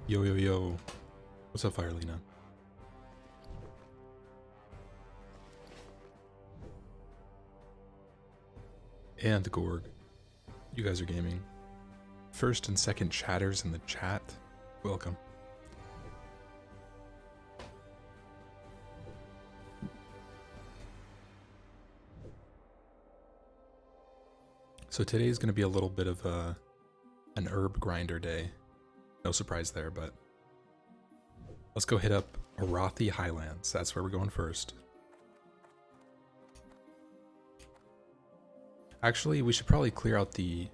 Yo, yo, yo. What's up, Firelina? And Gorg. You guys are gaming. First and second chatters in the chat. Welcome. So today is going to be a little bit of an herb grinder day. No surprise there, but let's go hit up Arathi Highlands. That's where we're going first. Actually, we should probably clear out the...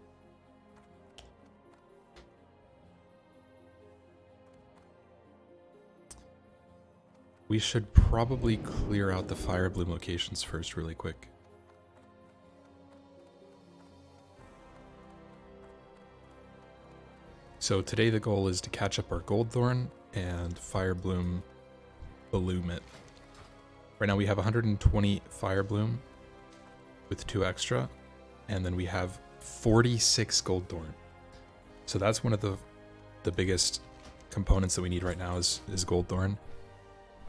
We should probably clear out the fire bloom locations first really quick. So today the goal is to catch up our goldthorn and fire bloom bloom it. Right now we have 120 fire bloom with 2 extra, and then we have 46 goldthorn. So that's one of the biggest components that we need right now is goldthorn.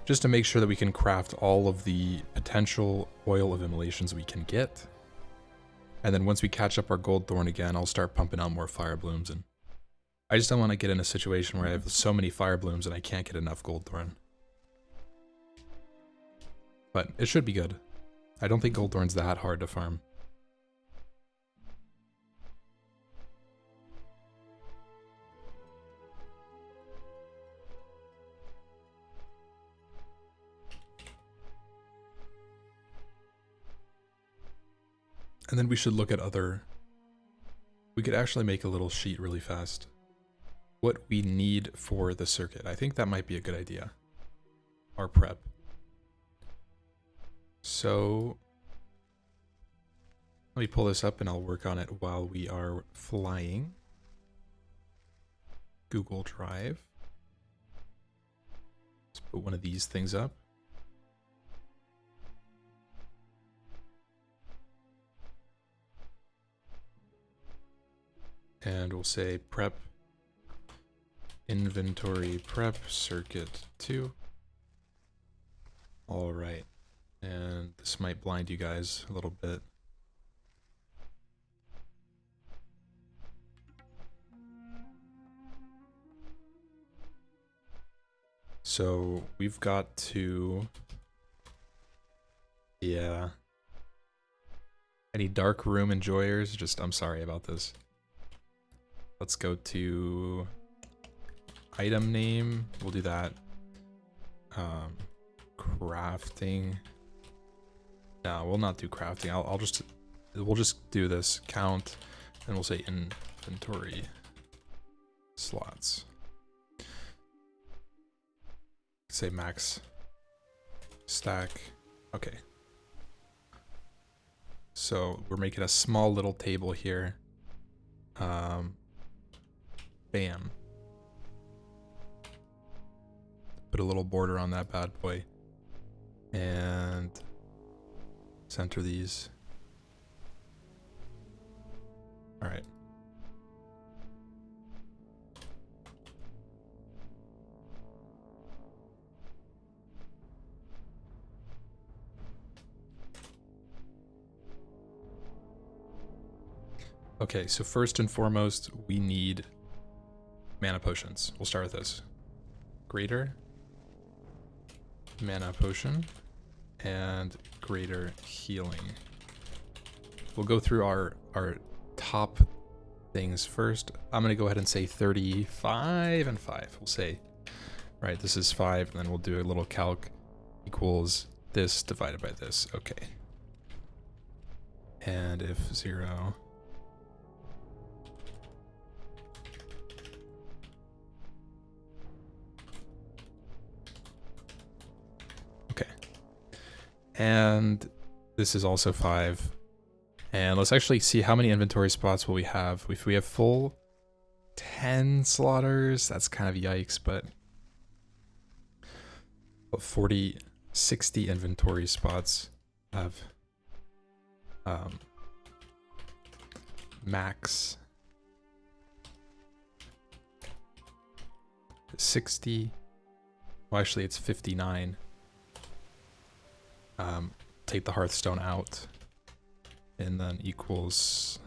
Just to make sure that we can craft all of the potential oil of immolations we can get. And then once we catch up our goldthorn again, I'll start pumping out more fire blooms. And I just don't want to get in a situation where I have so many fire blooms and I can't get enough goldthorn. But it should be good. I don't think goldthorn's that hard to farm. And then we should look at other... We could actually make a little sheet really fast. What we need for the circuit. I think that might be a good idea. Our prep. So... Let me pull this up and I'll work on it while we are flying. Google Drive. Let's put one of these things up. And we'll say prep inventory prep circuit 2. All right. And this might blind you guys a little bit. So we've got to, yeah. Any dark room enjoyers? Just, I'm sorry about this. Let's go to item name. We'll do that. Crafting. No, we'll not do crafting. We'll just do this count, and we'll say inventory slots. Say max stack. Okay. So we're making a small little table here. Bam. Put a little border on that bad boy. And center these. All right. Okay, so first and foremost, we need mana potions. We'll start with this. Greater mana potion and greater healing. We'll go through our top things first. I'm going to go ahead and say 35 and 5. We'll say, right, this is 5, and then we'll do a little calc equals this divided by this. Okay. And if 0... And this is also 5. And let's actually see how many inventory spots will we have. If we have full 10 slaughters, that's kind of yikes, but 60 inventory spots have max 60. Well, actually, it's 59. Take the hearthstone out. And then equals...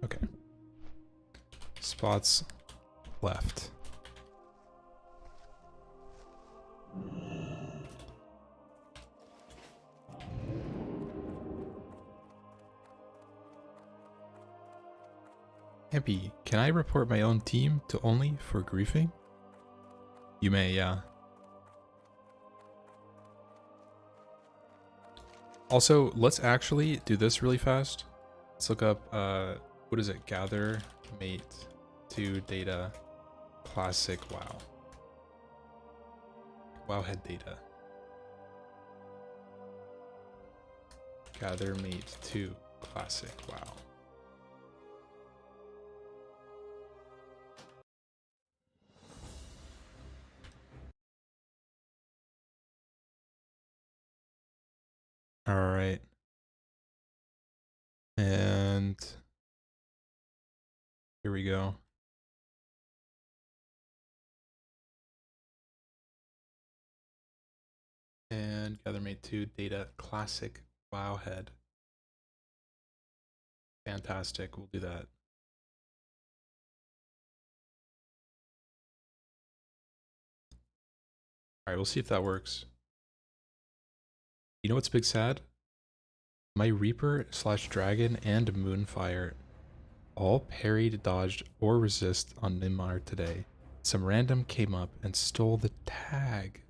Okay. Spots left. Happy, can I report my own team to only for griefing? You may, yeah. Also, let's actually do this really fast. Let's look up, what is it? Gather mate to data classic WoW. WoW head data. Gather mate to classic WoW. All right. And here we go. And gather mate 2 data classic WoW head. Fantastic. We'll do that. All right, we'll see if that works. You know what's big sad? My Reaper / Dragon and Moonfire all parried, dodged, or resist on Nimar today. Some random came up and stole the tag.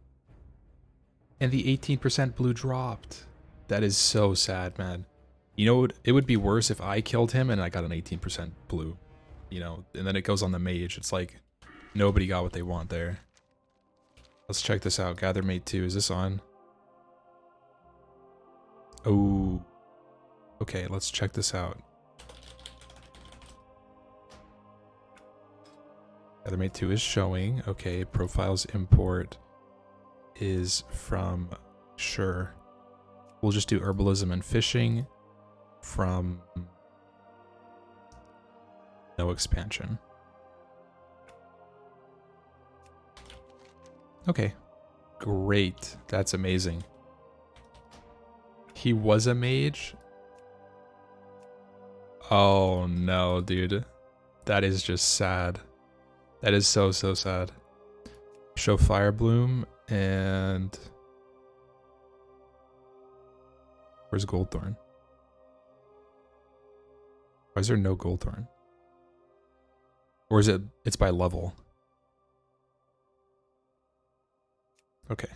And the 18% blue dropped. That is so sad, man. You know, it would be worse if I killed him and I got an 18% blue. You know, and then it goes on the mage. It's like, nobody got what they want there. Let's check this out. Gather mate 2. Is this on? Oh. Okay, let's check this out. Gather mate 2 is showing. Okay, profiles import is from sure. We'll just do herbalism and fishing from no expansion. Okay, great. That's amazing. He was a mage? Oh no, dude. That is just sad. That is so, so sad. Show Fire Bloom and... Where's Goldthorn? Why is there no Goldthorn? Or is it... It's by level. Okay.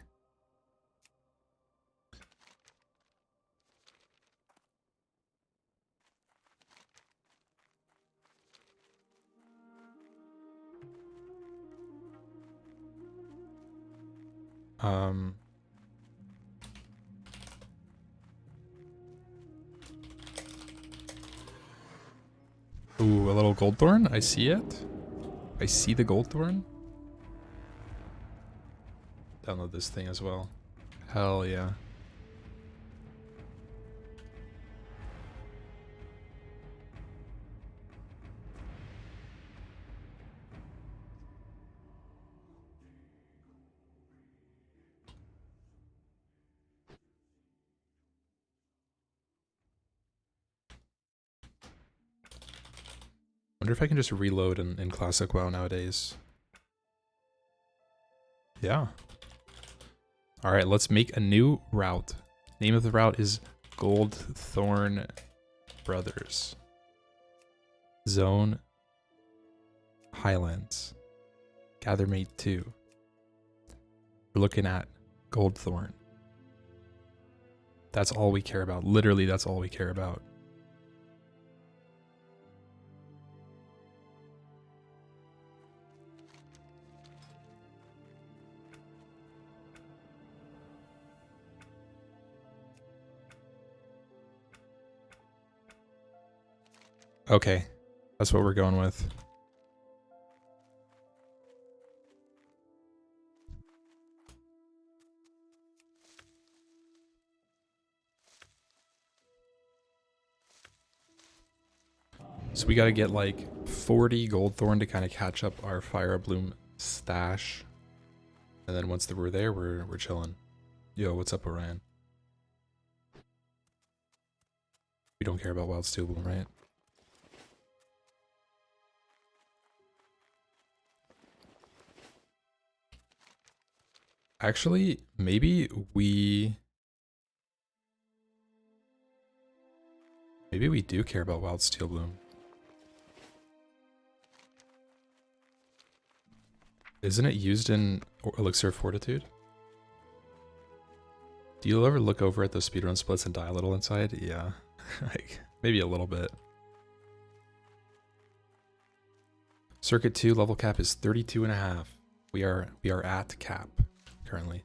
Ooh, a little Goldthorn? I see it. I see the Goldthorn. Download this thing as well. Hell yeah. Wonder if I can just reload in Classic WoW nowadays. Yeah. Alright, let's make a new route. Name of the route is Goldthorn Brothers. Zone Highlands. Gather mate 2. We're looking at Goldthorn. That's all we care about. Literally, that's all we care about. Okay, that's what we're going with. So we gotta get like 40 goldthorn to kind of catch up our fire bloom stash. And then once we're there, we're chilling. Yo, what's up, Orion? We don't care about wild steel bloom, right? Actually, maybe we do care about wild steel bloom. Isn't it used in Elixir of Fortitude? Do you ever look over at those speedrun splits and die a little inside? Yeah, like maybe a little bit. Circuit 2 level cap is 32.5. We are at cap currently.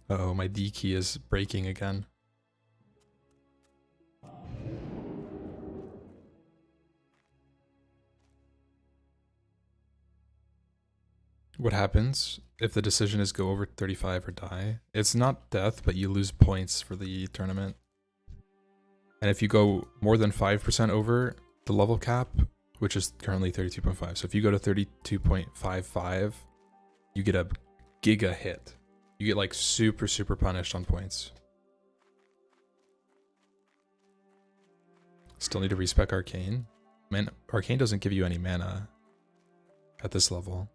Uh-oh, my D key is breaking again. What happens if the decision is go over 35 or die? It's not death, but you lose points for the tournament. And if you go more than 5% over the level cap, which is currently 32.5. So if you go to 32.55, you get a giga hit. You get like super, super punished on points. Still need to respec Arcane. Man, Arcane doesn't give you any mana at this level.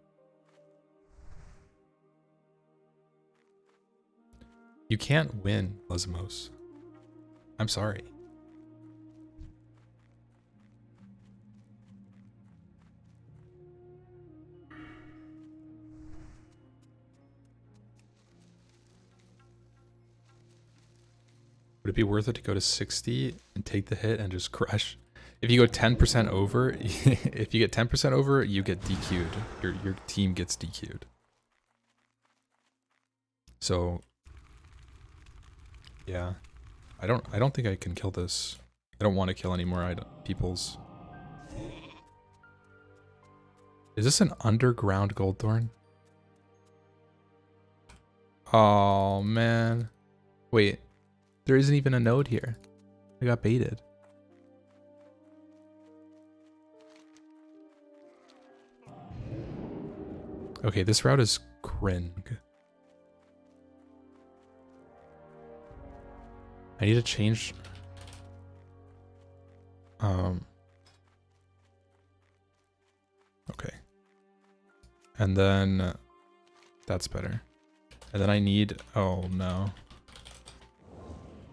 You can't win, Lesmos. I'm sorry. Would it be worth it to go to 60 and take the hit and just crush? If you go 10% over, if you get 10% over, you get DQ'd. Your team gets DQ'd. So yeah, I don't think I can kill this. I don't want to kill any more peoples. Is this an underground goldthorn? Oh man. Wait, there isn't even a node here. I got baited. Okay, this route is cringe. I need to change. Okay. And then that's better. And then I need, oh no.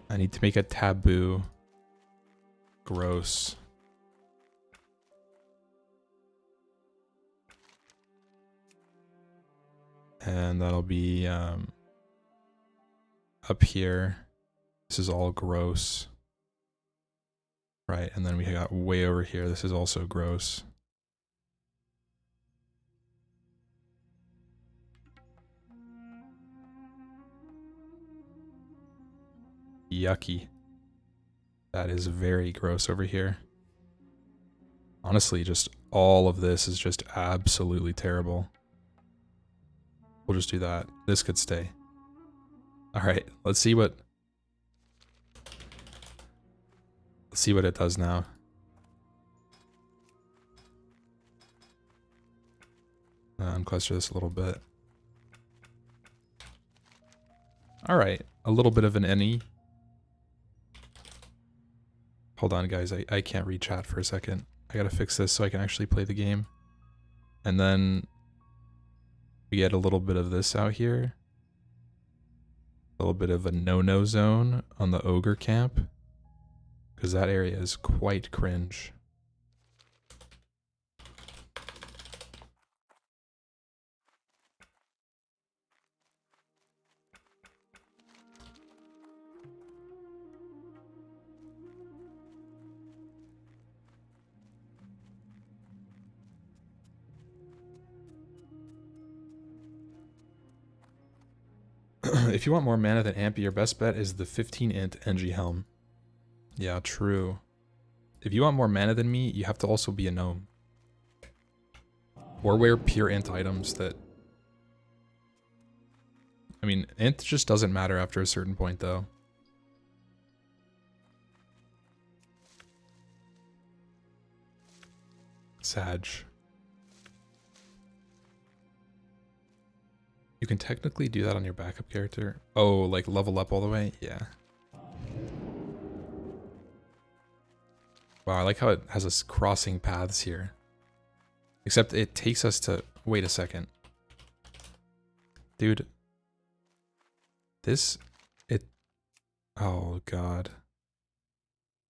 I need to make a taboo. Gross. And that'll be up here. This is all gross. Right, and then we got way over here. This is also gross. Yucky. That is very gross over here. Honestly, just all of this is just absolutely terrible. We'll just do that. This could stay. Alright, let's see what it does now. Uncluster this a little bit. Alright, a little bit of an any. Hold on guys, I can't read chat for a second. I gotta fix this so I can actually play the game. And then we get a little bit of this out here. A little bit of a no-no zone on the ogre camp. Because that area is quite cringe. If you want more mana than Ampy, your best bet is the 15-int NG Helm. Yeah, true. If you want more mana than me, you have to also be a gnome. Or wear pure int items that... I mean, int just doesn't matter after a certain point, though. Sag. You can technically do that on your backup character. Oh, like level up all the way? Yeah. Wow, I like how it has us crossing paths here. Except it takes us to... Wait a second. Dude. This... It... Oh, God.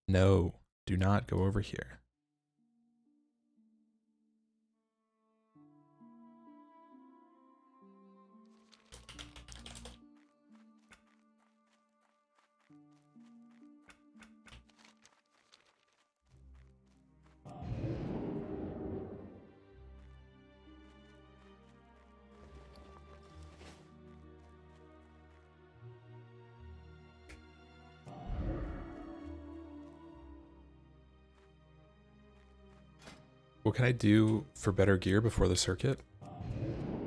No. Do not go over here. What can I do for better gear before the circuit?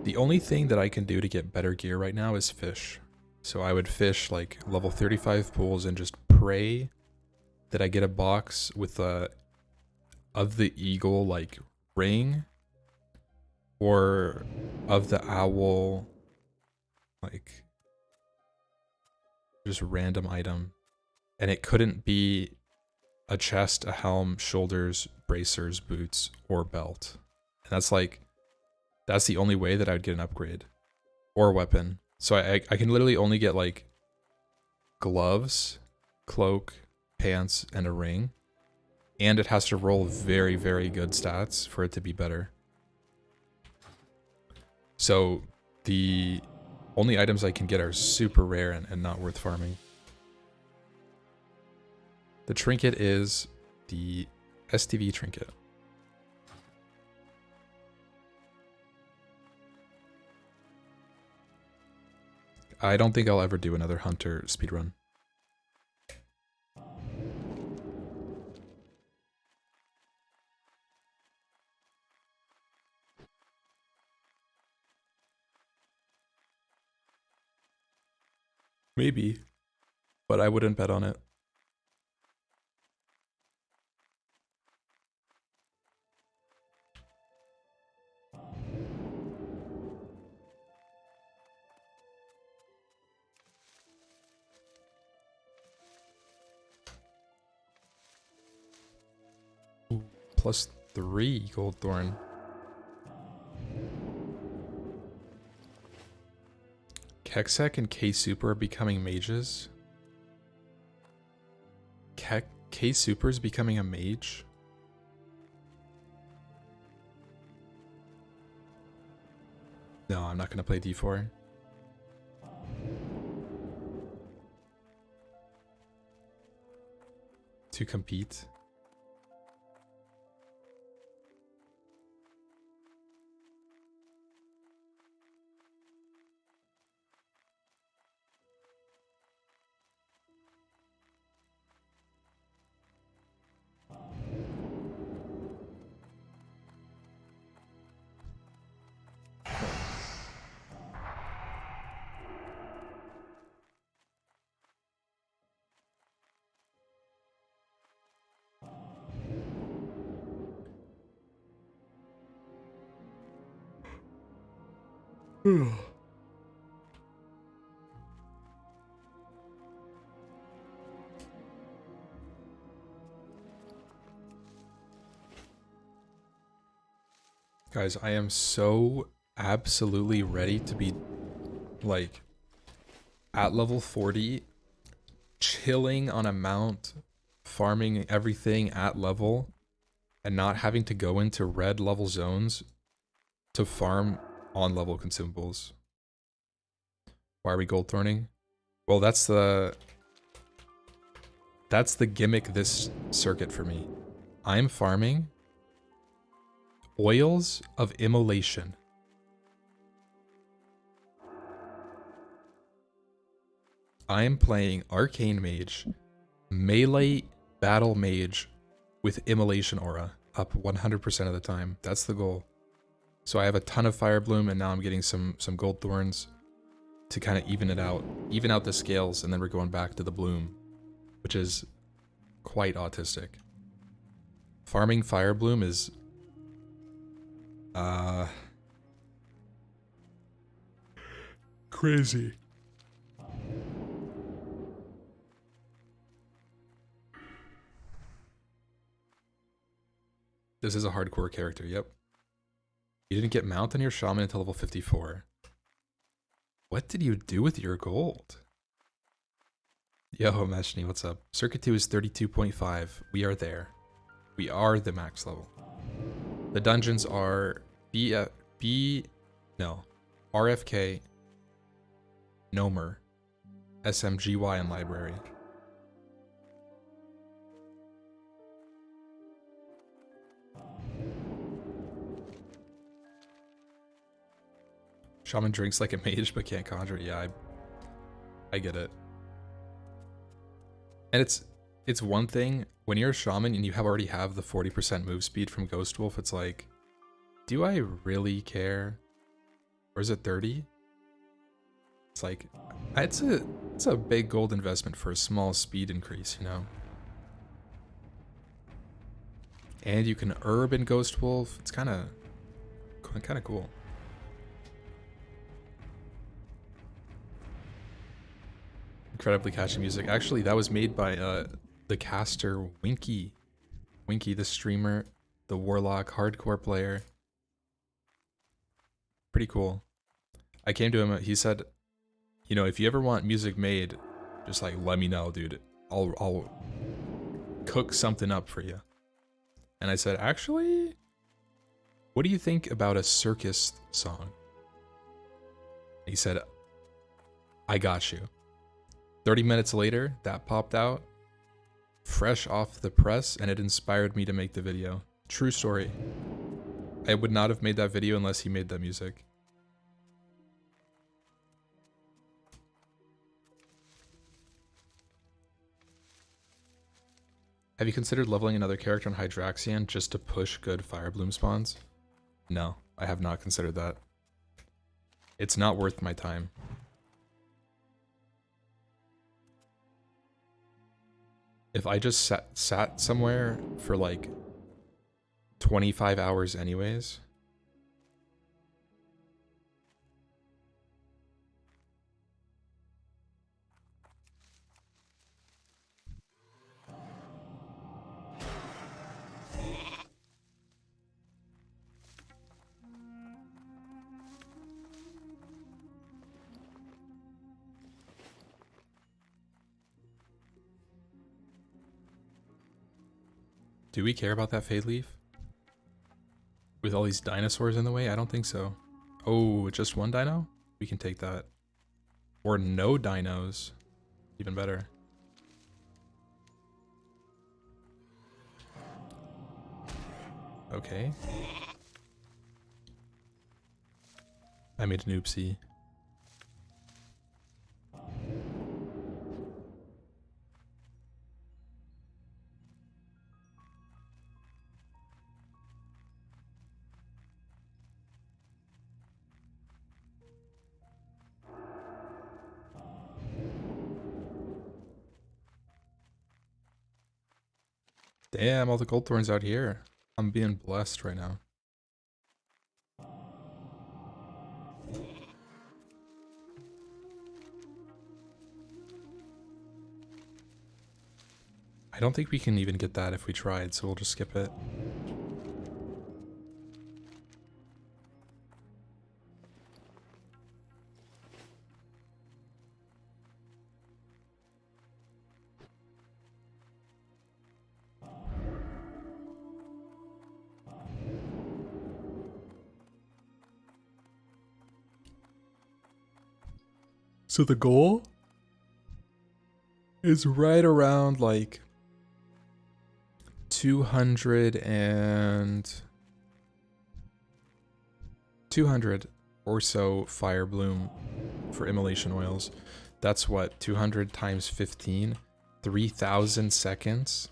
The only thing that I can do to get better gear right now is fish. So I would fish like level 35 pools and just pray that I get a box with a of the eagle like ring or of the owl like just random item. And it couldn't be a chest, a helm, shoulders, bracers, boots, or belt. And that's the only way that I would get an upgrade. Or a weapon. So I can literally only get like gloves, cloak, pants, and a ring. And it has to roll very, very good stats for it to be better. So the only items I can get are super rare and not worth farming. The trinket is the STV trinket. I don't think I'll ever do another hunter speedrun. Maybe, but I wouldn't bet on it. Ooh, +3 goldthorn. Kexek and K-Super are becoming mages. K-Super is becoming a mage? No, I'm not going to play D4. To compete. Guys, I am so absolutely ready to be, like, at level 40, chilling on a mount, farming everything at level, and not having to go into red level zones to farm on level consumables. Why are we gold thorning? Well, that's the gimmick this circuit for me. I'm farming oils of immolation. I am playing Arcane Mage, Melee Battle Mage with Immolation Aura up 100% of the time. That's the goal. So I have a ton of Fire Bloom, and now I'm getting some Gold Thorns to kind of even out the scales, and then we're going back to the Bloom, which is quite autistic. Farming Fire Bloom is crazy. This is a hardcore character, yep. You didn't get mount on your shaman until level 54. What did you do with your gold? Yo, Meshni, what's up? Circuit 2 is 32.5. We are there. We are the max level. The dungeons are RFK, Nomer, SMGY, and Library. Shaman drinks like a mage but can't conjure. Yeah, I get it. And it's one thing when you're a shaman and you already have the 40% move speed from Ghost Wolf. It's like, do I really care? Or is it 30? It's like, it's a big gold investment for a small speed increase, you know? And you can herb in Ghost Wolf. It's kind of cool. Incredibly catchy music. Actually, that was made by the caster Winky. Winky, the streamer, the Warlock hardcore player. Pretty cool. I came to him, he said, you know, if you ever want music made, just like let me know, dude. I'll cook something up for you. And I said, actually, what do you think about a circus song? He said, I got you. 30 minutes later, that popped out, fresh off the press, and it inspired me to make the video. True story. I would not have made that video unless he made that music. Have you considered leveling another character on Hydraxian just to push good Fire Bloom spawns? No, I have not considered that. It's not worth my time. If I just sat somewhere for like 25 hours anyways. Do we care about that Fade Leaf? With all these dinosaurs in the way? I don't think so. Oh, just one dino? We can take that. Or no dinos. Even better. Okay. I made an oopsie. Damn, all the gold thorns out here. I'm being blessed right now. I don't think we can even get that if we tried, so we'll just skip it. So the goal is right around like 200 or so Fire Bloom for immolation oils. That's what, 200 times 15? 3,000 seconds?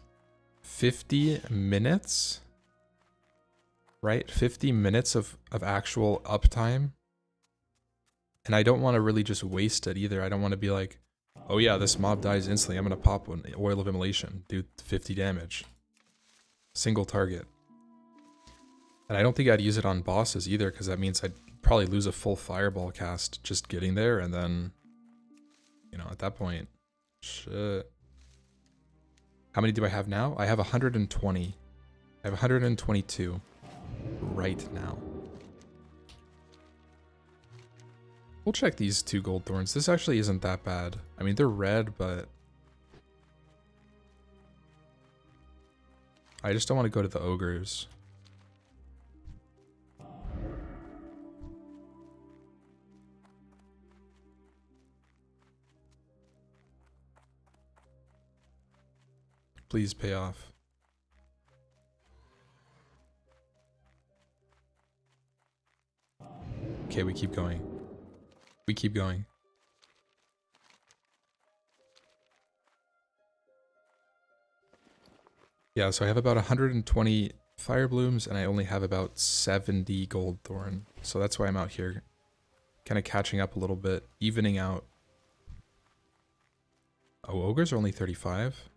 50 minutes? Right? 50 minutes of actual uptime? And I don't want to really just waste it either. I don't want to be like, oh yeah, this mob dies instantly. I'm going to pop one. Oil of Immolation. Do 50 damage. Single target. And I don't think I'd use it on bosses either, because that means I'd probably lose a full fireball cast just getting there, and then, you know, at that point, shit. How many do I have now? I have 120. I have 122 right now. We'll check these 2 gold thorns. This actually isn't that bad. I mean, they're red, but I just don't want to go to the ogres. Please pay off. Okay, we keep going. We keep going. Yeah, so I have about 120 fire blooms and I only have about 70 gold thorn. So that's why I'm out here kind of catching up a little bit, evening out. Oh, ogres are only 35.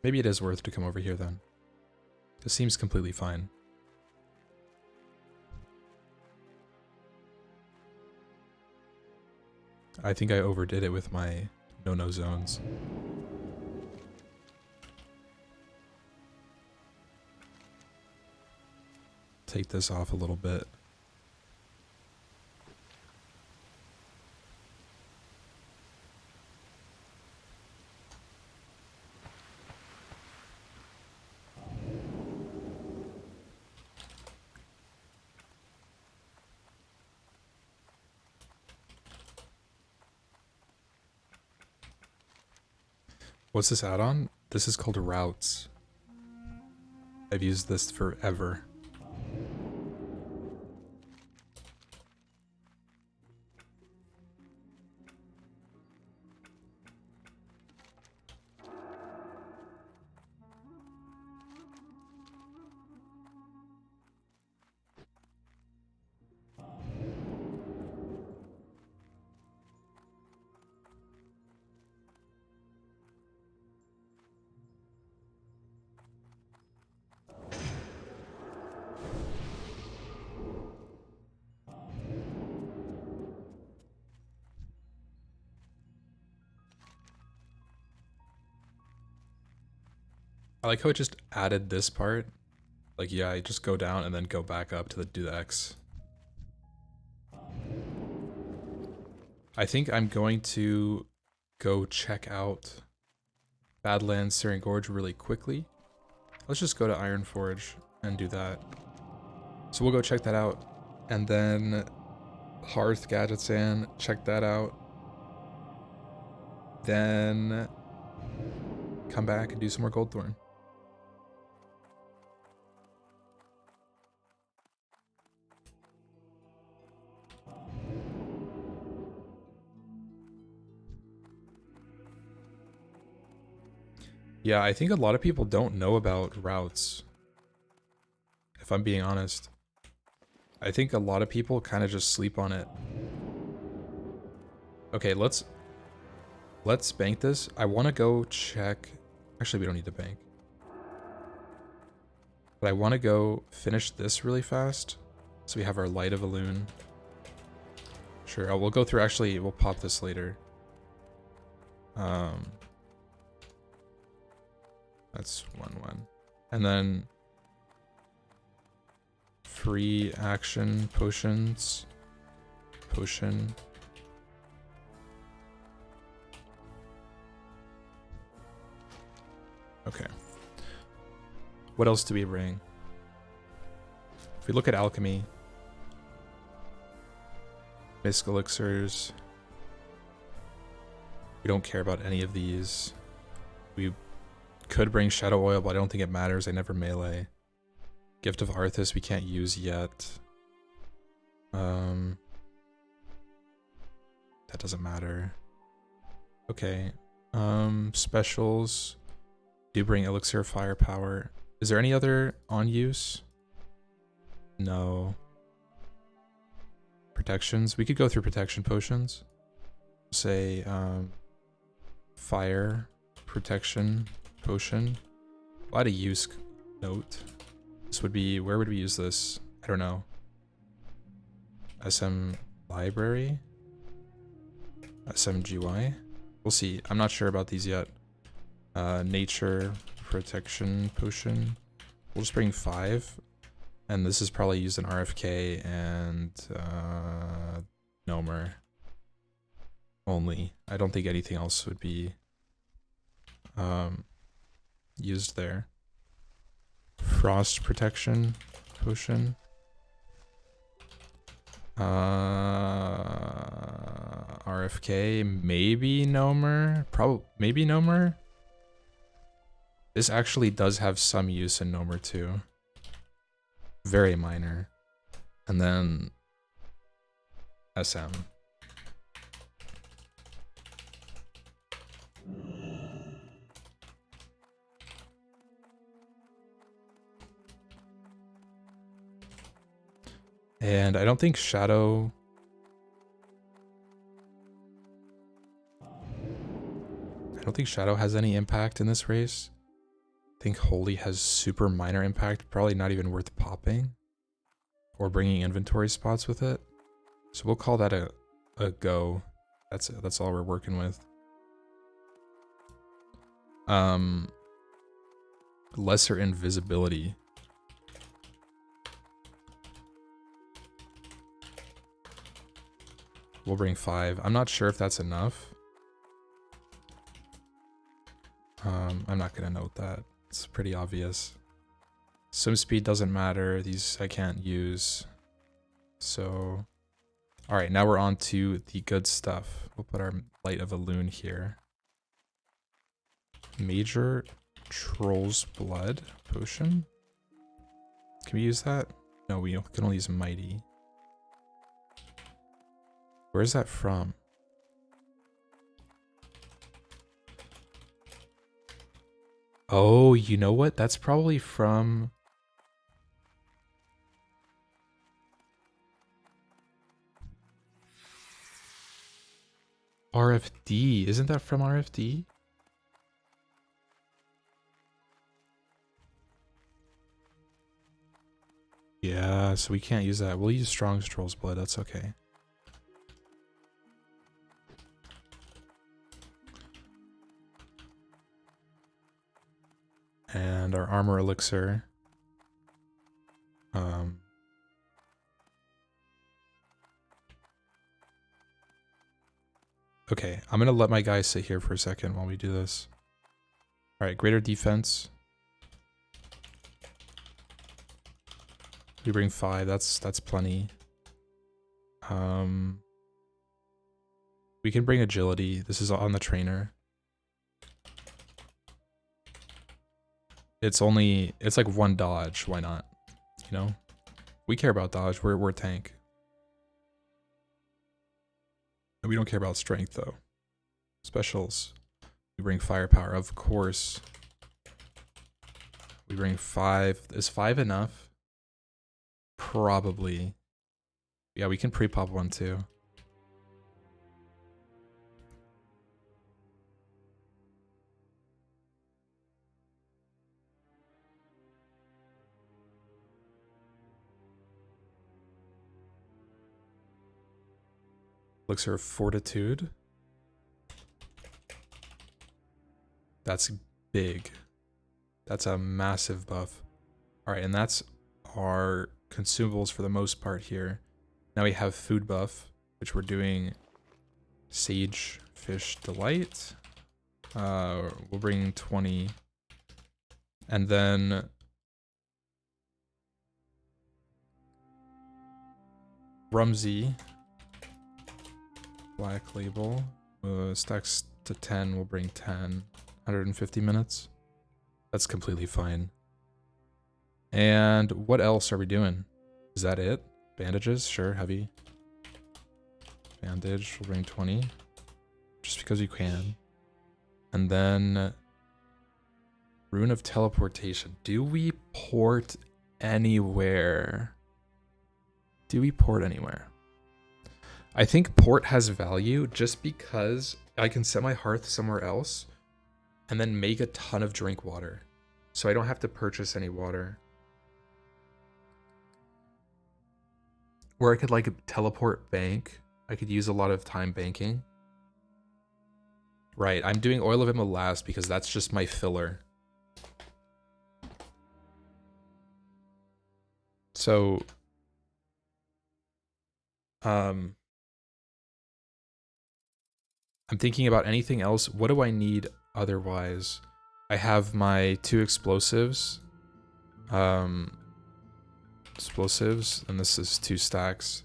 Maybe it is worth to come over here then. This seems completely fine. I think I overdid it with my no-no zones. Take this off a little bit. What's this add-on? This is called routes. I've used this forever. I like how it just added this part. Like, yeah, I just go down and then go back up to do the X. I think I'm going to go check out Badlands Searing Gorge really quickly. Let's just go to Ironforge and do that. So we'll go check that out. And then Hearth Gadgetzan, check that out. Then come back and do some more Goldthorn. Yeah, I think a lot of people don't know about routes, if I'm being honest. I think a lot of people kind of just sleep on it. Okay, let's bank this. I want to go check... Actually, we don't need to bank. But I want to go finish this really fast. So we have our Light of Elune. Sure, we'll go through... Actually, we'll pop this later. That's 1-1. And then... Free action potions. Potion. Okay. What else do we bring? If we look at alchemy, Mist elixirs, we don't care about any of these. We could bring shadow oil, but I don't think it matters. I never melee. Gift of Arthas we can't use yet. doesn't matter. Okay. Specials. Do bring elixir firepower. Is there any other on use? No. Protections. We could go through protection potions. Say, fire protection potion. A lot of use note. This would be, where would we use this? I don't know. SM library? SMGY? We'll see. I'm not sure about these yet. Nature protection potion. We'll just bring 5. And this is probably used in RFK and Nomer only. I don't think anything else would be used there. Frost protection potion. RFK, maybe Nomer, maybe Nomer. This actually does have some use in Nomer too. Very minor. And then SM. And I don't think Shadow... I don't think Shadow has any impact in this race. I think Holy has super minor impact, probably not even worth popping. Or bringing inventory spots with it. So we'll call that a go. That's all we're working with. Lesser invisibility. We'll bring 5. I'm not sure if that's enough. I'm not gonna note that. It's pretty obvious. Swim speed doesn't matter. These I can't use. So, alright, now we're on to the good stuff. We'll put our Light of a Loon here. Major Troll's Blood potion. Can we use that? No, we can only use Mighty. Where's that from? Oh, you know what? That's probably from... RFD. Isn't that from RFD? Yeah, so we can't use that. We'll use Strong's Troll's Blood. That's okay. And our armor elixir. Okay, I'm gonna let my guy sit here for a second while we do this. Alright, greater defense. We bring 5, that's plenty. We can bring agility. This is on the trainer. It's like 1 dodge, why not? You know? We care about dodge, we're a tank. And we don't care about strength though. Specials. We bring firepower, of course. We bring 5. Is 5 enough? Probably. Yeah, we can pre-pop 1 too. Elixir of Fortitude. That's big. That's a massive buff. Alright, and that's our consumables for the most part here. Now we have food buff, which we're doing Sage Fish Delight. We'll bring 20. And then Rumsey. Black Label. Stacks to 10, we'll bring 10. 150 minutes. That's completely fine. And what else are we doing? Is that it? Bandages? Sure, heavy. Bandage, we'll bring 20. Just because you can. And then Rune of Teleportation. Do we port anywhere? Do we port anywhere? I think port has value just because I can set my hearth somewhere else and then make a ton of drink water. So I don't have to purchase any water. Or I could like teleport bank. I could use a lot of time banking. Right, I'm doing Oil of Imma last because that's just my filler. So, I'm thinking about anything else. What do I need otherwise? I have my 2 explosives. Explosives, and this is 2 stacks.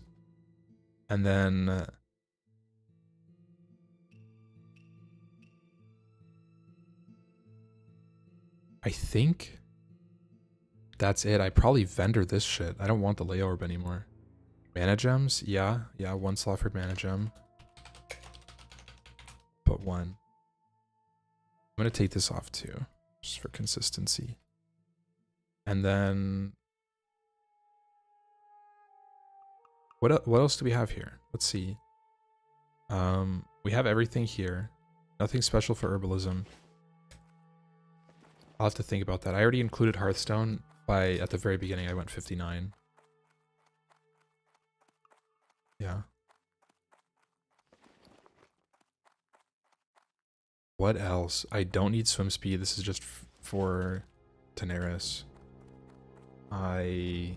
And then I think that's it. I probably vendor this shit. I don't want the lay orb anymore. Mana gems? Yeah, 1 slot for mana gem. Put 1. I'm gonna take this off too, just for consistency. And then what else do we have here? Let's see. We have everything here. Nothing special for herbalism. I'll have to think about that. I already included Hearthstone at the very beginning. I went 59. Yeah. What else? I don't need swim speed. This is just for Daenerys. I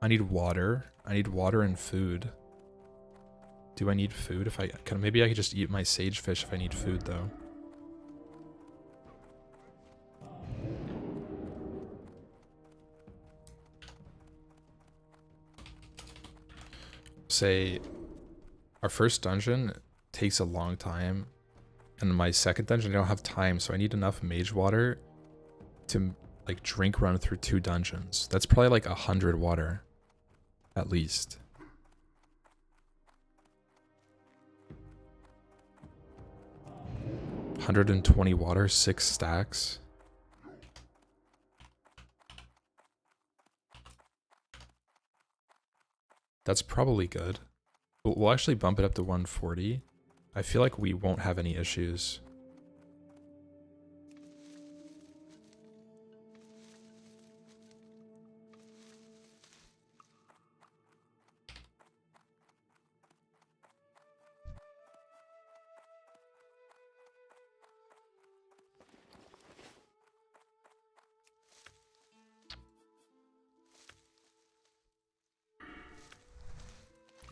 need water. I need water and food. Do I need food? If I can, maybe I could just eat my sage fish if I need food though. Say our first dungeon takes a long time, and my second dungeon I don't have time, so I need enough mage water to like drink run through 2 dungeons. That's probably like 100 water at least. $120 water, 6 stacks. That's probably good. We'll actually bump it up to 140. I feel like we won't have any issues.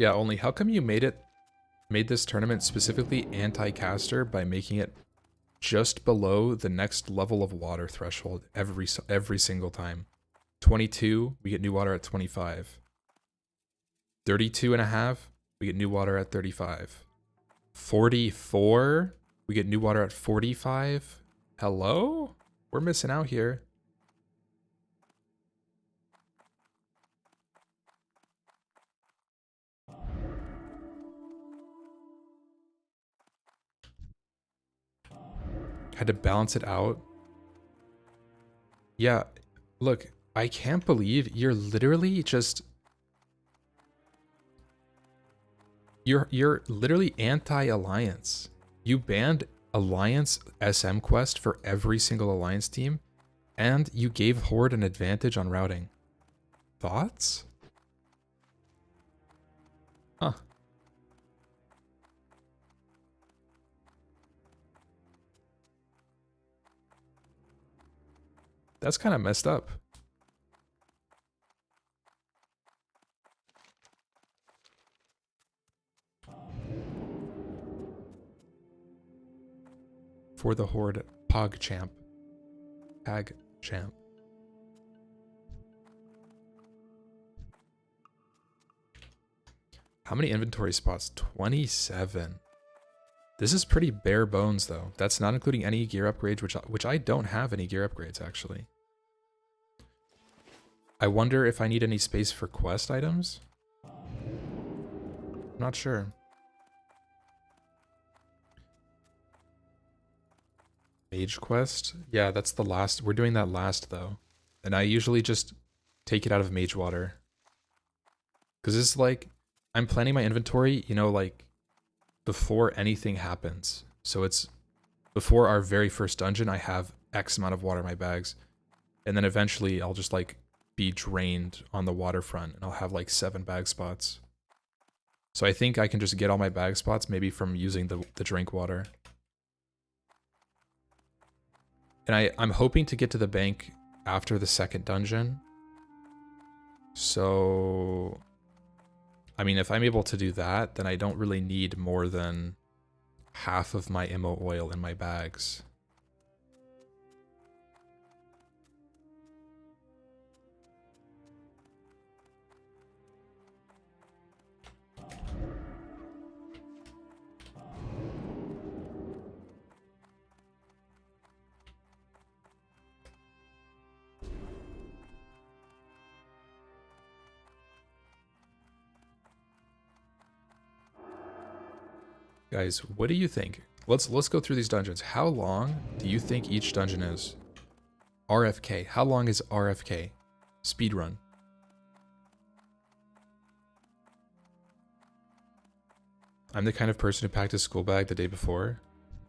Yeah, only how come you made this tournament specifically anti-caster by making it just below the next level of water threshold every single time? 22, we get new water at 25. 32.5, we get new water at 35. 44, we get new water at 45. Hello? We're missing out here. Had to balance it out. Yeah, look, I can't believe you're literally just... You're literally anti-alliance. You banned Alliance SM quest for every single Alliance team, and you gave Horde an advantage on routing. Thoughts? Huh. That's kind of messed up. For the Horde, PogChamp. PogChamp. How many inventory spots? 27. This is pretty bare bones, though. That's not including any gear upgrades, which I don't have any gear upgrades, actually. I wonder if I need any space for quest items. Not sure. Mage quest? Yeah, that's the last. We're doing that last though. And I usually just take it out of mage water. Because it's like, I'm planning my inventory, you know, like before anything happens. So it's before our very first dungeon, I have X amount of water in my bags. And then eventually I'll just like be drained on the waterfront and I'll have like 7 bag spots. So I think I can just get all my bag spots maybe from using the drink water. And I'm hoping to get to the bank after the second dungeon. So, I mean, if I'm able to do that, then I don't really need more than half of my MO oil in my bags. Guys, what do you think? Let's go through these dungeons. How long do you think each dungeon is? RFK. How long is RFK? Speedrun. I'm the kind of person who packed his school bag the day before.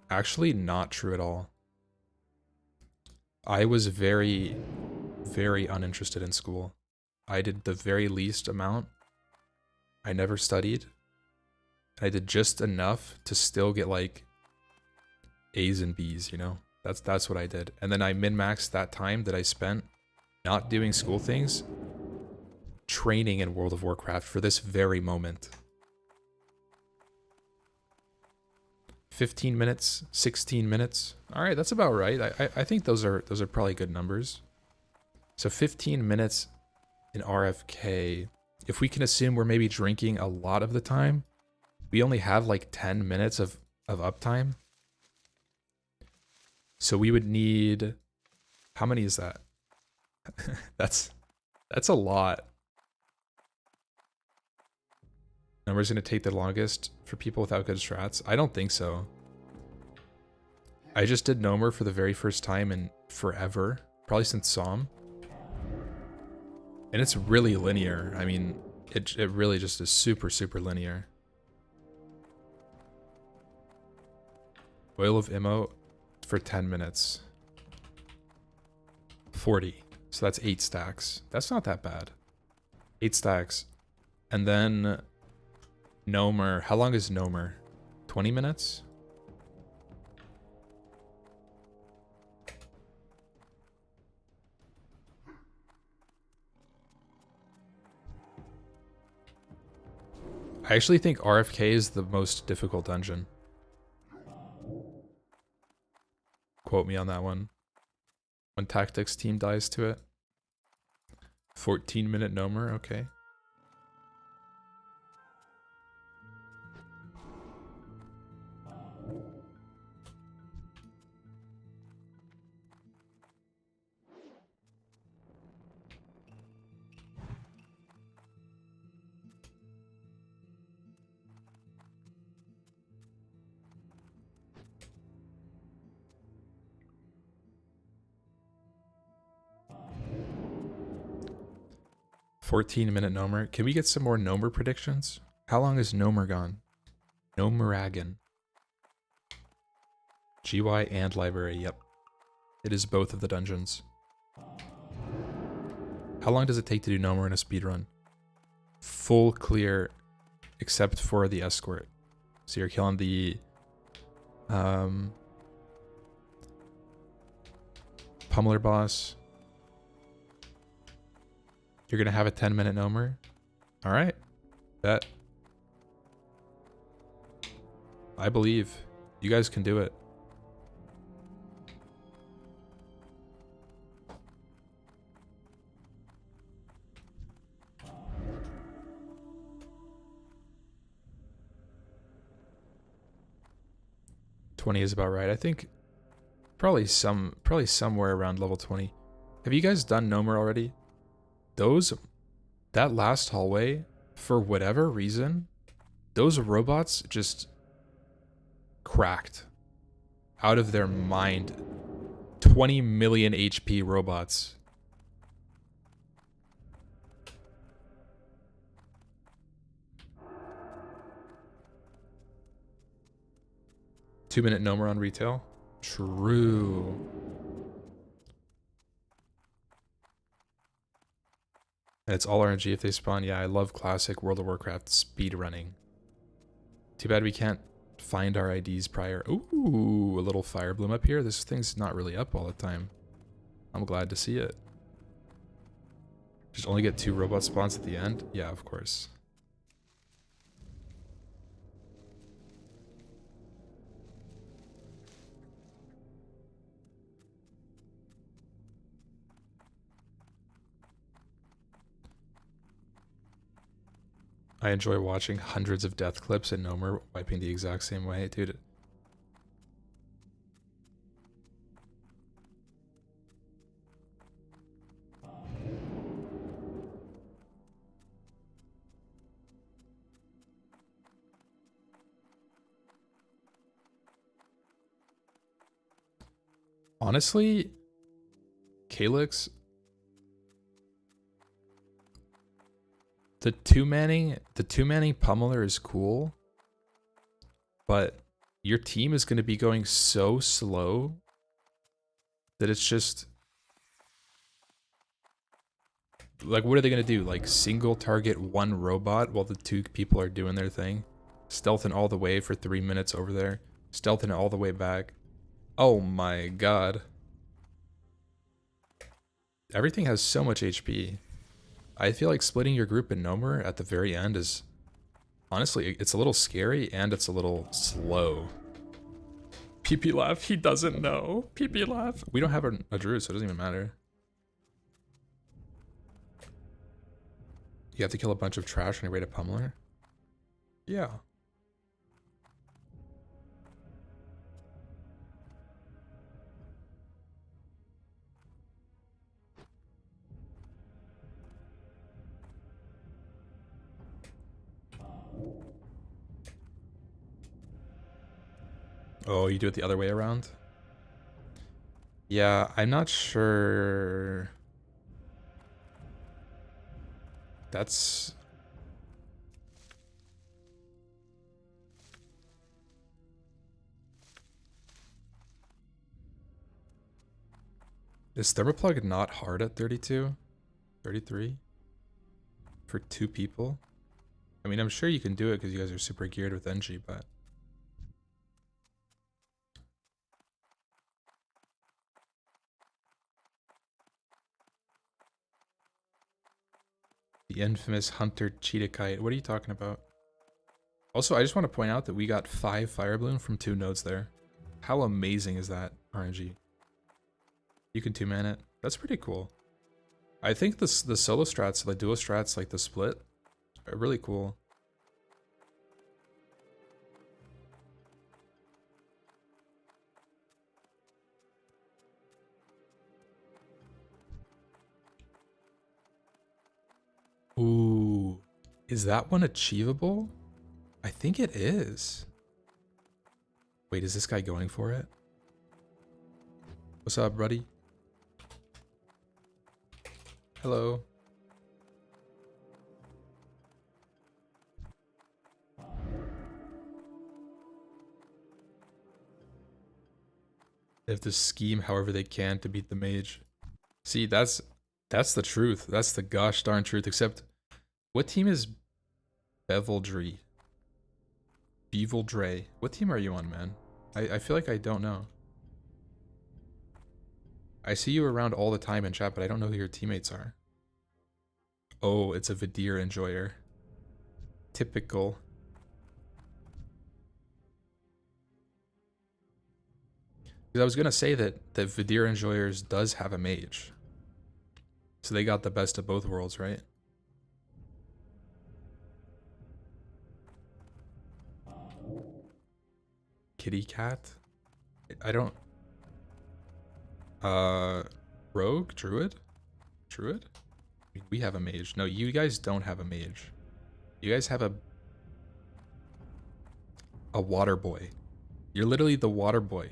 Actually, not true at all. I was very, very uninterested in school. I did the very least amount. I never studied. I did just enough to still get like A's and B's, you know? That's what I did. And then I min-maxed that time that I spent not doing school things, training in World of Warcraft for this very moment. 15 minutes, 16 minutes. All right, that's about right. I think those are probably good numbers. So 15 minutes in RFK. If we can assume we're maybe drinking a lot of the time, we only have like 10 minutes of uptime. So we would need, how many is that? That's a lot. Number's gonna take the longest for people without good strats? I don't think so. I just did Nomer for the very first time in forever, probably since Psalm. And it's really linear. I mean, it really just is super, super linear. Oil of Immo for 10 minutes. 40. So that's 8 stacks. That's not that bad. 8 stacks. And then Nomer. How long is Nomer? 20 minutes? I actually think RFK is the most difficult dungeon. Quote me on that one. When Tactics team dies to it. 14-minute Nomer, okay. $14-minute Nomer. Can we get some more Nomer predictions? How long is Nomer gone? Nomeragon. GY and library, yep. It is both of the dungeons. How long does it take to do Nomer in a speedrun? Full clear, except for the escort. So you're killing the pummeler boss. You're gonna have a 10-minute Nomer? Alright. Bet. I believe. You guys can do it. $20 is about right. I think probably somewhere around level 20. Have you guys done Nomer already? that last hallway, for whatever reason, those robots just cracked out of their mind. 20 million HP robots. Two-minute no more on retail. True. And it's all RNG if they spawn. Yeah, I love classic World of Warcraft speedrunning. Too bad we can't find our IDs prior. Ooh, a little fire bloom up here. This thing's not really up all the time. I'm glad to see it. Just only get 2 robot spawns at the end? Yeah, of course. I enjoy watching hundreds of death clips and Nomer wiping the exact same way. Dude. Honestly, Calyx, the two-manning pummeler is cool, but your team is going to be going so slow that it's just like, what are they going to do? Like single target 1 robot while the 2 people are doing their thing? Stealthing all the way for 3 minutes over there, stealthing all the way back. Oh my god. Everything has so much HP. I feel like splitting your group in Nomer at the very end is... honestly, it's a little scary and it's a little slow. PP laugh, he doesn't know. PP laugh. We don't have a druid, so it doesn't even matter. You have to kill a bunch of trash on your way to pummeler? Yeah. Oh, you do it the other way around? Yeah, I'm not sure. That's... Is Thermoplug not hard at 32? 33? For 2 people? I mean, I'm sure you can do it because you guys are super geared with NG, but... The infamous Hunter Cheetah Kite. What are you talking about? Also, I just want to point out that we got 5 Fire Bloom from 2 nodes there. How amazing is that, RNG? You can 2-man it. That's pretty cool. I think the solo strats, the duo strats, like the split, are really cool. Ooh, is that one achievable? I think it is. Wait, is this guy going for it? What's up, buddy? Hello. They have to scheme however they can to beat the mage. See, that's the truth. That's the gosh darn truth. Except, what team is Beveldre? Beveldre. What team are you on, man? I feel like I don't know. I see you around all the time in chat, but I don't know who your teammates are. Oh, it's a Vidir enjoyer. Typical. Because I was gonna say that Vidir enjoyers does have a mage. So they got the best of both worlds, right? Kitty cat? I don't... Rogue? Druid? Druid? We have a mage. No, you guys don't have a mage. You guys have a water boy. You're literally the water boy.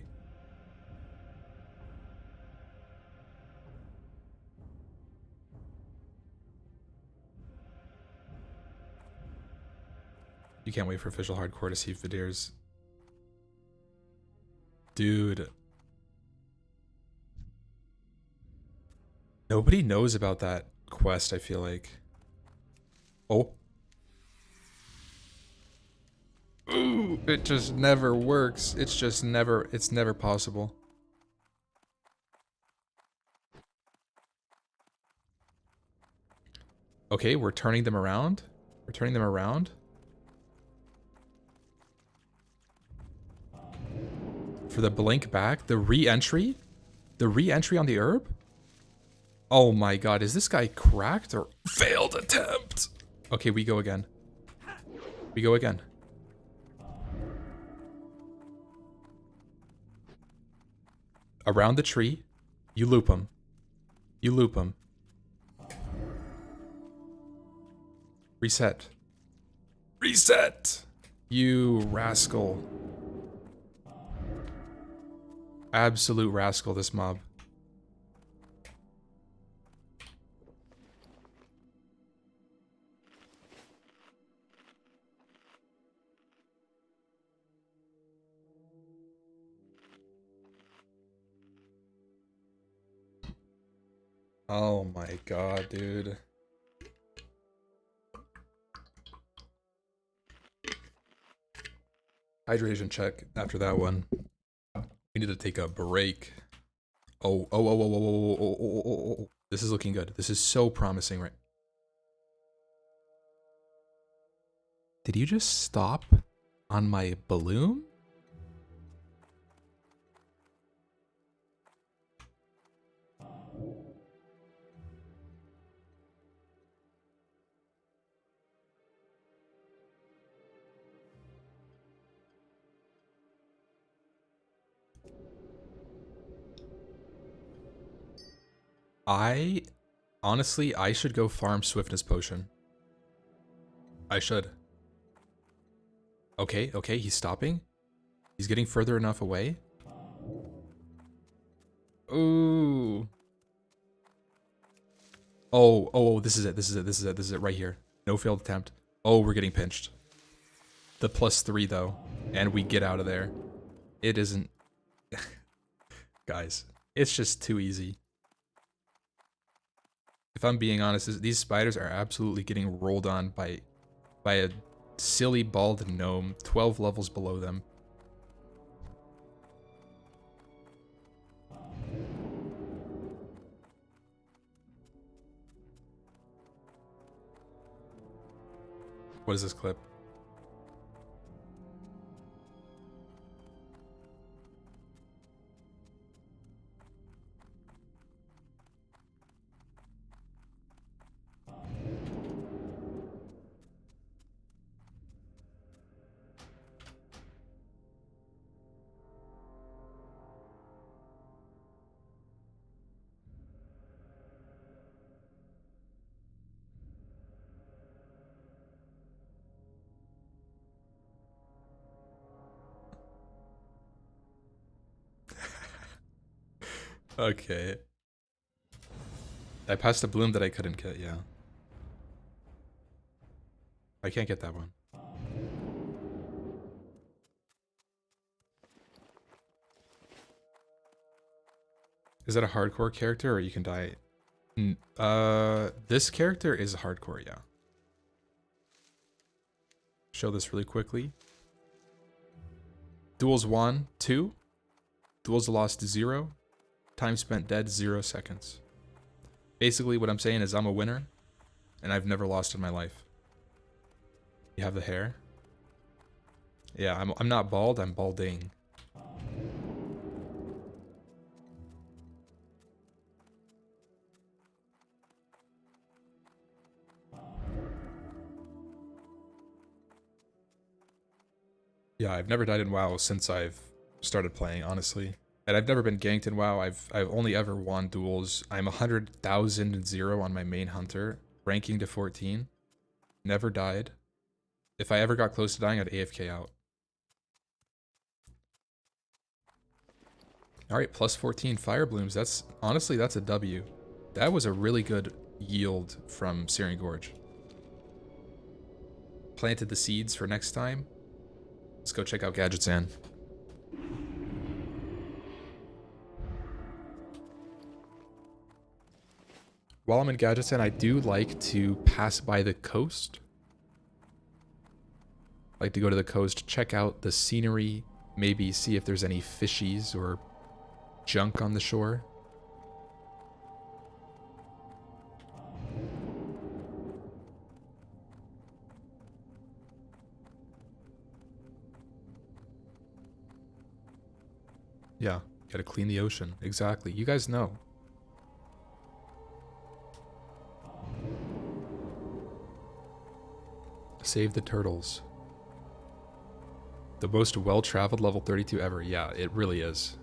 You can't wait for official hardcore to see Vidir's. Dude. Nobody knows about that quest, I feel like. Oh. Ooh, it just never works. It's never possible. Okay, we're turning them around. We're turning them around. For the blink back, the re-entry? The re-entry on the herb? Oh my god, is this guy cracked or failed attempt? Okay, we go again. We go again. Around the tree, you loop him. You loop him. Reset. Reset! You rascal. Absolute rascal, this mob. Oh my god, dude. Hydration check after that one. We need to take a break. Oh. This is looking good. This is so promising, right? Did you just stop on my balloon? Honestly, I should go farm Swiftness Potion. I should. Okay, he's stopping. He's getting further enough away. Ooh. Oh, this is it right here. No failed attempt. Oh, we're getting pinched. The +3 though, and we get out of there. It isn't... Guys, it's just too easy. If I'm being honest, these spiders are absolutely getting rolled on by a silly bald gnome 12 levels below them. What is this clip? Okay. I passed a bloom that I couldn't get, yeah. I can't get that one. Is that a hardcore character or you can die? This character is hardcore, yeah. Show this really quickly. Duels won 2. Duels lost 0. Time spent dead 0 seconds. Basically what I'm saying is I'm a winner and I've never lost in my life. You have the hair? Yeah, I'm not bald, I'm balding. Yeah, I've never died in WoW since I've started playing, honestly. And I've never been ganked in WoW. I've only ever won duels. I'm 100,000 on my main hunter, ranking to 14. Never died. If I ever got close to dying, I'd AFK out. Alright, plus 14 fire blooms. That's honestly, that's a W. That was a really good yield from Searing Gorge. Planted the seeds for next time. Let's go check out Gadgetzan. While I'm in Gadgetzan, I do like to pass by the coast. I like to go to the coast, check out the scenery, maybe see if there's any fishies or junk on the shore. Yeah, gotta clean the ocean. Exactly. You guys know. Save the turtles. The most well-traveled level 32 ever. Yeah, it really is.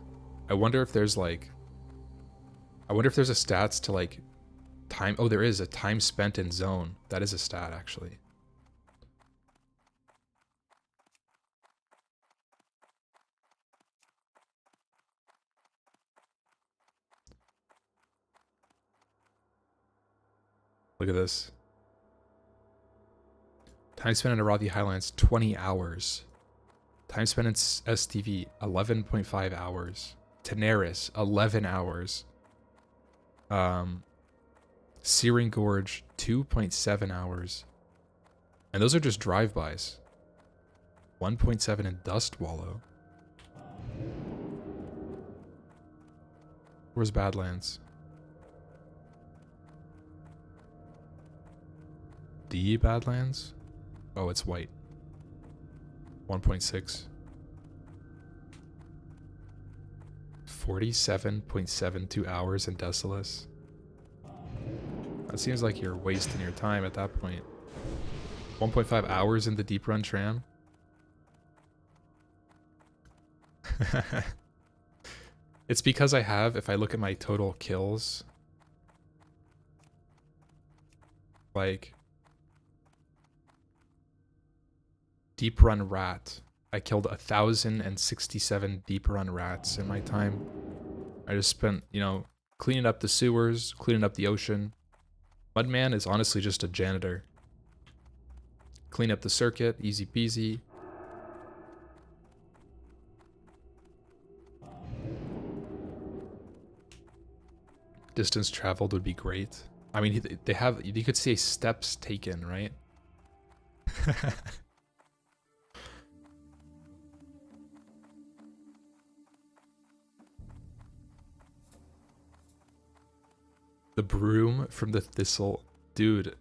I wonder if there's like... I wonder if there's a stats to like... time... Oh, there is a time spent in zone. That is a stat, actually. Look at this. Time spent in Arathi Highlands, 20 hours. Time spent in STV, 11.5 hours. Tenaris, 11 hours. Searing Gorge, 2.7 hours. And those are just drive-bys. 1.7 in Dust Wallow. Where's Badlands? The Badlands? Oh, it's white. 1.6. 47.72 hours in Desolus. That seems like you're wasting your time at that point. 1.5 hours in the Deep Run Tram. It's because I have, if I look at my total kills, like Deep Run Rat. I killed 1,067 Deep Run rats in my time. I just spent, you know, cleaning up the sewers, cleaning up the ocean. Mudman is honestly just a janitor. Clean up the circuit, easy peasy. Distance traveled would be great. I mean, they have, you could say steps taken, right? The broom from the thistle. Dude.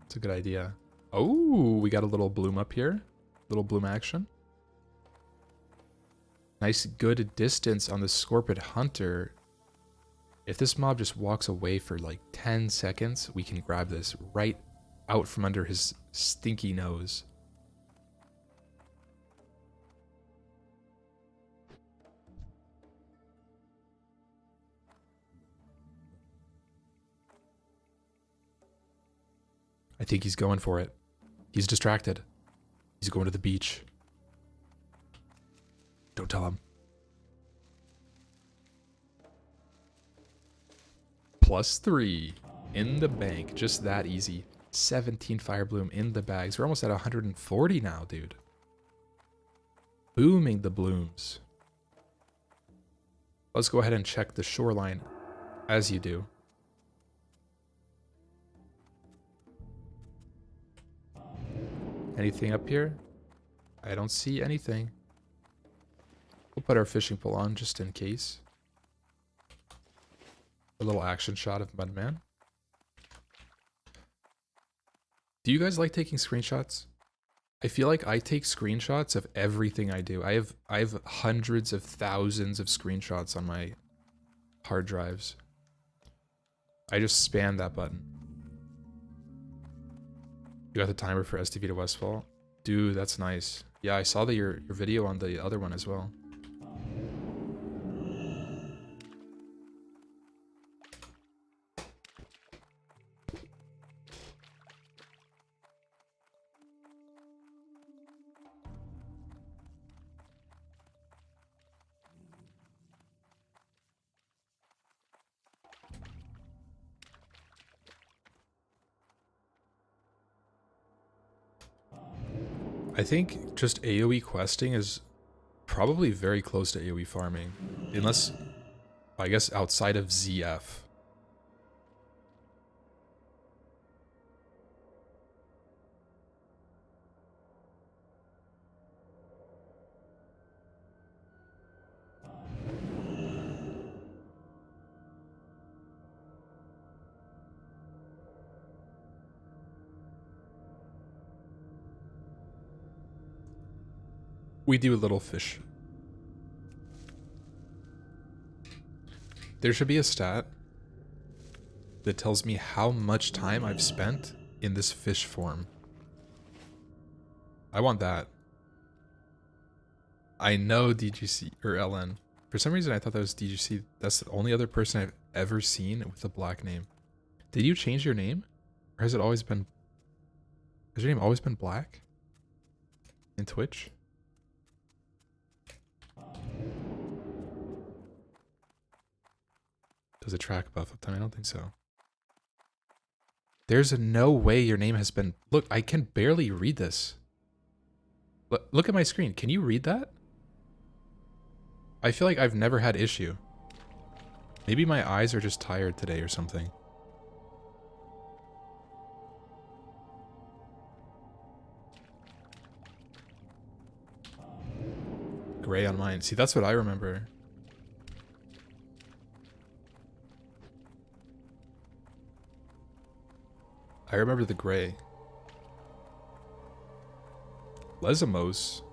It's a good idea. Oh, we got a little bloom up here. Little bloom action. Nice, good distance on the Scorpid Hunter. If this mob just walks away for like 10 seconds, we can grab this right out from under his stinky nose. I think he's going for it. He's distracted. He's going to the beach. Don't tell him. +3 in the bank. Just that easy. 17 Fire Bloom in the bags. We're almost at 140 now, dude. Booming the blooms. Let's go ahead and check the shoreline as you do. Anything up here? I don't see anything. We'll put our fishing pole on just in case. A little action shot of Mudman. Do you guys like taking screenshots? I feel like I take screenshots of everything I do. I have hundreds of thousands of screenshots on my hard drives. I just spam that button. You got the timer for STV to Westfall? Dude, that's nice. Yeah, I saw your video on the other one as well. I think just AoE questing is probably very close to AoE farming. Unless, I guess, outside of ZF. We do a little fish. There should be a stat that tells me how much time I've spent in this fish form. I want that. I know DGC or LN. For some reason I thought that was DGC. That's the only other person I've ever seen with a black name. Did you change your name? Or has it always been... Has your name always been black? In Twitch? Does it track buff uptime? I don't think so. There's no way your name has been... Look, I can barely read this. Look at my screen. Can you read that? I feel like I've never had issue. Maybe my eyes are just tired today or something. Gray on mine. See, that's what I remember. I remember the gray. Lesamos.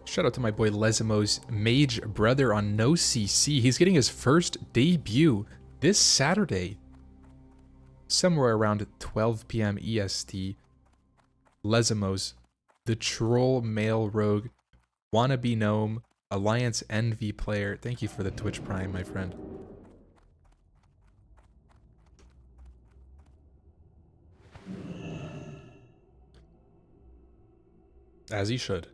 Shout out to my boy Lesamos, mage brother on No CC. He's getting his first debut this Saturday. Somewhere around 12 p.m. EST. Lesamos, the troll male rogue, wannabe gnome, Alliance Envy player. Thank you for the Twitch Prime, my friend. As he should.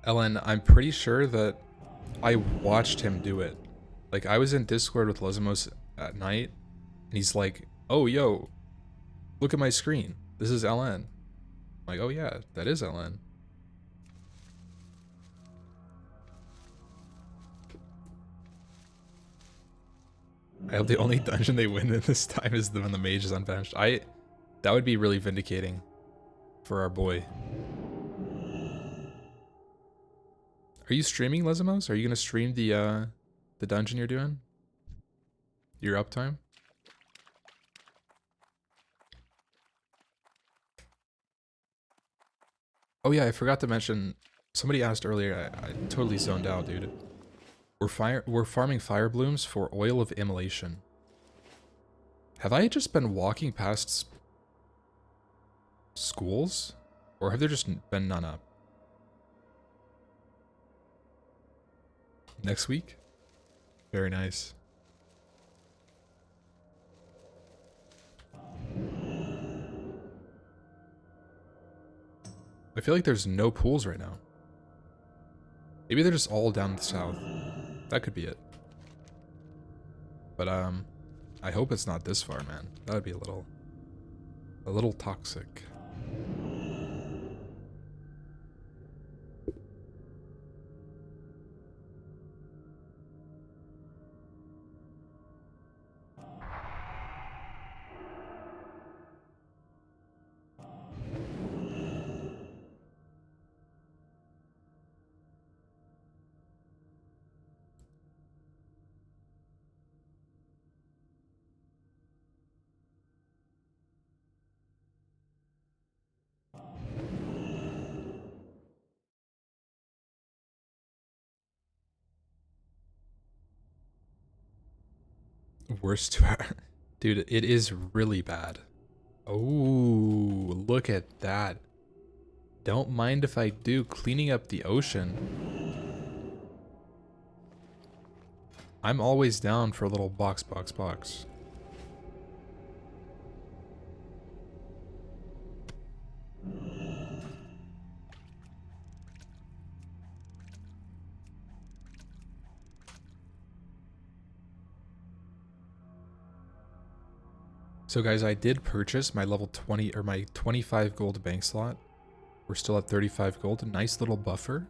Ellen, I'm pretty sure that I watched him do it. Like, I was in Discord with Lesamos at night, and he's like, oh, yo, look at my screen. This is LN. I'm like, oh yeah, that is LN. I hope the only dungeon they win in this time is when the mage is unbanished. That would be really vindicating for our boy. Are you streaming, Lesamos? Are you gonna stream the dungeon you're doing? Your uptime? Oh yeah, I forgot to mention. Somebody asked earlier. I totally zoned out, dude. We're farming fire blooms for oil of immolation. Have I just been walking past schools, or have there just been none up? Next week? Very nice. I feel like there's no pools right now. Maybe they're just all down the south. That could be it. But I hope it's not this far, man. That would be a little toxic. Worst to our... Dude, it is really bad. Oh, look at that. Don't mind if I do. Cleaning up the ocean. I'm always down for a little box. So guys, I did purchase my level 20 or my 25 gold bank slot. We're still at 35 gold, a nice little buffer.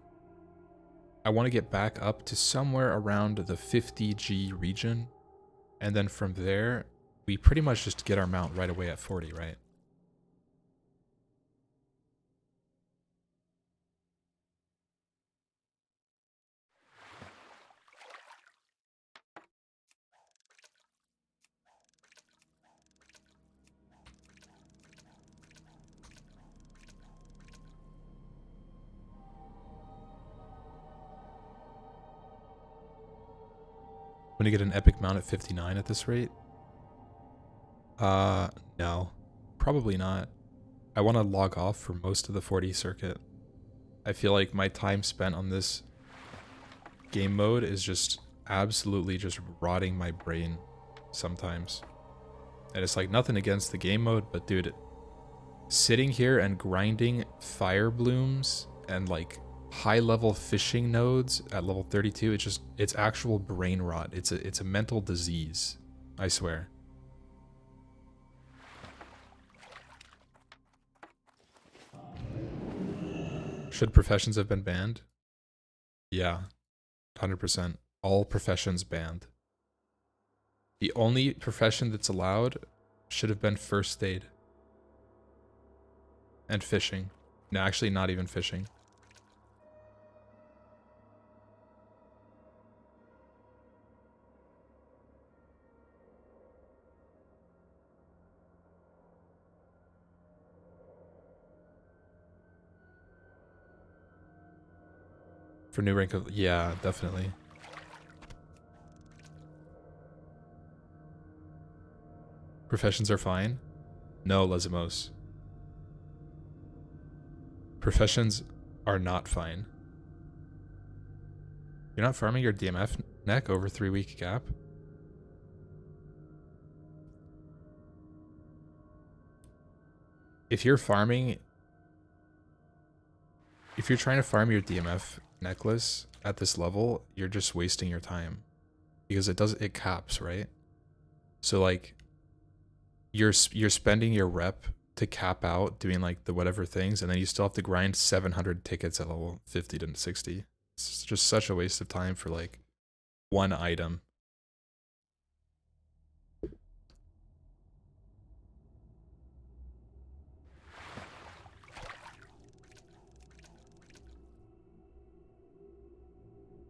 I want to get back up to somewhere around the 50G region. And then from there, we pretty much just get our mount right away at 40, right? I'm gonna get an epic mount at 59 at this rate. No. Probably not. I want to log off for most of the 40 circuit. I feel like my time spent on this game mode is just absolutely just rotting my brain sometimes. And it's like nothing against the game mode, but dude, sitting here and grinding fire blooms and like high level fishing nodes at level 32, it's actual brain rot. It's a mental disease, I swear. Should professions have been banned? Yeah, 100%. All professions banned. The only profession that's allowed should have been first aid. And fishing. No, actually not even fishing. For new rank of... Yeah, definitely. Professions are fine? No, Lezimos. Professions are not fine. You're not farming your DMF neck over 3-week gap? If you're farming... If you're trying to farm your DMF necklace at this level, you're just wasting your time. Because it caps, right? So like... You're spending your rep to cap out doing like the whatever things, and then you still have to grind 700 tickets at level 50 to 60. It's just such a waste of time for like one item.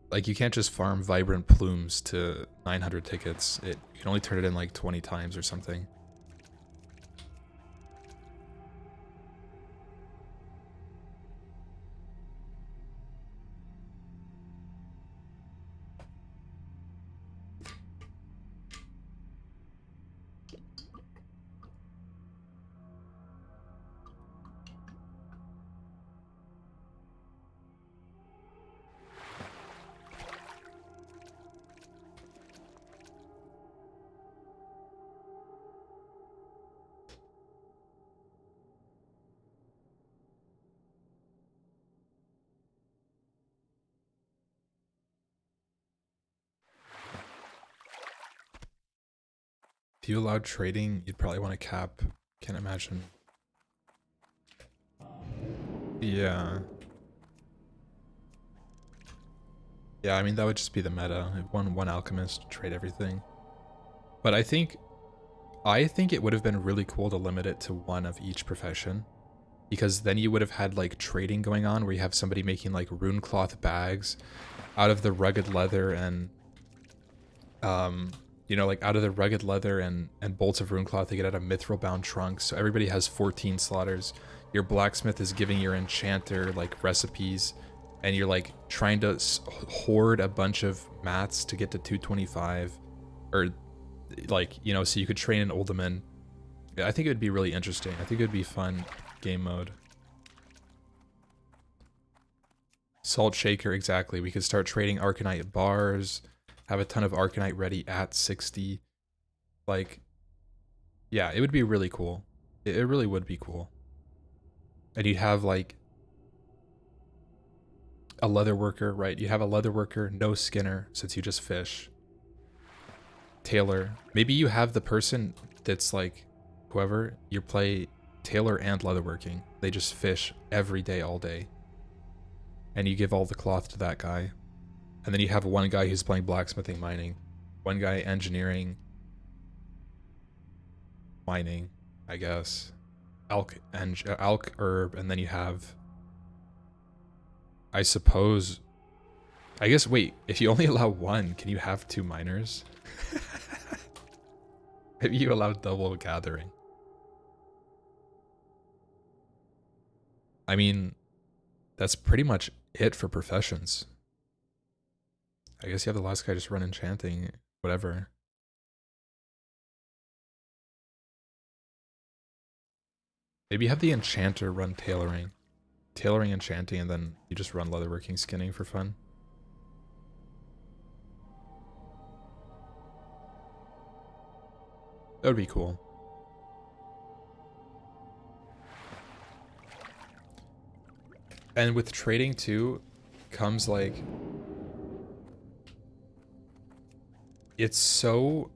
Like you can't just farm vibrant plumes to 900 tickets. You can only turn it in like 20 times or something. If you allowed trading, you'd probably want to cap. Can't imagine. Yeah. Yeah, I mean, that would just be the meta. One alchemist, trade everything. But I think it would have been really cool to limit it to one of each profession. Because then you would have had like trading going on where you have somebody making like rune cloth bags out of the rugged leather and you know, like out of the rugged leather and bolts of rune cloth they get out of mithril bound trunks. So everybody has 14 slaughters. Your blacksmith is giving your enchanter like recipes, and you're like trying to hoard a bunch of mats to get to 225, or like, you know, so you could train an Uldaman. I think it would be really interesting. I think it would be fun game mode. Salt Shaker, exactly. We could start trading Arcanite bars, have a ton of Arcanite ready at 60. Like, yeah, it would be really cool. It really would be cool. And you'd have like a leather worker, right? You have a leather worker, no Skinner, since you just fish. Tailor. Maybe you have the person that's like, whoever, you play tailor and leatherworking. They just fish every day, all day. And you give all the cloth to that guy. And then you have one guy who's playing blacksmithing, mining. One guy engineering, mining, I guess. Alk herb, and then you have, I suppose, I guess, wait, if you only allow one, can you have 2 miners? Maybe you allow double gathering. I mean, that's pretty much it for professions. I guess you have the last guy just run enchanting, whatever. Maybe you have the enchanter run tailoring. Tailoring, enchanting, and then you just run leatherworking, skinning for fun. That would be cool. And with trading too, comes like, it's so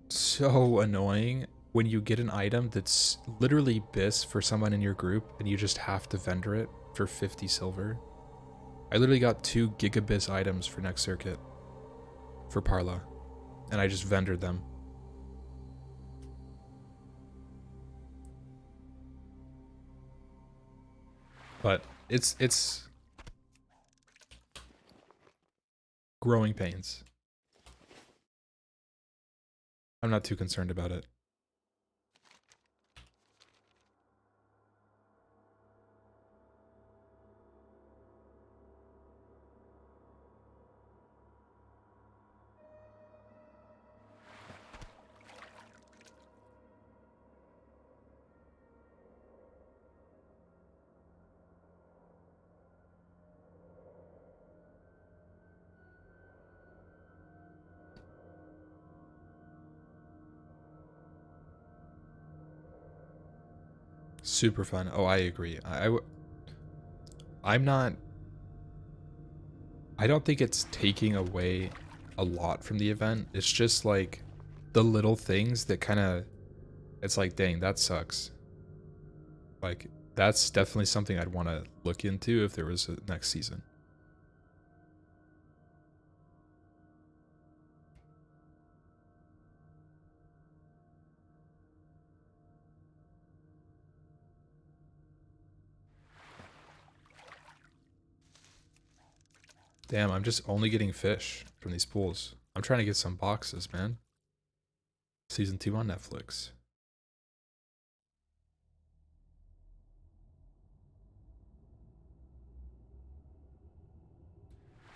annoying when you get an item that's literally BIS for someone in your group and you just have to vendor it for 50 silver. I literally got 2 gigabis items for next circuit for Parla, and I just vendored them. But it's growing pains. I'm not too concerned about it. Super fun. Oh, I agree. I'm not, I don't think it's taking away a lot from the event. It's just like the little things that kind of, it's like, dang, that sucks. Like, that's definitely something I'd want to look into if there was a next season. Damn, I'm just only getting fish from these pools. I'm trying to get some boxes, man. Season 2 on Netflix.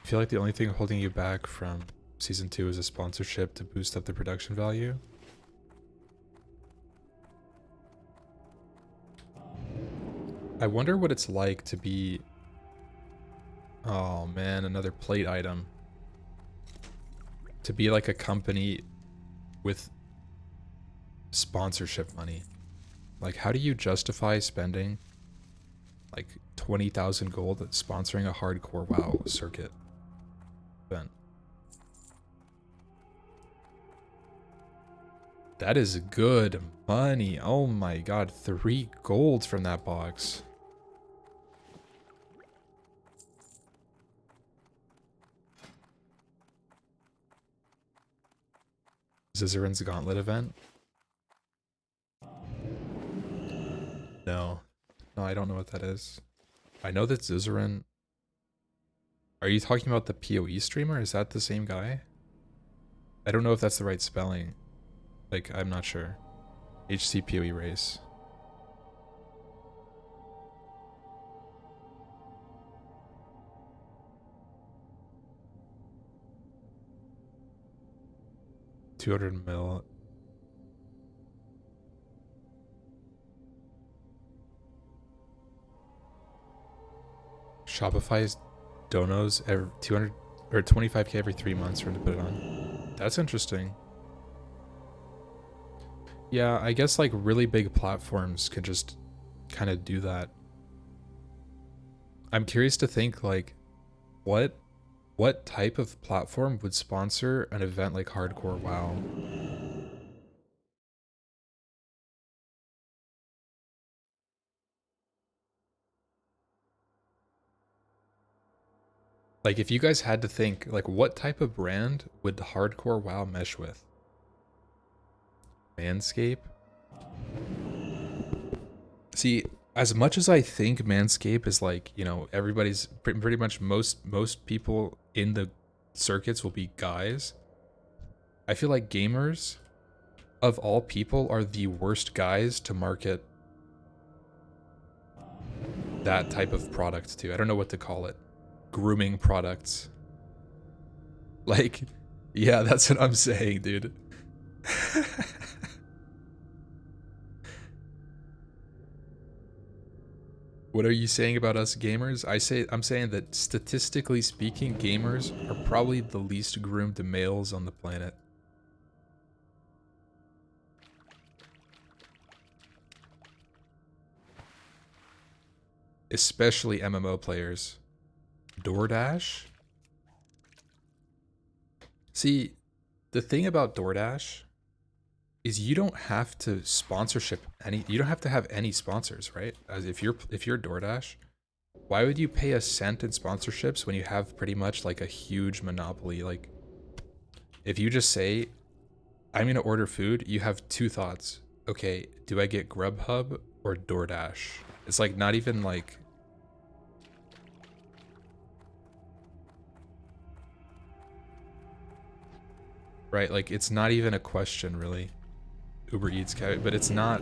I feel like the only thing holding you back from Season 2 is a sponsorship to boost up the production value. I wonder what it's like to be... Oh man, another plate item. To be like a company with sponsorship money. Like, how do you justify spending like 20,000 gold sponsoring a hardcore WoW circuit event? That is good money. Oh my god, 3 golds from that box. Zizarin's Gauntlet event? No. No, I don't know what that is. I know that Zizarin... Are you talking about the PoE streamer? Is that the same guy? I don't know if that's the right spelling. Like, I'm not sure. HC PoE race. $200 mil. Shopify's donos every 200 or 25k every 3 months for him to put it on. That's interesting. Yeah, I guess like really big platforms could just kind of do that. I'm curious to think like what type of platform would sponsor an event like Hardcore WoW? Like if you guys had to think, like what type of brand would Hardcore WoW mesh with? Manscape? See, as much as I think Manscape is like, you know, everybody's pretty much most people in the circuits will be guys. I feel like gamers of all people are the worst guys to market that type of product to. I don't know what to call it. Grooming products. Like, yeah, that's what I'm saying, dude. What are you saying about us gamers? I'm saying that statistically speaking, gamers are probably the least groomed males on the planet. Especially MMO players. DoorDash? See, the thing about DoorDash is you don't have to you don't have to have any sponsors, right? As if you're DoorDash, why would you pay a cent in sponsorships when you have pretty much like a huge monopoly? Like if you just say I'm going to order food, you have two thoughts. Okay, do I get Grubhub or DoorDash? It's like not even like right, like it's not even a question really. Uber Eats, but it's not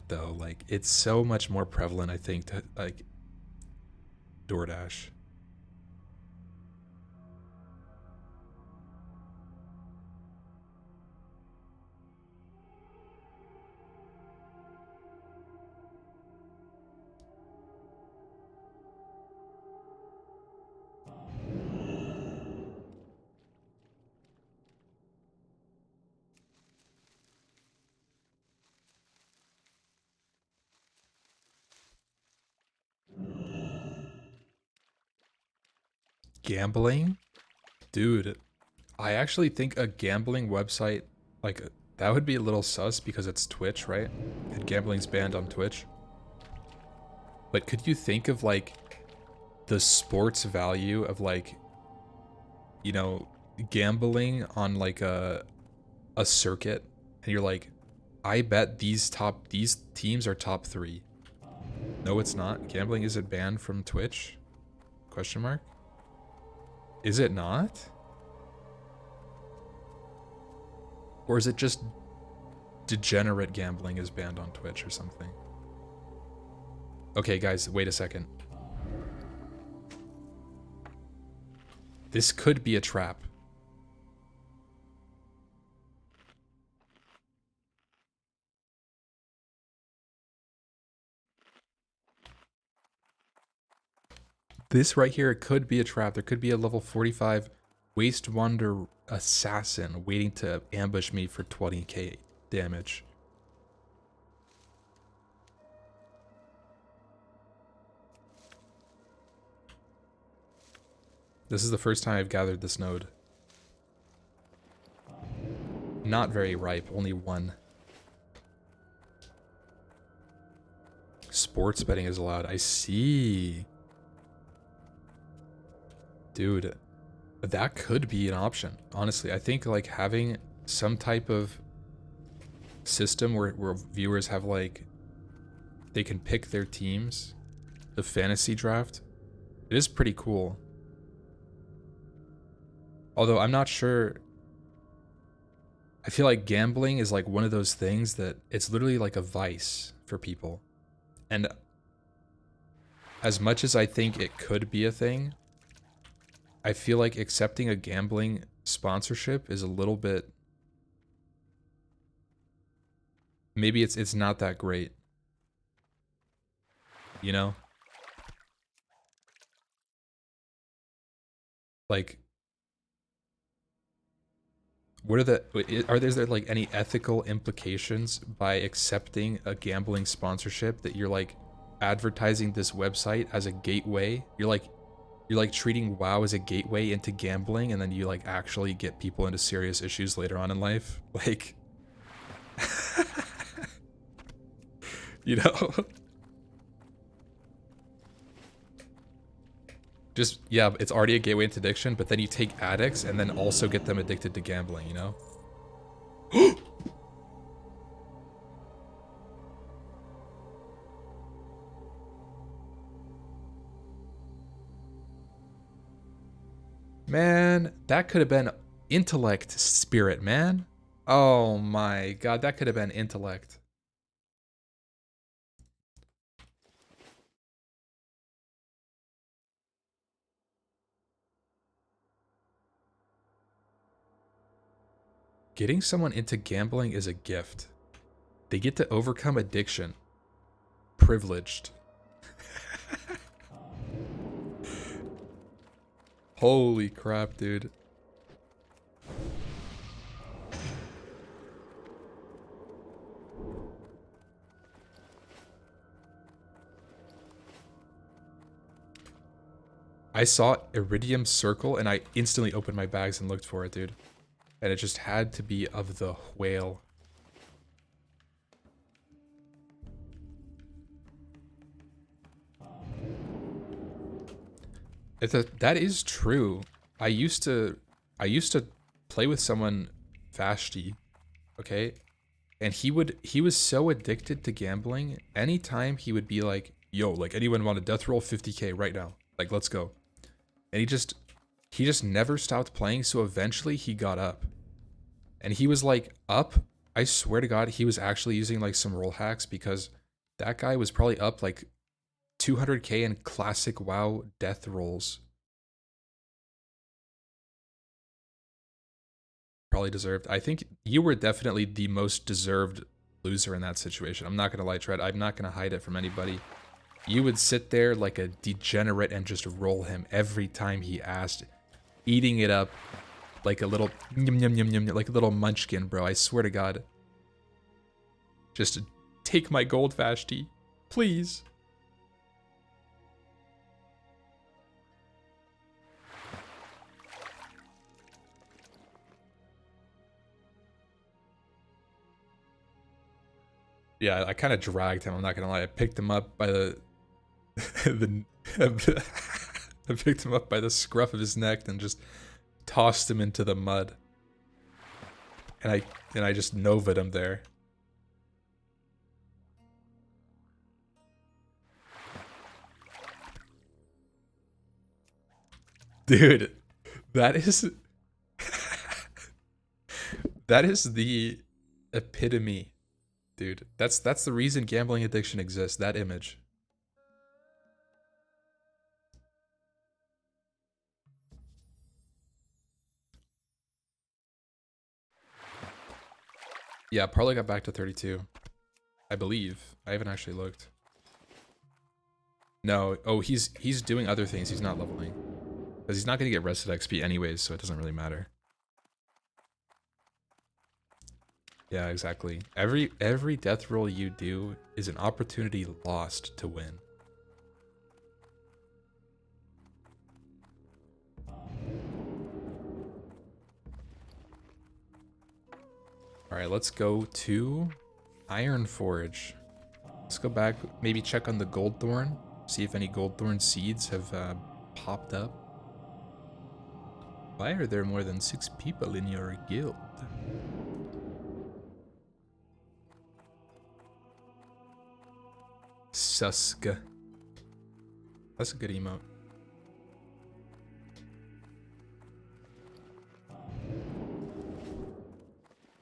though. Like it's so much more prevalent I think to like DoorDash. Gambling? Dude, I actually think a gambling website, like, that would be a little sus because it's Twitch, right? And gambling's banned on Twitch. But could you think of, like, the sports value of, like, you know, gambling on, like, a circuit? And you're like, I bet these teams are top 3. No, it's not. Gambling isn't banned from Twitch? Question mark? Is it not? Or is it just degenerate gambling is banned on Twitch or something? Okay, guys, wait a second. This could be a trap. This right here could be a trap. There could be a level 45 Waste Wonder assassin waiting to ambush me for 20k damage. This is the first time I've gathered this node. Not very ripe, only 1. Sports betting is allowed. I see. Dude, that could be an option. Honestly, I think like having some type of system where viewers have like, they can pick their teams, the fantasy draft, it is pretty cool. Although I'm not sure, I feel like gambling is like one of those things that it's literally like a vice for people. And as much as I think it could be a thing, I feel like accepting a gambling sponsorship is a little bit, maybe it's not that great. You know? Like, what are there like any ethical implications by accepting a gambling sponsorship that you're like advertising this website as a gateway? You're like treating WoW as a gateway into gambling, and then you like actually get people into serious issues later on in life. Like, you know, just, yeah, it's already a gateway into addiction, but then you take addicts and then also get them addicted to gambling, you know? Man, that could have been intellect spirit, man. Oh my god, that could have been intellect. Getting someone into gambling is a gift. They get to overcome addiction. Privileged. Holy crap, dude. I saw Iridium Circle and I instantly opened my bags and looked for it, dude. And it just had to be of the whale. That is true. I used to play with someone Vashti, okay? And he was so addicted to gambling, anytime he would be like, yo, like anyone want a death roll 50k right now? Like, let's go. And he just never stopped playing, so eventually he got up. And he was like up, I swear to God, he was actually using like some roll hacks, because that guy was probably up like 200k in classic WoW death rolls. Probably deserved. I think you were definitely the most deserved loser in that situation. I'm not gonna lie, Tread. I'm not gonna hide it from anybody. You would sit there like a degenerate and just roll him every time he asked, eating it up like a little yum yum yum yum, like a little munchkin, bro. I swear to God. Just take my gold, Vashti, please. Yeah, I kind of dragged him. I'm not gonna lie. I picked him up by the, I picked him up by the scruff of his neck and just tossed him into the mud. And I just Nova'd him there. Dude, that is that is the epitome. Dude, that's the reason gambling addiction exists, that image. Yeah, Parlay got back to 32. I believe. I haven't actually looked. No, oh, he's doing other things. He's not leveling. Because he's not going to get rested XP anyways, so it doesn't really matter. Yeah, exactly. Every death roll you do is an opportunity lost to win. Alright, let's go to Iron Forge. Let's go back, maybe check on the goldthorn, see if any goldthorn seeds have popped up. Why are there more than 6 people in your guild? Suska. That's a good emote.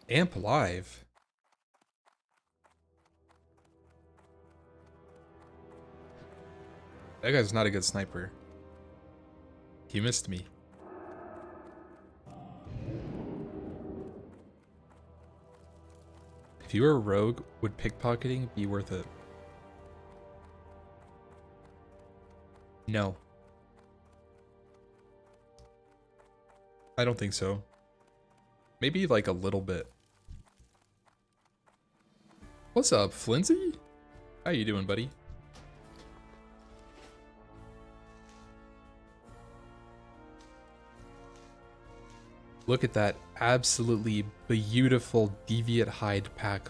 Amp Live? That guy's not a good sniper. He missed me. If you were a rogue, would pickpocketing be worth it? No. I don't think so. Maybe like a little bit. What's up, Flinzy? How you doing, buddy? Look at that absolutely beautiful Deviant Hide pack,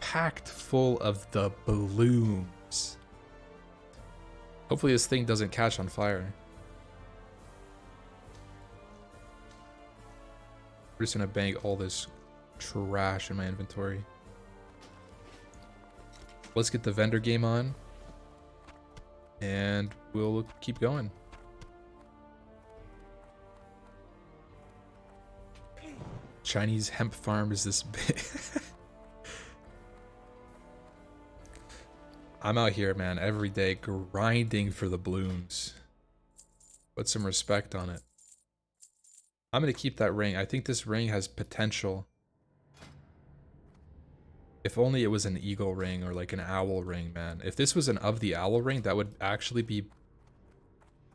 packed full of the blooms. Hopefully this thing doesn't catch on fire. We're just gonna bang all this trash in my inventory. Let's get the vendor game on, and we'll keep going. Chinese hemp farm is this big. I'm out here, man, every day grinding for the blooms. Put some respect on it. I'm gonna keep that ring. I think this ring has potential. If only it was an eagle ring or like an owl ring, man. If this was an of the owl ring, that would actually be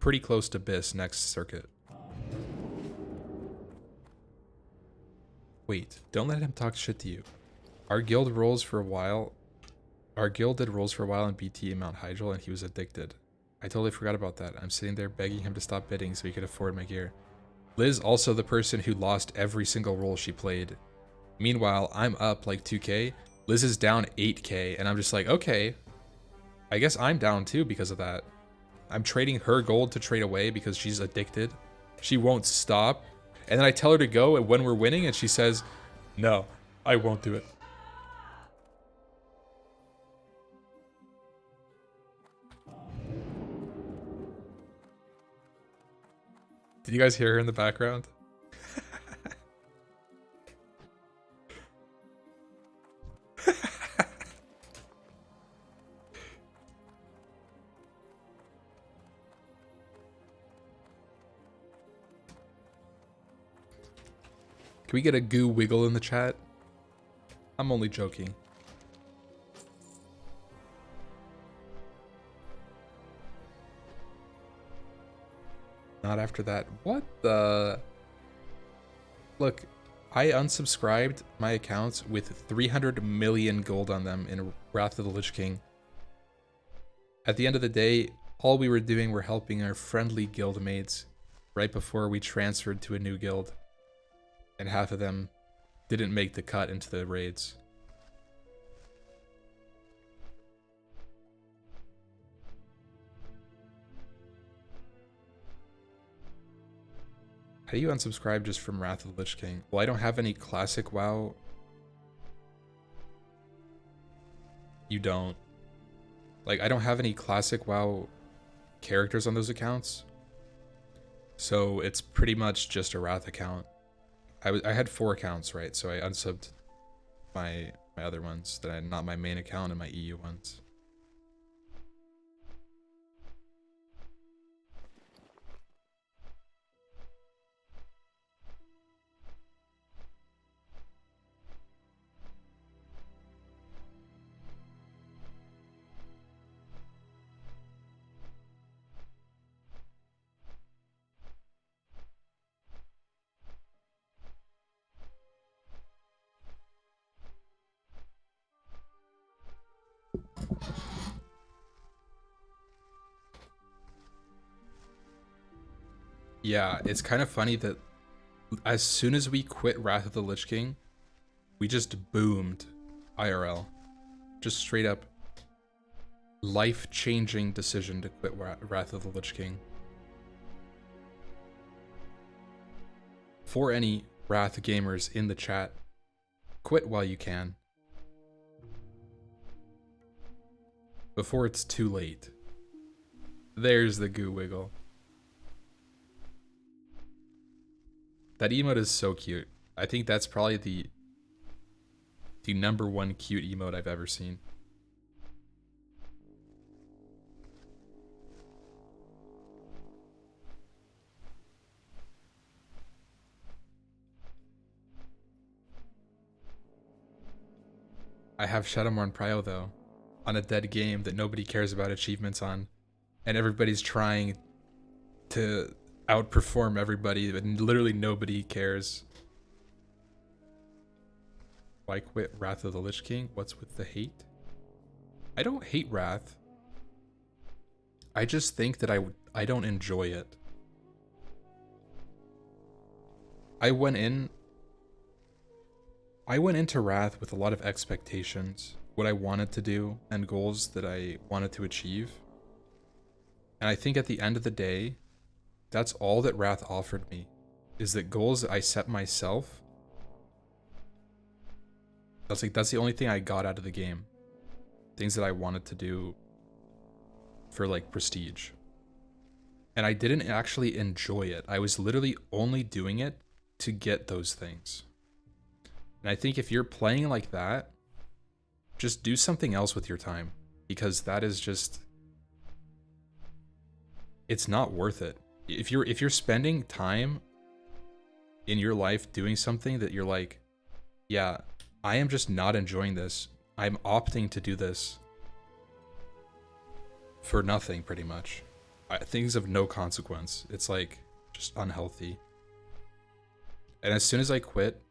pretty close to Biss next circuit. Wait, don't let him talk shit to you. Our guild rolls for a while. Our guild did rolls for a while in BT and Mount Hydral, and he was addicted. I totally forgot about that. I'm sitting there begging him to stop bidding so he could afford my gear. Liz, also the person who lost every single roll she played. Meanwhile, I'm up like 2k. Liz is down 8k, and I'm just like, okay. I guess I'm down too because of that. I'm trading her gold to trade away because she's addicted. She won't stop. And then I tell her to go when we're winning, and she says, no, I won't do it. Did you guys hear her in the background? Can we get a goo wiggle in the chat? I'm only joking. Not after that. What the? Look, I unsubscribed my accounts with 300 million gold on them in Wrath of the Lich King. At the end of the day, all we were doing were helping our friendly guildmates right before we transferred to a new guild. And half of them didn't make the cut into the raids. How do you unsubscribe just from Wrath of the Lich King? Well, I don't have any classic WoW. You don't. Like, I don't have any classic WoW characters on those accounts. So it's pretty much just a Wrath account. I had 4 accounts, right? So I unsubbed my other ones that are not my main account and my EU ones. Yeah, it's kind of funny that as soon as we quit Wrath of the Lich King, we just boomed IRL. Just straight up life-changing decision to quit Wrath of the Lich King. For any Wrath gamers in the chat, quit while you can. Before it's too late. There's the goo wiggle. That emote is so cute. I think that's probably the #1 cute emote I've ever seen. I have Shadowmourne Prio though, on a dead game that nobody cares about achievements on, and everybody's trying to outperform everybody, and literally nobody cares. Why quit Wrath of the Lich King? What's with the hate? I don't hate Wrath. I just think that I don't enjoy it. I went into Wrath with a lot of expectations, what I wanted to do, and goals that I wanted to achieve. And I think at the end of the day, that's all that Wrath offered me, is that goals that I set myself. That's the only thing I got out of the game. Things that I wanted to do for like prestige. And I didn't actually enjoy it. I was literally only doing it to get those things. And I think if you're playing like that, just do something else with your time, because that is just, it's not worth it. If you're spending time in your life doing something that you're like, yeah, I am just not enjoying this. I'm opting to do this for nothing, pretty much. Things of no consequence. It's like just unhealthy. And as soon as I quit,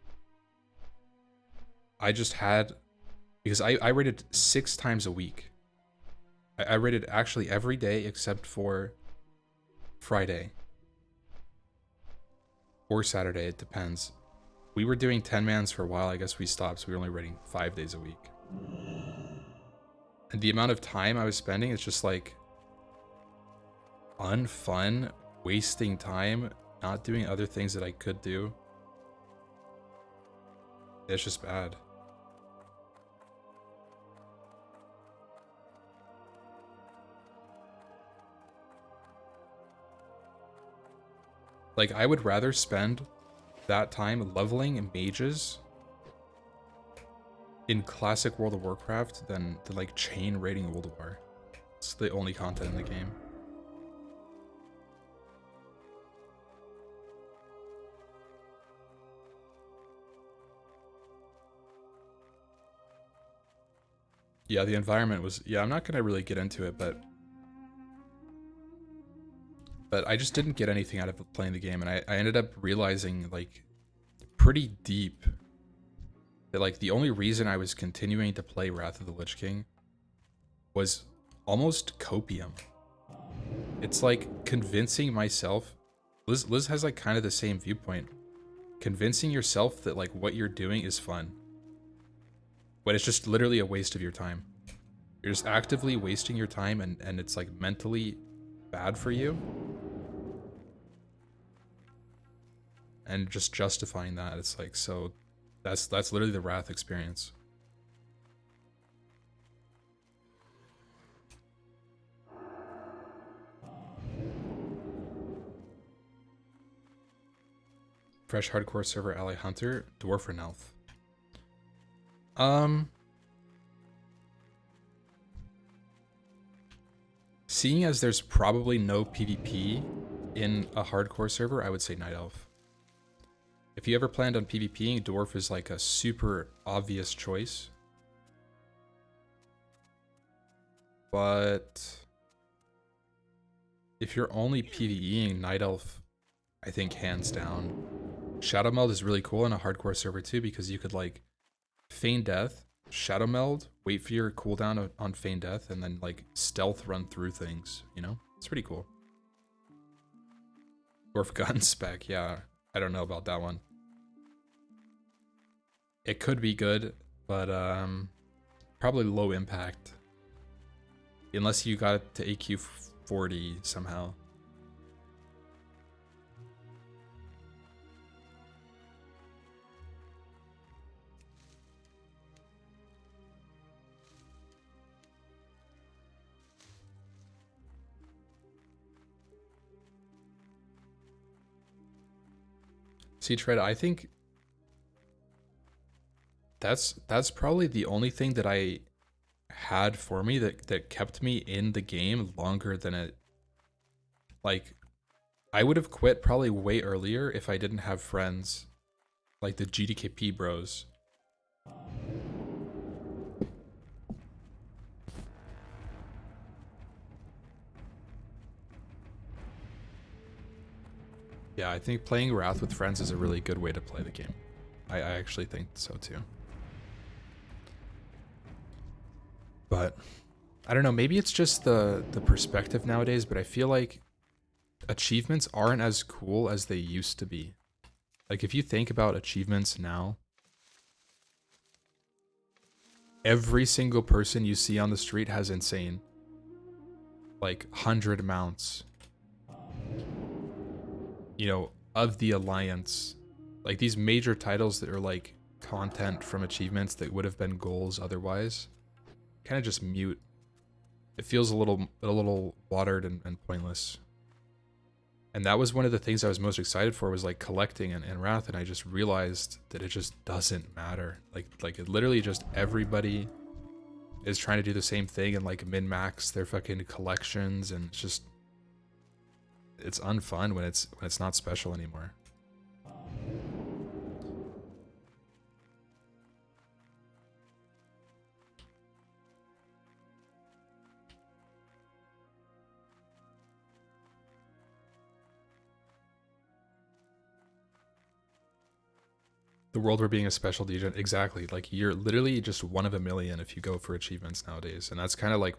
I just had, because I raided 6 times a week. I raided actually every day except for Friday or Saturday, it depends. We were doing 10-mans for a while. I guess we stopped, so we were only raiding 5 days a week. And the amount of time I was spending, it's just like unfun, wasting time, not doing other things that I could do. It's just bad. Like, I would rather spend that time leveling mages in classic World of Warcraft than like chain raiding Ulduar. It's the only content in the game. Yeah, the environment was, yeah, I'm not gonna really get into it, but I just didn't get anything out of playing the game, and I ended up realizing, like, pretty deep that, like, the only reason I was continuing to play Wrath of the Lich King was almost copium. It's like convincing myself, Liz has like kind of the same viewpoint, convincing yourself that like what you're doing is fun, but it's just literally a waste of your time. You're just actively wasting your time, and it's like mentally bad for you. And just justifying that, it's like, so that's literally the Wrath experience. Fresh hardcore server ally hunter, dwarf or an elf? Seeing as there's probably no PvP in a hardcore server, I would say night elf. If you ever planned on PvPing, dwarf is like a super obvious choice. But if you're only PvEing, night elf, I think hands down. Shadow meld is really cool in a hardcore server too, because you could like feign death, shadow meld, wait for your cooldown on feign death, and then like stealth run through things, you know? It's pretty cool. Dwarf gun spec, yeah. I don't know about that one. It could be good, but probably low impact. Unless you got it to AQ 40 somehow. See, Tread, I think that's probably the only thing that I had for me that kept me in the game longer than it. Like, I would have quit probably way earlier if I didn't have friends like the GDKP bros. Yeah, I think playing Wrath with friends is a really good way to play the game. I actually think so too. But I don't know, maybe it's just the perspective nowadays, but I feel like achievements aren't as cool as they used to be. Like if you think about achievements now, every single person you see on the street has insane. Like 100 mounts. You know, of the Alliance. Like these major titles that are like content from achievements that would have been goals otherwise. Kind of just mute. It feels a little watered and pointless. And that was one of the things I was most excited for, was like collecting and Wrath, and I just realized that it just doesn't matter. Like it literally just everybody is trying to do the same thing and like min-max their fucking collections, and it's just, it's unfun when it's not special anymore. The world we're being a special degen, exactly. Like you're literally just one of a million if you go for achievements nowadays, and that's kind of like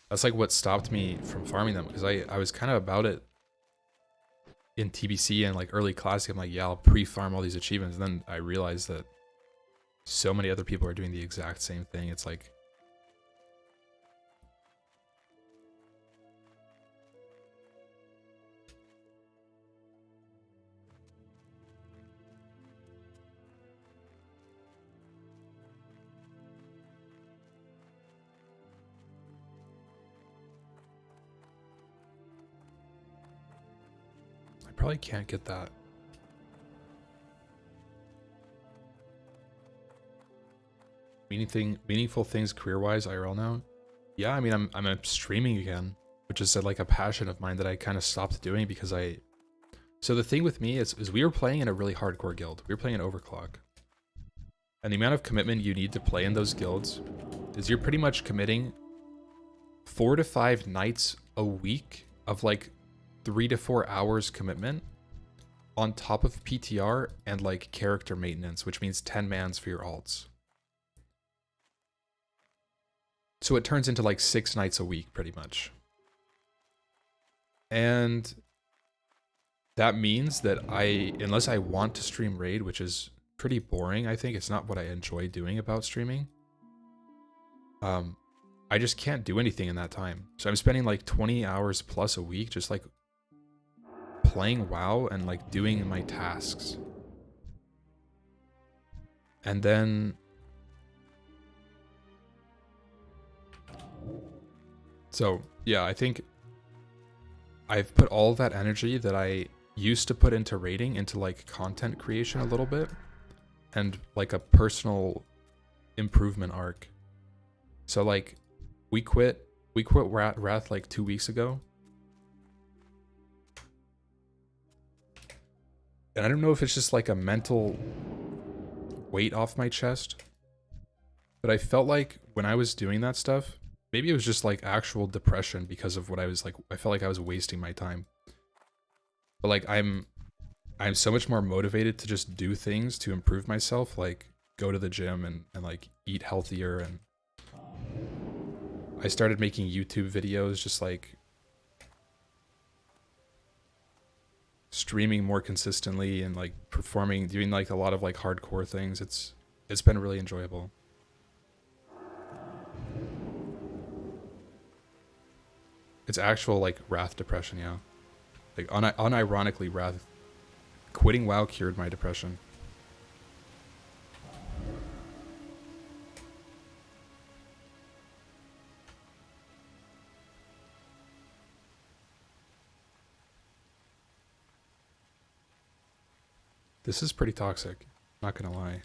that's like what stopped me from farming them, because I was kind of about it in TBC and like early classic. I'm like, yeah, I'll pre-farm all these achievements, and then I realized that so many other people are doing the exact same thing. It's like, I probably can't get that. Meaningful things career-wise IRL now. Yeah, I mean, I'm streaming again, which is like a passion of mine that I kind of stopped doing because so the thing with me is we were playing in a really hardcore guild. We were playing in Overclock. And the amount of commitment you need to play in those guilds is you're pretty much committing 4 to 5 nights a week of like 3 to 4 hours commitment on top of PTR and like character maintenance, which means 10 mans for your alts. So it turns into like 6 nights a week pretty much. And that means that unless I want to stream raid, which is pretty boring, I think it's not what I enjoy doing about streaming. I just can't do anything in that time. So I'm spending like 20 hours plus a week just like playing WoW and like doing my tasks. And then so yeah, I think I've put all that energy that I used to put into raiding into like content creation a little bit and like a personal improvement arc. So like we quit Wrath like 2 weeks ago. And I don't know if it's just like a mental weight off my chest, but I felt like when I was doing that stuff, maybe it was just like actual depression because of what I was like, I felt like I was wasting my time. But like I'm so much more motivated to just do things to improve myself, like go to the gym and like eat healthier, and I started making YouTube videos, just like streaming more consistently and like performing, doing like a lot of like hardcore things. It's been really enjoyable. It's actual like Wrath depression, yeah. Like unironically, Wrath quitting WoW cured my depression. This is pretty toxic, not gonna lie.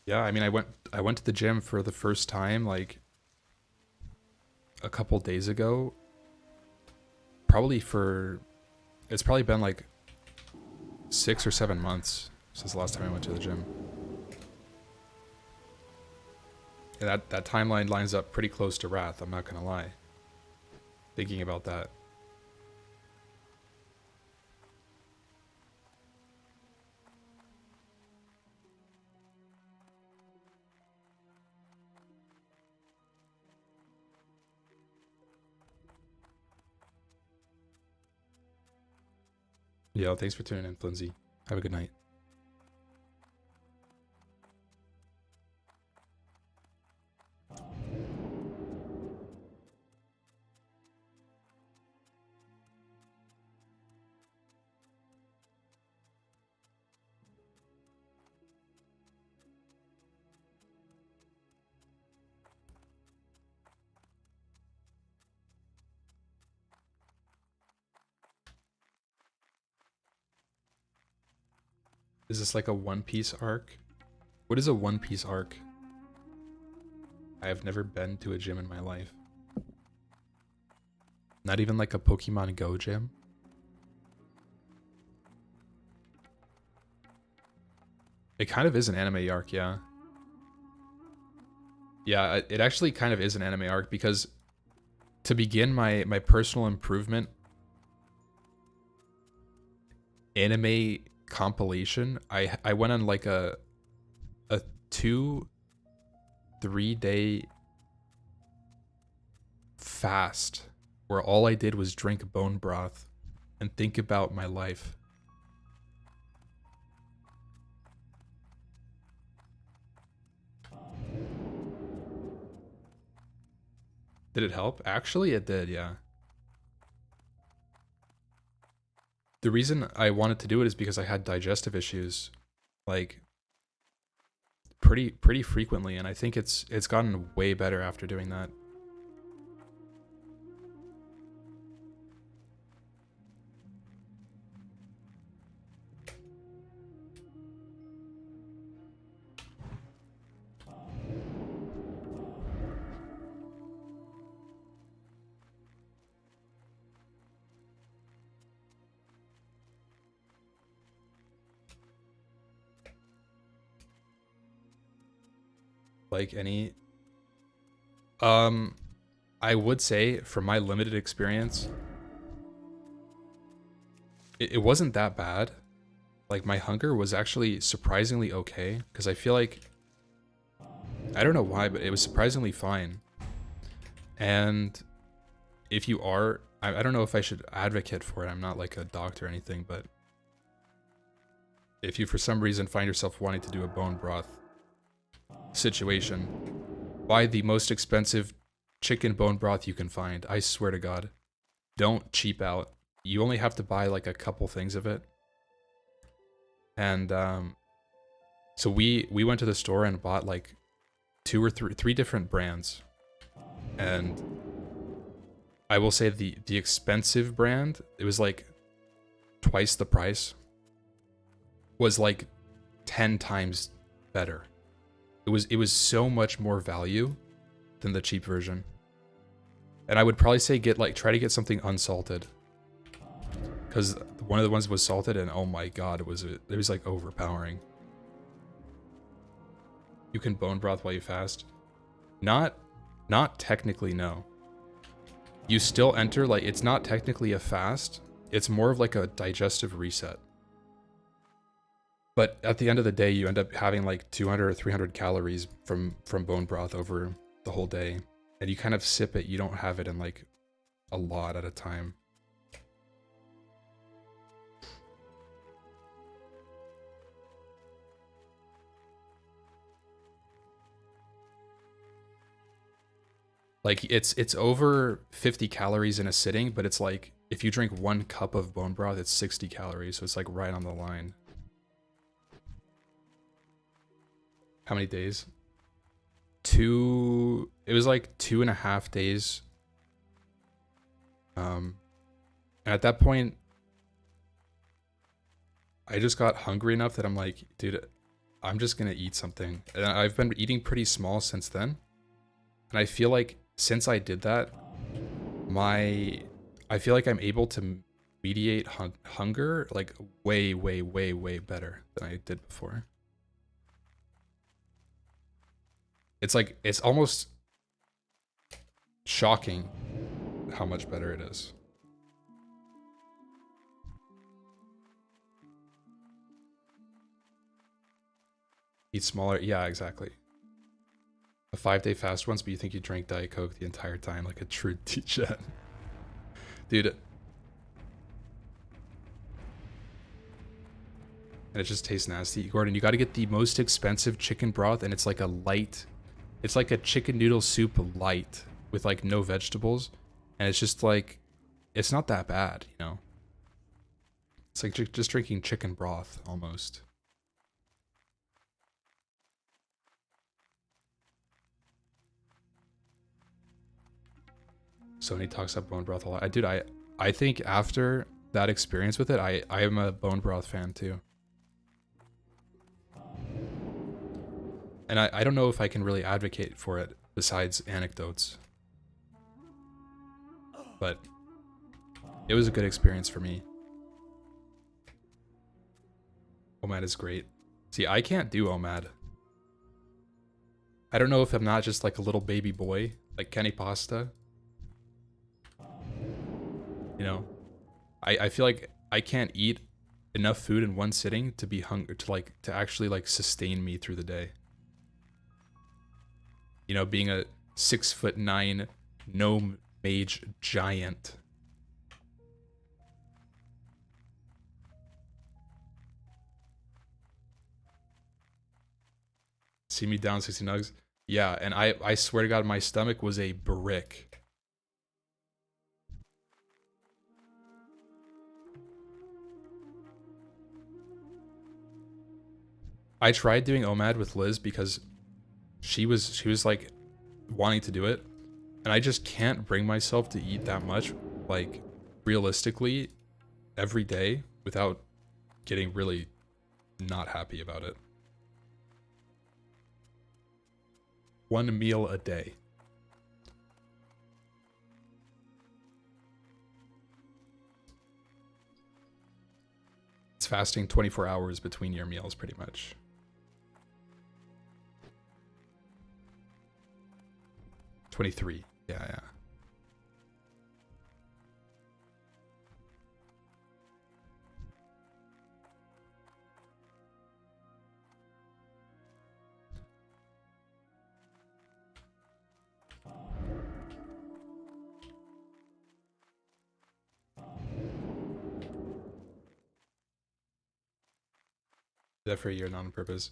Yeah, I mean, I went to the gym for the first time like a couple days ago. It's probably been like 6 or 7 months since the last time I went to the gym. And that timeline lines up pretty close to Wrath, I'm not gonna lie. Thinking about that. Yo, thanks for tuning in, Flimsy. Have a good night. Is this like a One Piece arc? What is a One Piece arc? I have never been to a gym in my life. Not even like a Pokemon Go gym? It kind of is an anime arc, yeah. Yeah, it actually kind of is an anime arc because to begin my personal improvement anime compilation, I went on like a 2-3 day fast where all I did was drink bone broth and think about my life. Did it help? Actually, it did, yeah. The reason I wanted to do it is because I had digestive issues, like pretty frequently, and I think it's gotten way better after doing that. Like any I would say from my limited experience it wasn't that bad. Like my hunger was actually surprisingly okay because I feel like I don't know why, but it was surprisingly fine. And if you are I don't know if I should advocate for it. I'm not like a doctor or anything, but if you for some reason find yourself wanting to do a bone broth situation, buy the most expensive chicken bone broth you can find. I swear to God. Don't cheap out. You only have to buy like a couple things of it. And so we went to the store and bought like three different brands. And I will say the expensive brand, it was like twice the price, was like 10 times better. It was so much more value than the cheap version. And I would probably say try to get something unsalted. Because one of the ones was salted and oh my god, it was like overpowering. You can bone broth while you fast. Not technically, no. You still enter, like, it's not technically a fast. It's more of like a digestive reset. But at the end of the day, you end up having like 200 or 300 calories from bone broth over the whole day. And you kind of sip it, you don't have it in like a lot at a time. Like it's over 50 calories in a sitting, but it's like if you drink 1 cup of bone broth, it's 60 calories, so it's like right on the line. How many days? It was like 2.5 days. And at that point, I just got hungry enough that I'm like, dude, I'm just gonna eat something. And I've been eating pretty small since then. And I feel like since I did that, I feel like I'm able to mediate hunger like way better than I did before. It's like, it's almost shocking how much better it is. Eat smaller. Yeah, exactly. A 5-day fast once, but you think you drank Diet Coke the entire time like a true degen. Dude. And it just tastes nasty. Gordon, you gotta get the most expensive chicken broth, and it's like a light... It's like a chicken noodle soup light with like no vegetables. And it's just like... It's not that bad, you know? It's like just drinking chicken broth, almost. Sony talks up bone broth a lot. Dude, I think after that experience with it, I am a bone broth fan too. And I don't know if I can really advocate for it besides anecdotes. But it was a good experience for me. OMAD is great. See, I can't do OMAD. I don't know if I'm not just like a little baby boy, like Kenny Pasta. You know, I feel like I can't eat enough food in one sitting to be hungry, to actually like sustain me through the day. You know, being a 6'9" gnome mage giant. See me down 60 nugs? Yeah, and I swear to God, my stomach was a brick. I tried doing OMAD with Liz because she was like wanting to do it, and I just can't bring myself to eat that much, like realistically, every day without getting really not happy about it. One meal a day. It's fasting 24 hours between your meals, pretty much. $23. Yeah. That for a year, not on purpose.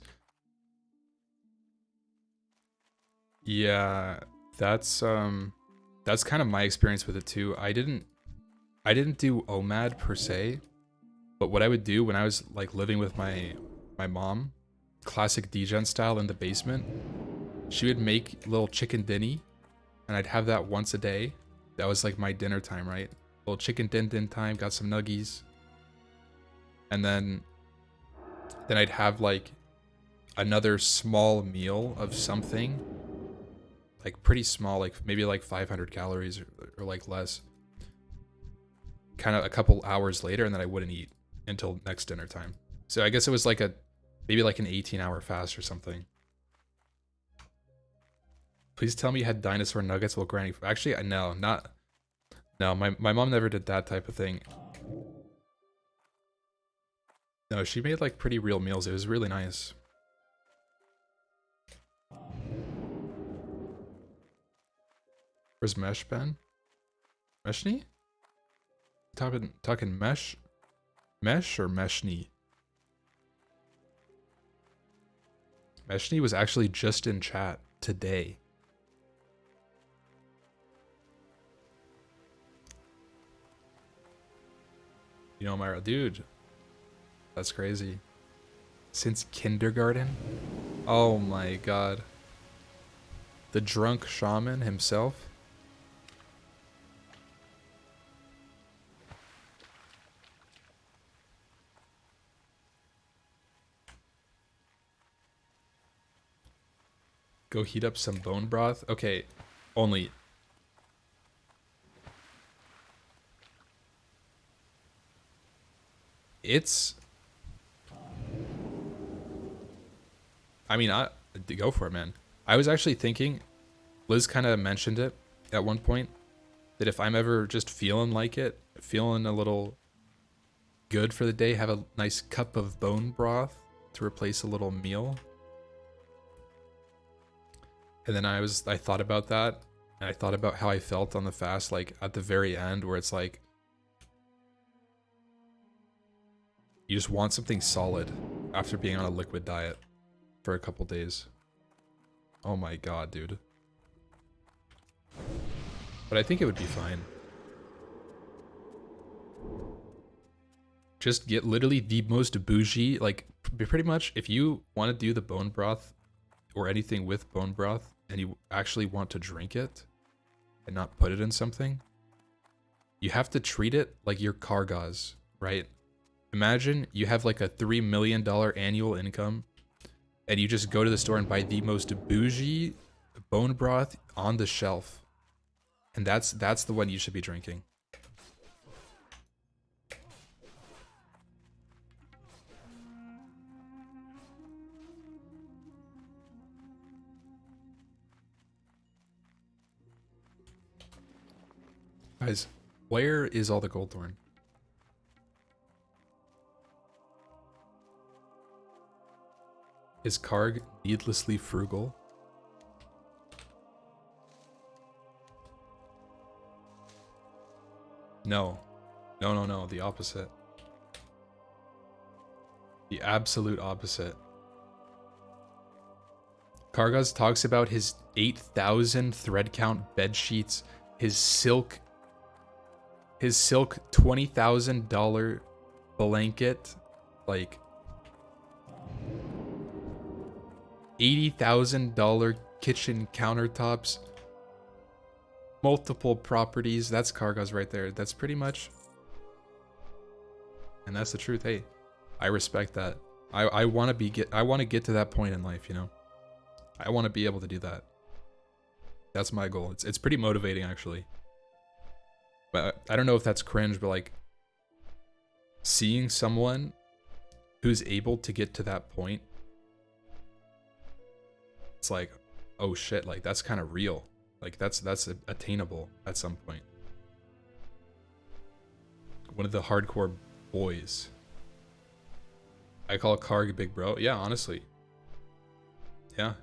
Yeah, that's kind of my experience with it too. I didn't do OMAD per se, but what I would do when I was like living with my mom, classic degen style in the basement, she would make little chicken dinny, and I'd have that once a day. That was like my dinner time, right? Little chicken din time, got some nuggies. And then I'd have like another small meal of something, like pretty small, like maybe like 500 calories or like less, kind of a couple hours later, and then I wouldn't eat until next dinner time. So I guess it was like maybe like an 18-hour fast or something. Please tell me you had dinosaur nuggets while grinding. Actually, no, my mom never did that type of thing. No, she made like pretty real meals. It was really nice. Where's Mesh Ben? Meshni? Talking Mesh? Mesh or Meshni? Meshni was actually just in chat today. You know, Myra, dude, that's crazy. Since kindergarten? Oh my god. The drunk shaman himself? Go heat up some bone broth? Okay, only... It's... I mean, go for it, man. I was actually thinking, Liz kind of mentioned it at one point, that if I'm ever just feeling like it, feeling a little good for the day, have a nice cup of bone broth to replace a little meal. And then I thought about that, and I thought about how I felt on the fast, like at the very end, where it's like, you just want something solid after being on a liquid diet for a couple days. Oh my god, dude. But I think it would be fine. Just get literally the most bougie, like, pretty much, if you want to do the bone broth, or anything with bone broth, and you actually want to drink it, and not put it in something, you have to treat it like your car gauze, right? Imagine you have like a $3 million annual income, and you just go to the store and buy the most bougie bone broth on the shelf. And that's the one you should be drinking. Guys, where is all the goldthorn? Is Karg needlessly frugal? No. No, no, no. The opposite. The absolute opposite. Kargaz talks about his 8,000 thread count bed sheets, his silk $20,000 blanket, like $80,000 kitchen countertops, multiple properties. That's Kargaz right there. That's pretty much, and that's the truth. Hey, I respect that. I want to get to that point in life, you know. I want to be able to do that. That's my goal. It's pretty motivating, actually. But I don't know if that's cringe, but like seeing someone who's able to get to that point, it's like, oh shit, like that's kind of real. Like that's attainable at some point. One of the hardcore boys. I call Karg big bro. Yeah, honestly. Yeah.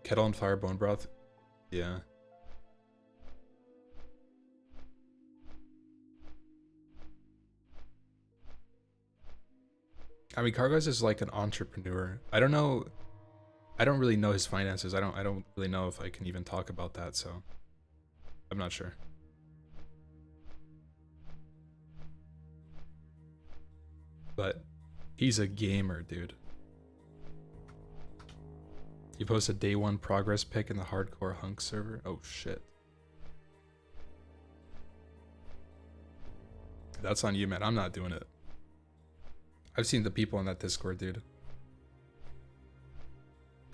Kettle and fire bone broth. Yeah. I mean, Kargaz is like an entrepreneur. I don't know. I don't really know his finances. I don't really know if I can even talk about that, so I'm not sure. But he's a gamer, dude. You post a day 1 progress pic in the hardcore hunk server? Oh shit. That's on you, man. I'm not doing it. I've seen the people in that Discord, dude.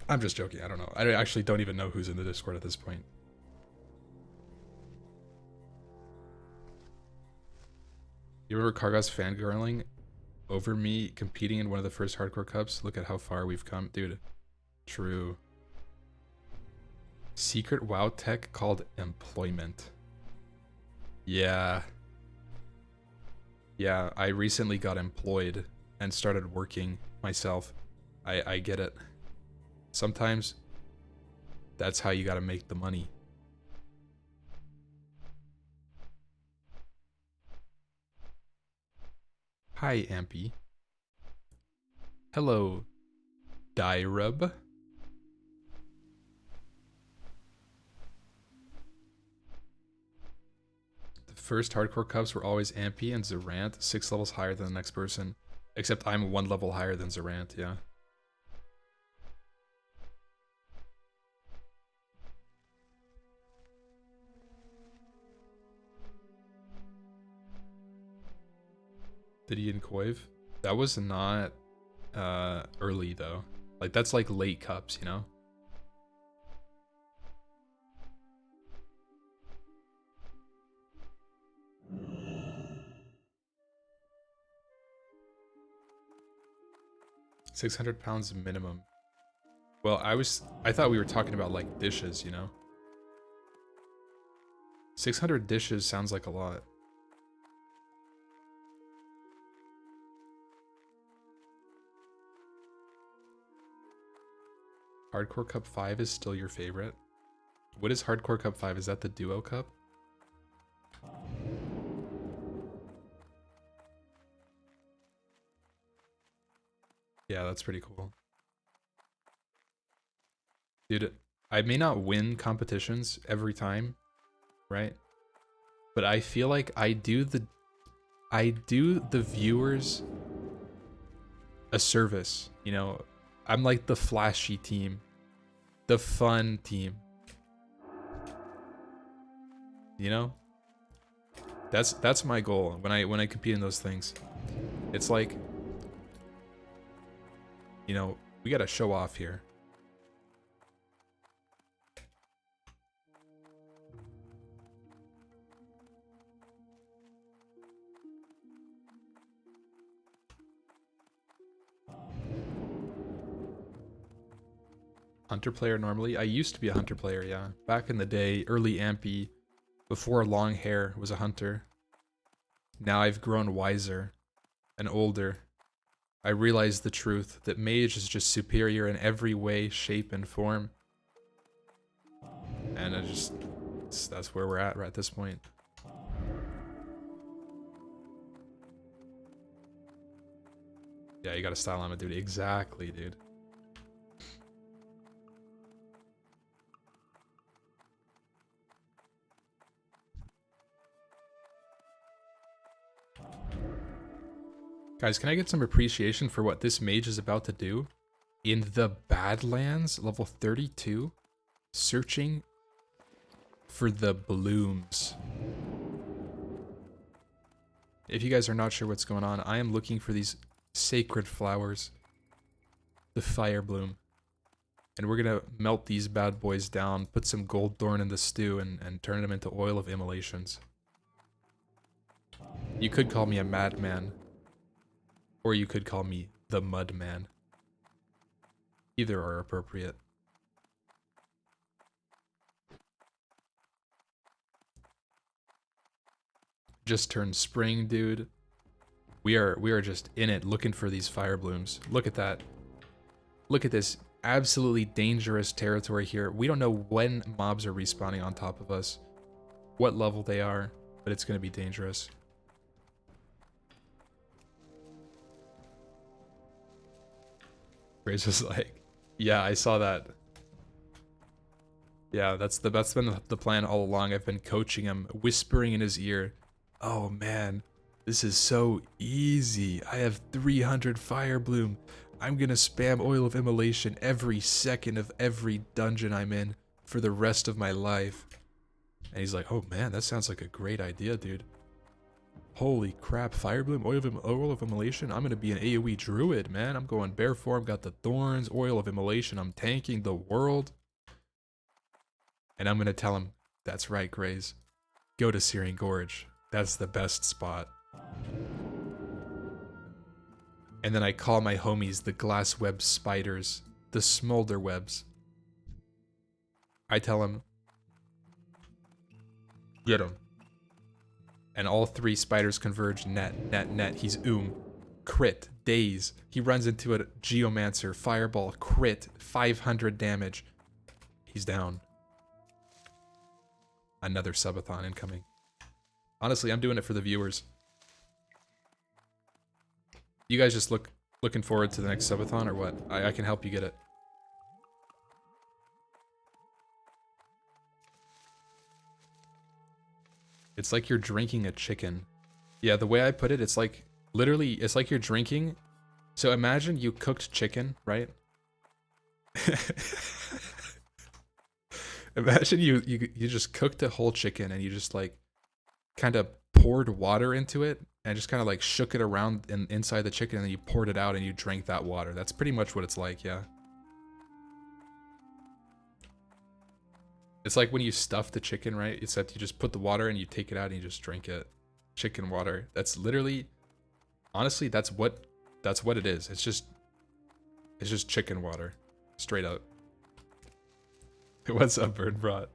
I'm just joking. I don't know. I actually don't even know who's in the Discord at this point. You remember Kargaz fangirling over me competing in one of the first hardcore cups? Look at how far we've come. Dude, true. Secret WoW tech called employment. Yeah. Yeah, I recently got employed and started working myself. I get it. Sometimes that's how you gotta make the money. Hi, Ampy. Hello, Dyrub. The first hardcore cups were always Ampy and Zerant, 6 levels higher than the next person. Except I'm 1 level higher than Zerant, yeah. Did he in Koiv? That was not early though. Like that's like late cups, you know? 600 pounds minimum. Well, I thought we were talking about like dishes, you know? 600 dishes sounds like a lot. Hardcore Cup 5 is still your favorite? What is Hardcore Cup 5? Is that the Duo Cup? Yeah, that's pretty cool. Dude, I may not win competitions every time, right? But I feel like I do the viewers a service, you know? I'm like the flashy team, the fun team. You know? That's my goal when I compete in those things. It's like, you know, we gotta show off here. Hunter player normally? I used to be a hunter player, yeah. Back in the day, early Ampy, before long hair was a hunter. Now I've grown wiser and older. I realize the truth that mage is just superior in every way, shape, and form. And that's where we're at right at this point. Yeah, you gotta style on it, dude. Exactly, dude. Guys, can I get some appreciation for what this mage is about to do? In the Badlands, level 32, searching for the blooms. If you guys are not sure what's going on, I am looking for these sacred flowers. The fire bloom. And we're gonna melt these bad boys down, put some goldthorn in the stew, and turn them into oil of immolations. You could call me a madman. Or you could call me the Mud Man. Either are appropriate. Just turned spring, dude. We are just in it looking for these fire blooms. Look at that. Look at this absolutely dangerous territory here. We don't know when mobs are respawning on top of us, what level they are, but it's gonna be dangerous. Grace was like, yeah, I saw that. Yeah, that's been the plan all along. I've been coaching him, whispering in his ear, oh man, this is so easy. I have 300 fire bloom. I'm gonna spam oil of immolation every second of every dungeon I'm in for the rest of my life. And he's like, oh man, that sounds like a great idea, dude. Holy crap, fire bloom, oil of immolation. I'm gonna be an AoE druid, man. I'm going bare form, got the thorns, oil of immolation. I'm tanking the world. And I'm gonna tell him, that's right, Graze. Go to Searing Gorge. That's the best spot. And then I call my homies the glass web spiders, the smolder webs. I tell him, get him. And all three spiders converge, net. He's crit, daze. He runs into a geomancer, fireball, crit, 500 damage. He's down. Another subathon incoming. Honestly, I'm doing it for the viewers. You guys just looking forward to the next subathon or what? I can help you get it. It's like you're drinking a chicken. Yeah, the way I put it, it's like, literally, it's like you're drinking. So imagine you cooked chicken, right? Imagine you just cooked a whole chicken and you just like kind of poured water into it and just kind of like shook it around inside the chicken and then you poured it out and you drank that water. That's pretty much what it's like, yeah. It's like when you stuff the chicken, right? Except you just put the water and you take it out and you just drink it. Chicken water. That's literally, honestly, that's what it is. It's just It's just chicken water. Straight up. What's up, Bird Brought?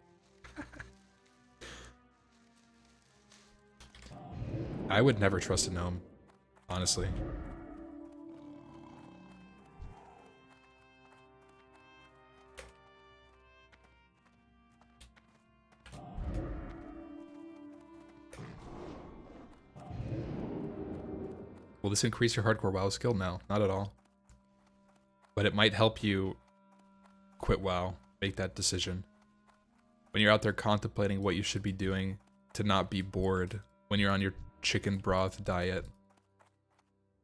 I would never trust a gnome, honestly. Will this increase your hardcore WoW skill? No, not at all. But it might help you quit WoW, make that decision. When you're out there contemplating what you should be doing to not be bored when you're on your chicken broth diet.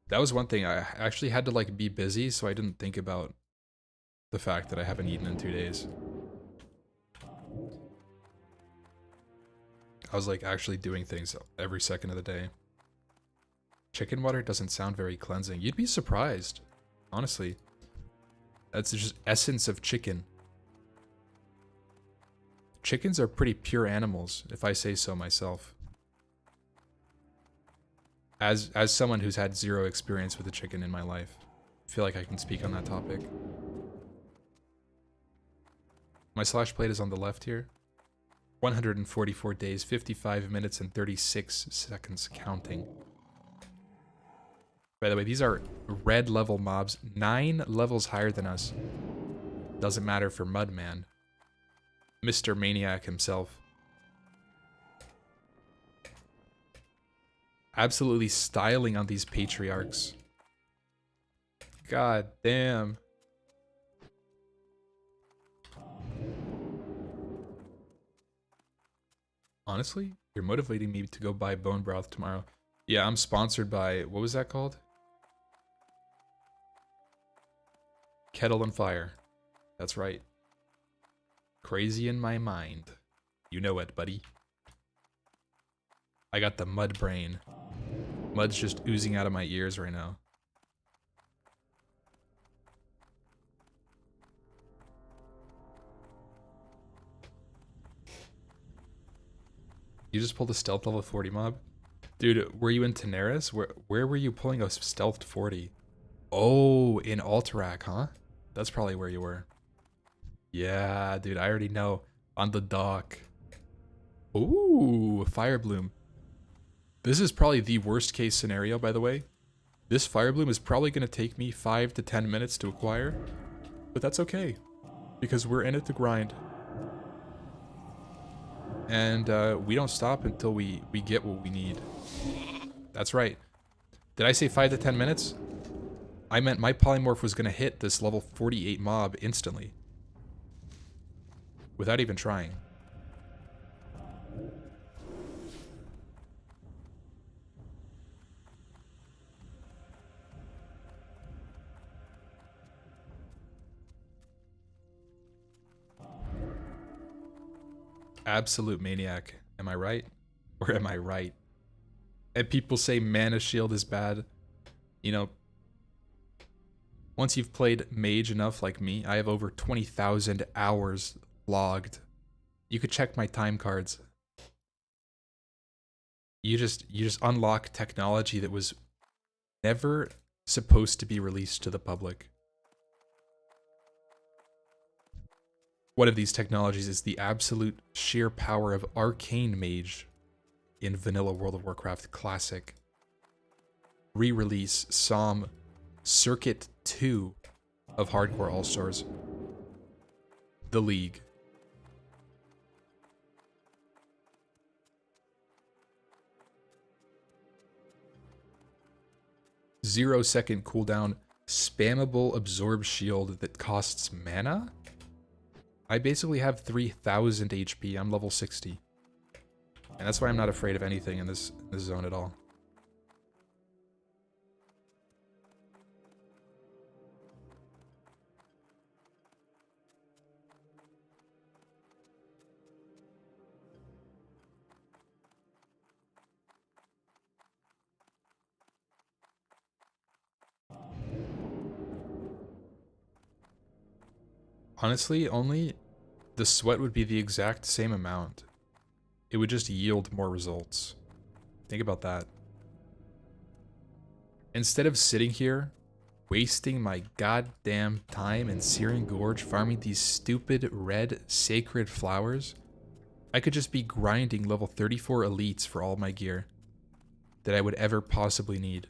That was one thing. I actually had to like be busy, so I didn't think about the fact that I haven't eaten in 2 days. I was like actually doing things every second of the day. Chicken water doesn't sound very cleansing. You'd be surprised, honestly. That's just essence of chicken. Chickens are pretty pure animals, if I say so myself. As someone who's had zero experience with a chicken in my life, I feel like I can speak on that topic. My slash plate is on the left here. 144 days, 55 minutes, and 36 seconds counting. By the way, these are red level mobs, 9 levels higher than us. Doesn't matter for Mudman. Mr. Maniac himself. Absolutely styling on these patriarchs. God damn. Honestly, you're motivating me to go buy bone broth tomorrow. Yeah, I'm sponsored by, what was that called? Kettle and Fire. That's right. Crazy in my mind. You know it, buddy. I got the mud brain. Mud's just oozing out of my ears right now. You just pulled a stealth level 40 mob? Dude, were you in Tenaris? Where were you pulling a stealthed 40? Oh, in Alterac, huh? That's probably where you were. Yeah, dude, I already know. On the dock. Ooh, Fire Bloom. This is probably the worst case scenario, by the way. This Fire Bloom is probably going to take me 5 to 10 minutes to acquire. But that's okay. Because we're in it to grind. And we don't stop until we get what we need. That's right. Did I say 5 to 10 minutes? I meant my polymorph was going to hit this level 48 mob instantly. Without even trying. Absolute maniac. Am I right? Or am I right? And people say Mana Shield is bad. You know, once you've played Mage enough like me, I have over 20,000 hours logged. You could check my time cards. You just unlock technology that was never supposed to be released to the public. One of these technologies is the absolute sheer power of Arcane Mage in vanilla World of Warcraft Classic. Re-release Psalm Circuit 2 of Hardcore All-Stars. The League. Zero-second cooldown, spammable absorb shield that costs mana? I basically have 3,000 HP. I'm level 60. And that's why I'm not afraid of anything in this zone at all. Honestly, only the sweat would be the exact same amount. It would just yield more results. Think about that. Instead of sitting here wasting my goddamn time in Searing Gorge farming these stupid red sacred flowers? I could just be grinding level 34 elites for all my gear that I would ever possibly need.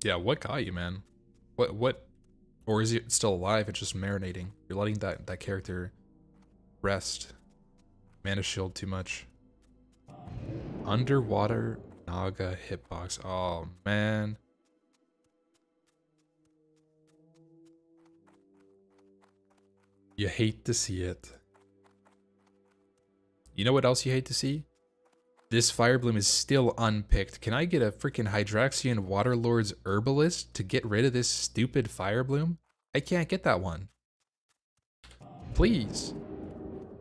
Yeah, what got you, man? What? Or is it still alive? It's just marinating. You're letting that character rest. Mana shield too much. Underwater Naga hitbox. Oh, man. You hate to see it. You know what else you hate to see? This Fire Bloom is still unpicked. Can I get a freaking Hydraxian Waterlord's Herbalist to get rid of this stupid Fire Bloom? I can't get that one. Please.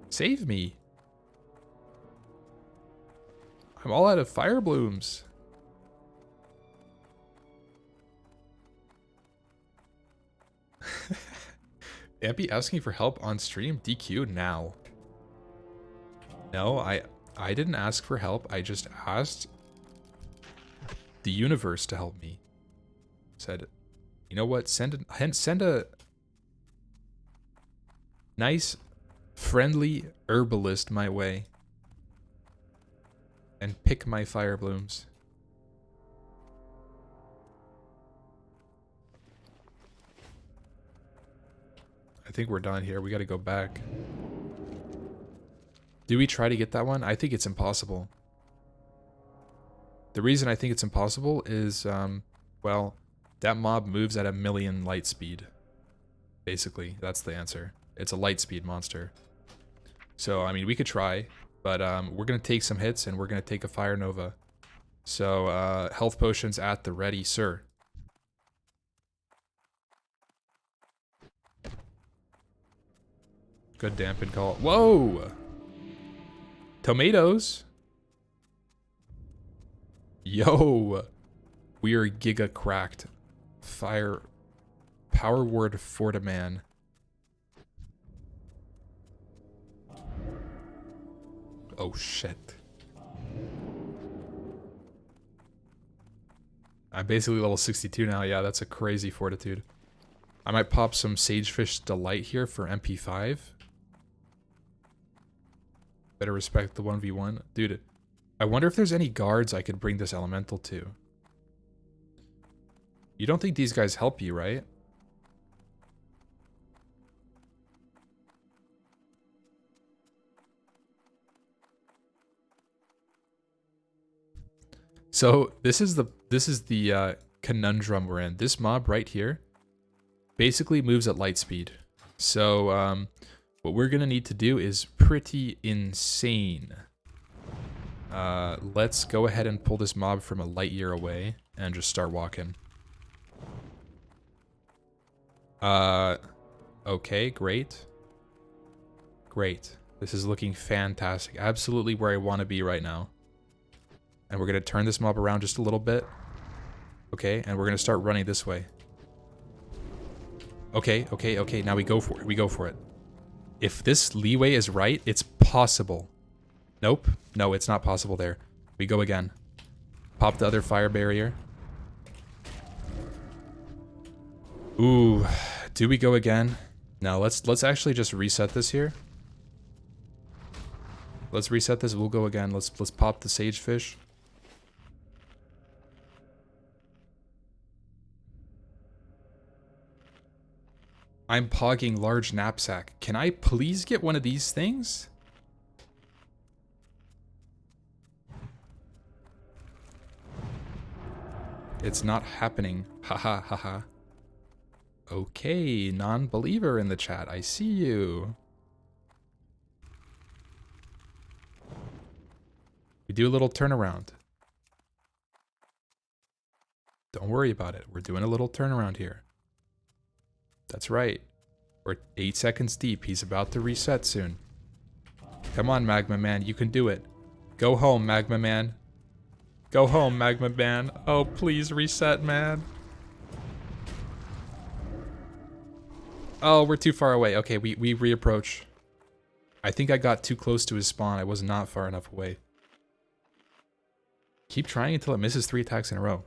Save me. I'm all out of Fire Blooms. Ampy asking for help on stream? DQ now. No, I didn't ask for help. I just asked the universe to help me. Said, you know what? Send a nice, friendly herbalist my way. And pick my Fire Blooms. I think we're done here. We got to go back. Do we try to get that one? I think it's impossible. The reason I think it's impossible is, well, that mob moves at 1,000,000 light speed. Basically, that's the answer. It's a light speed monster. So, I mean, we could try, but we're going to take some hits and we're going to take a Fire Nova. So, health potions at the ready, sir. Good dampen call. Whoa! Tomatoes. Yo, we are giga cracked. Fire, power word Fortiman. Oh shit. I'm basically level 62 now. Yeah, that's a crazy fortitude. I might pop some Sagefish Delight here for MP5. Better respect the 1v1. Dude, I wonder if there's any guards I could bring this elemental to. You don't think these guys help you, right? So this is the conundrum we're in. This mob right here basically moves at light speed. So what we're gonna need to do is pretty insane. Let's go ahead and pull this mob from a light year away and just start walking. Okay, great. Great. This is looking fantastic. Absolutely where I want to be right now. And we're gonna turn this mob around just a little bit. Okay, and we're gonna start running this way. Okay, okay, okay, now we go for it. We go for it. If this leeway is right, it's possible. Nope. No, it's not possible there. We go again. Pop the other fire barrier. Ooh. Do we go again? No, let's actually just reset this here. Let's reset this. We'll go again. Let's pop the sagefish. I'm pogging large knapsack. Can I please get one of these things? It's not happening. Haha, haha. Okay, non-believer in the chat. I see you. We do a little turnaround. Don't worry about it. We're doing a little turnaround here. That's right. We're 8 seconds deep. He's about to reset soon. Come on, Magma Man. You can do it. Go home, Magma Man. Go home, Magma Man. Oh, please reset, man. Oh, we're too far away. Okay, we reapproach. I think I got too close to his spawn. I was not far enough away. Keep trying until it misses 3 attacks in a row.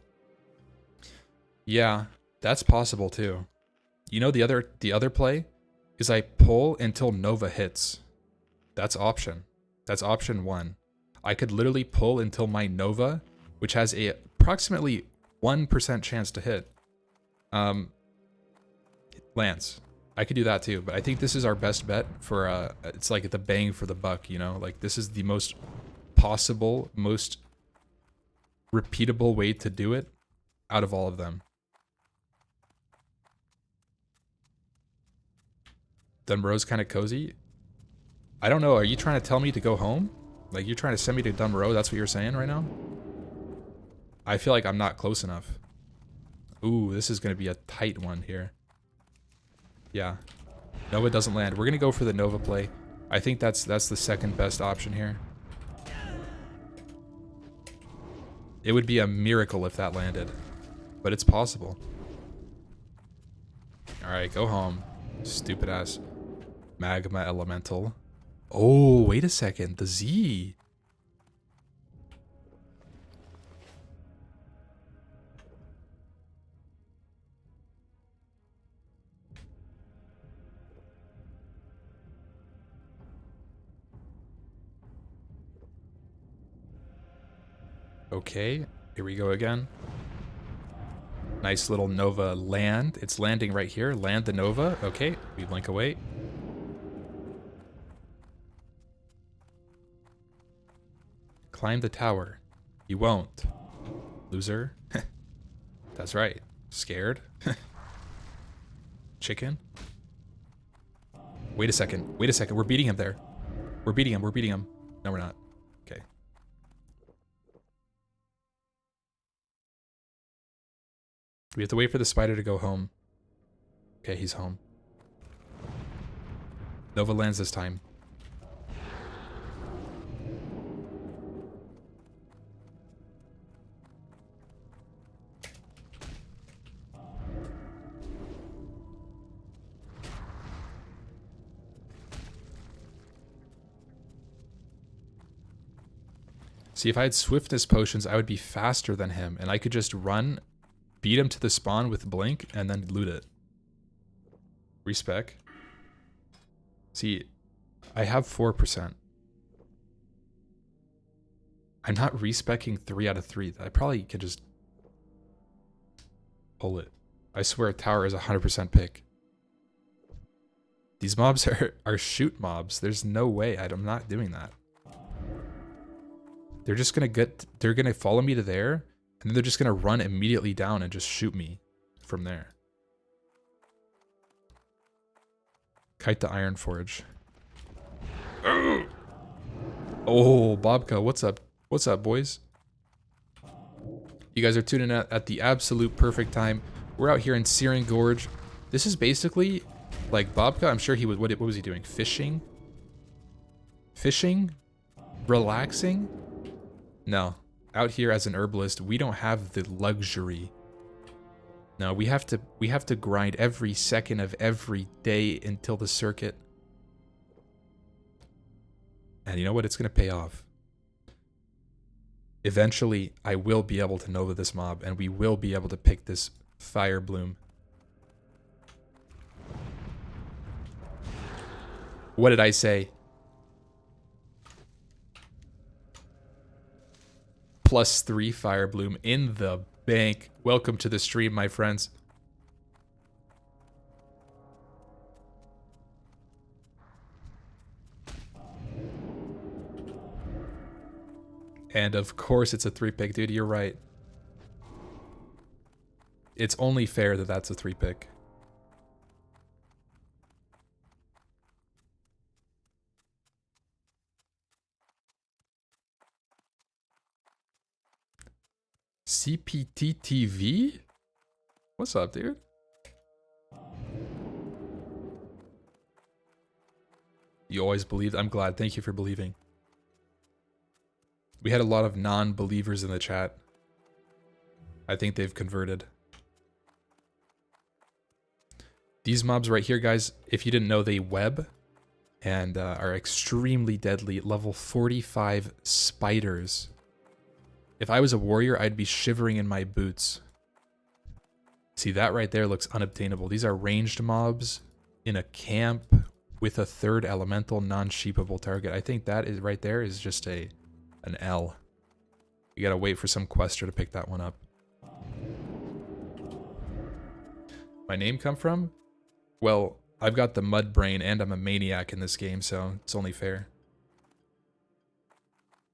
Yeah, that's possible too. You know, the other play is I pull until Nova hits. That's option. That's option 1. I could literally pull until my Nova, which has a approximately 1% chance to hit, lands. I could do that too, but I think this is our best bet for, it's like the bang for the buck, you know? Like, this is the most possible, most repeatable way to do it out of all of them. Dunbarrow's kind of cozy. I don't know, are you trying to tell me to go home? Like, you're trying to send me to Dunbarrow? That's what you're saying right now? I feel like I'm not close enough. Ooh, this is going to be a tight one here. Yeah. Nova doesn't land. We're going to go for the Nova play. I think that's the second best option here. It would be a miracle if that landed. But it's possible. Alright, go home. Stupid ass magma elemental. Oh, wait a second. The Z. Okay, here we go again. Nice little Nova land. It's landing right here. Land the Nova. Okay, we blink away. Climb the tower. You won't. Loser. That's right. Scared. Chicken. Wait a second. Wait a second. We're beating him there. We're beating him. We're beating him. No, we're not. Okay. We have to wait for the spider to go home. Okay, he's home. Nova lands this time. See, if I had swiftness potions, I would be faster than him, and I could just run, beat him to the spawn with blink, and then loot it. Respec. See, I have 4%. I'm not respecking 3 out of 3. I probably could just pull it. I swear tower is a 100% pick. These mobs are shoot mobs. There's no way. I'm not doing that. They're just gonna they're gonna follow me to there, and then they're just gonna run immediately down and just shoot me from there. Kite the Iron Forge. Oh, Bobka, what's up? What's up, boys? You guys are tuning in at the absolute perfect time. We're out here in Searing Gorge. This is basically like Bobka. I'm sure he was. What was he doing? Fishing? Fishing? Relaxing? No. Out here as an herbalist, we don't have the luxury. No, we have to grind every second of every day until the circuit. And you know what? It's going to pay off. Eventually, I will be able to Nova this mob, and we will be able to pick this Fire Bloom. What did I say? +3 Fire Bloom in the bank. Welcome to the stream, my friends. And of course it's a 3-pick, dude. You're right. It's only fair that that's a 3-pick. CPT TV? What's up, dude? You always believed. I'm glad. Thank you for believing. We had a lot of non-believers in the chat. I think they've converted. These mobs right here, guys, if you didn't know, they web. and are extremely deadly. Level 45 spiders. If I was a warrior, I'd be shivering in my boots. See, that right there looks unobtainable. These are ranged mobs in a camp with a third elemental non-sheepable target. I think that is right there is just an L. You gotta wait for some quester to pick that one up. My name come from? Well, I've got the mud brain and I'm a maniac in this game, so it's only fair.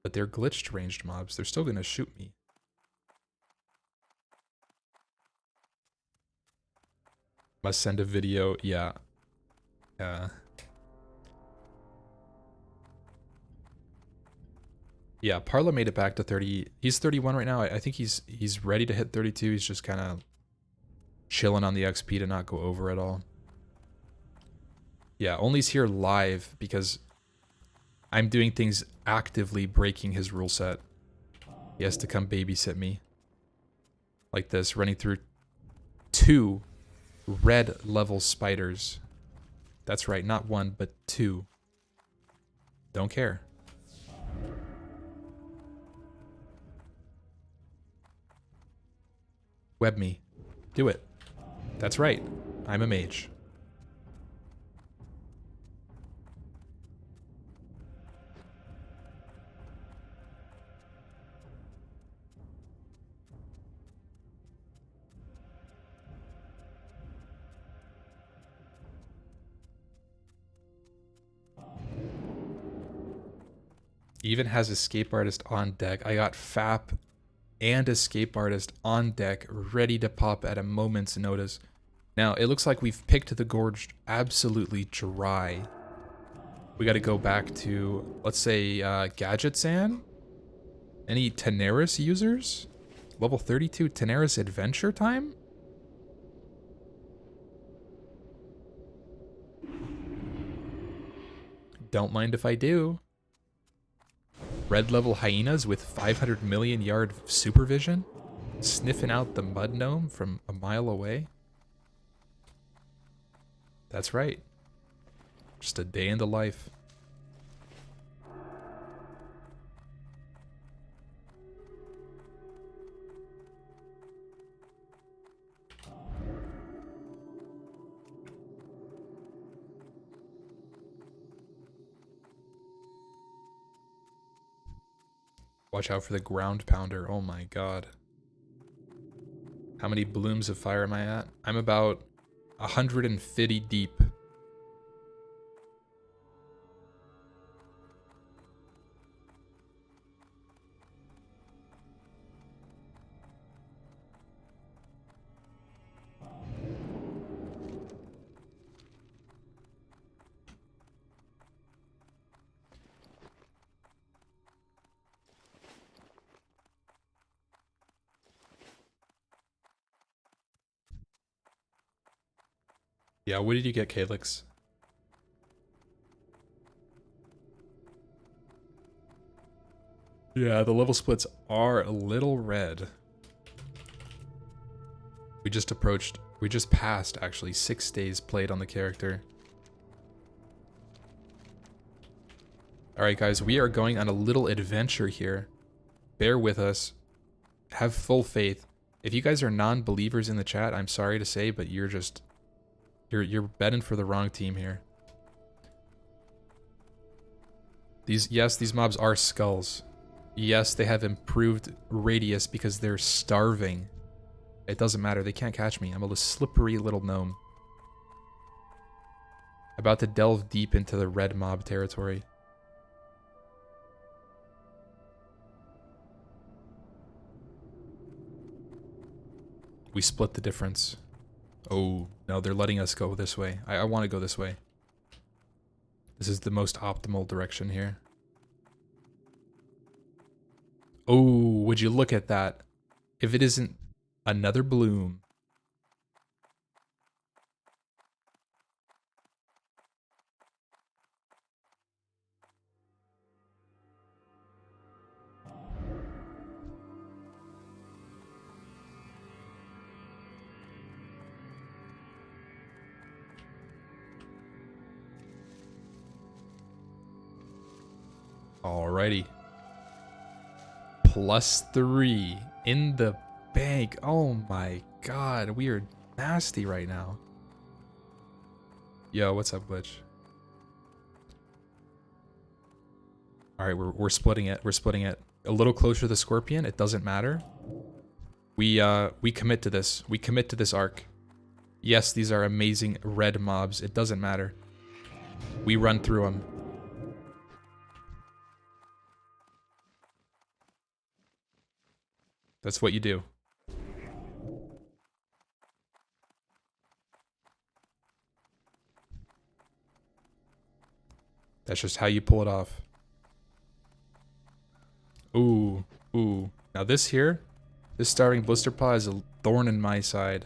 But they're glitched ranged mobs. They're still gonna shoot me. Must send a video. Yeah. Yeah, Parla made it back to 30. He's 31 right now. I think he's ready to hit 32. He's just kind of chilling on the XP to not go over at all. Yeah, Only's here live because I'm doing things actively breaking his rule set. He has to come babysit me. Like this, running through 2 red level spiders. That's right, not 1, but 2. Don't care. Web me. Do it. That's right. I'm a mage. Even has escape artist on deck. I got FAP and escape artist on deck, ready to pop at a moment's notice. Now, it looks like we've picked the gorge absolutely dry. We got to go back to, let's say, Gadgetzan? Any Tenaris users? Level 32 Tenaris adventure time? Don't mind if I do. Red level hyenas with 500 million yard supervision? Sniffing out the mud gnome from a mile away? That's right. Just a day in the life. Watch out for the ground pounder. Oh my god. How many blooms of fire am I at? I'm about 150 deep. Yeah, what did you get, Calyx? Yeah, the level splits are a little red. We just passed, actually, 6 days played on the character. Alright guys, we are going on a little adventure here. Bear with us. Have full faith. If you guys are non-believers in the chat, I'm sorry to say, but you're just... You're betting for the wrong team here. Yes, these mobs are skulls. Yes, they have improved radius because they're starving. It doesn't matter, they can't catch me. I'm a slippery little gnome. About to delve deep into the red mob territory. We split the difference. Oh, no, they're letting us go this way. I want to go this way. This is the most optimal direction here. Oh, would you look at that? If it isn't another bloom. Alrighty. +3 in the bank. Oh my god, we are nasty right now. Yo, what's up, Glitch? Alright, we're splitting it. We're splitting it. A little closer to the Scorpion, it doesn't matter. We commit to this. We commit to this arc. Yes, these are amazing red mobs. It doesn't matter. We run through them. That's what you do. That's just how you pull it off. Ooh, ooh. Now this here, this starving blister paw is a thorn in my side.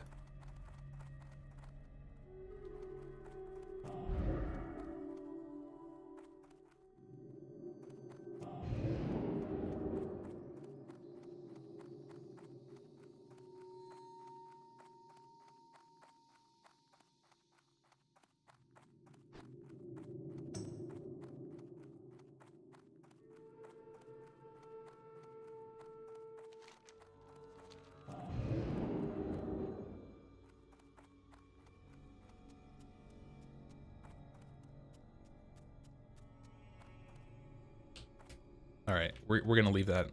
Alright, we're gonna leave that.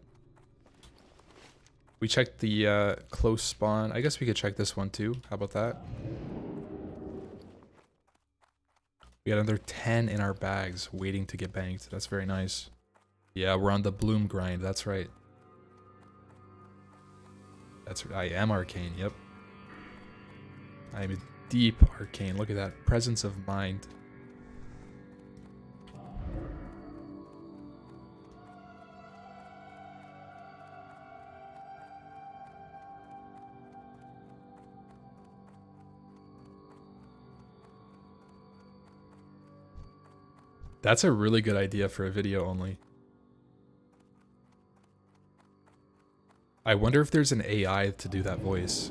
We checked the close spawn. I guess we could check this one too. How about that? We got another 10 in our bags waiting to get banked. That's very nice. Yeah, we're on the bloom grind. That's right. I am arcane. Yep. I am a deep arcane. Look at that presence of mind. That's a really good idea for a video only. I wonder if there's an AI to do that voice.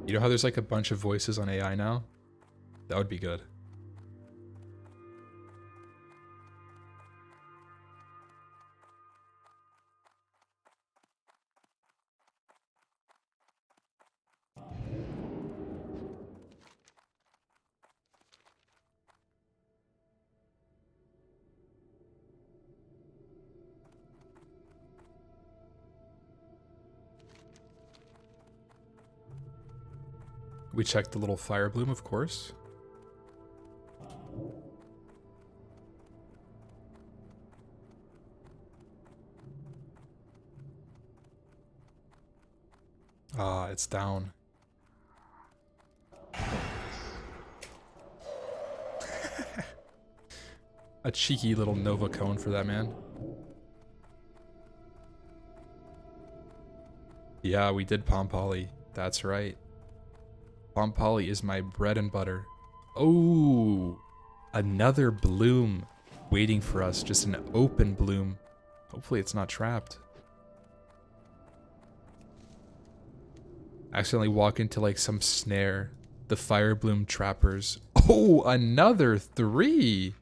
You know how there's like a bunch of voices on AI now? That would be good. We checked the little fire bloom, of course. Ah, it's down. A cheeky little Nova cone for that man. Yeah, we did Palm Poly. That's right. Palm Poly is my bread and butter. Oh, another bloom waiting for us. Just an open bloom. Hopefully it's not trapped. Accidentally walk into like some snare. The fire bloom trappers. Oh, another 3.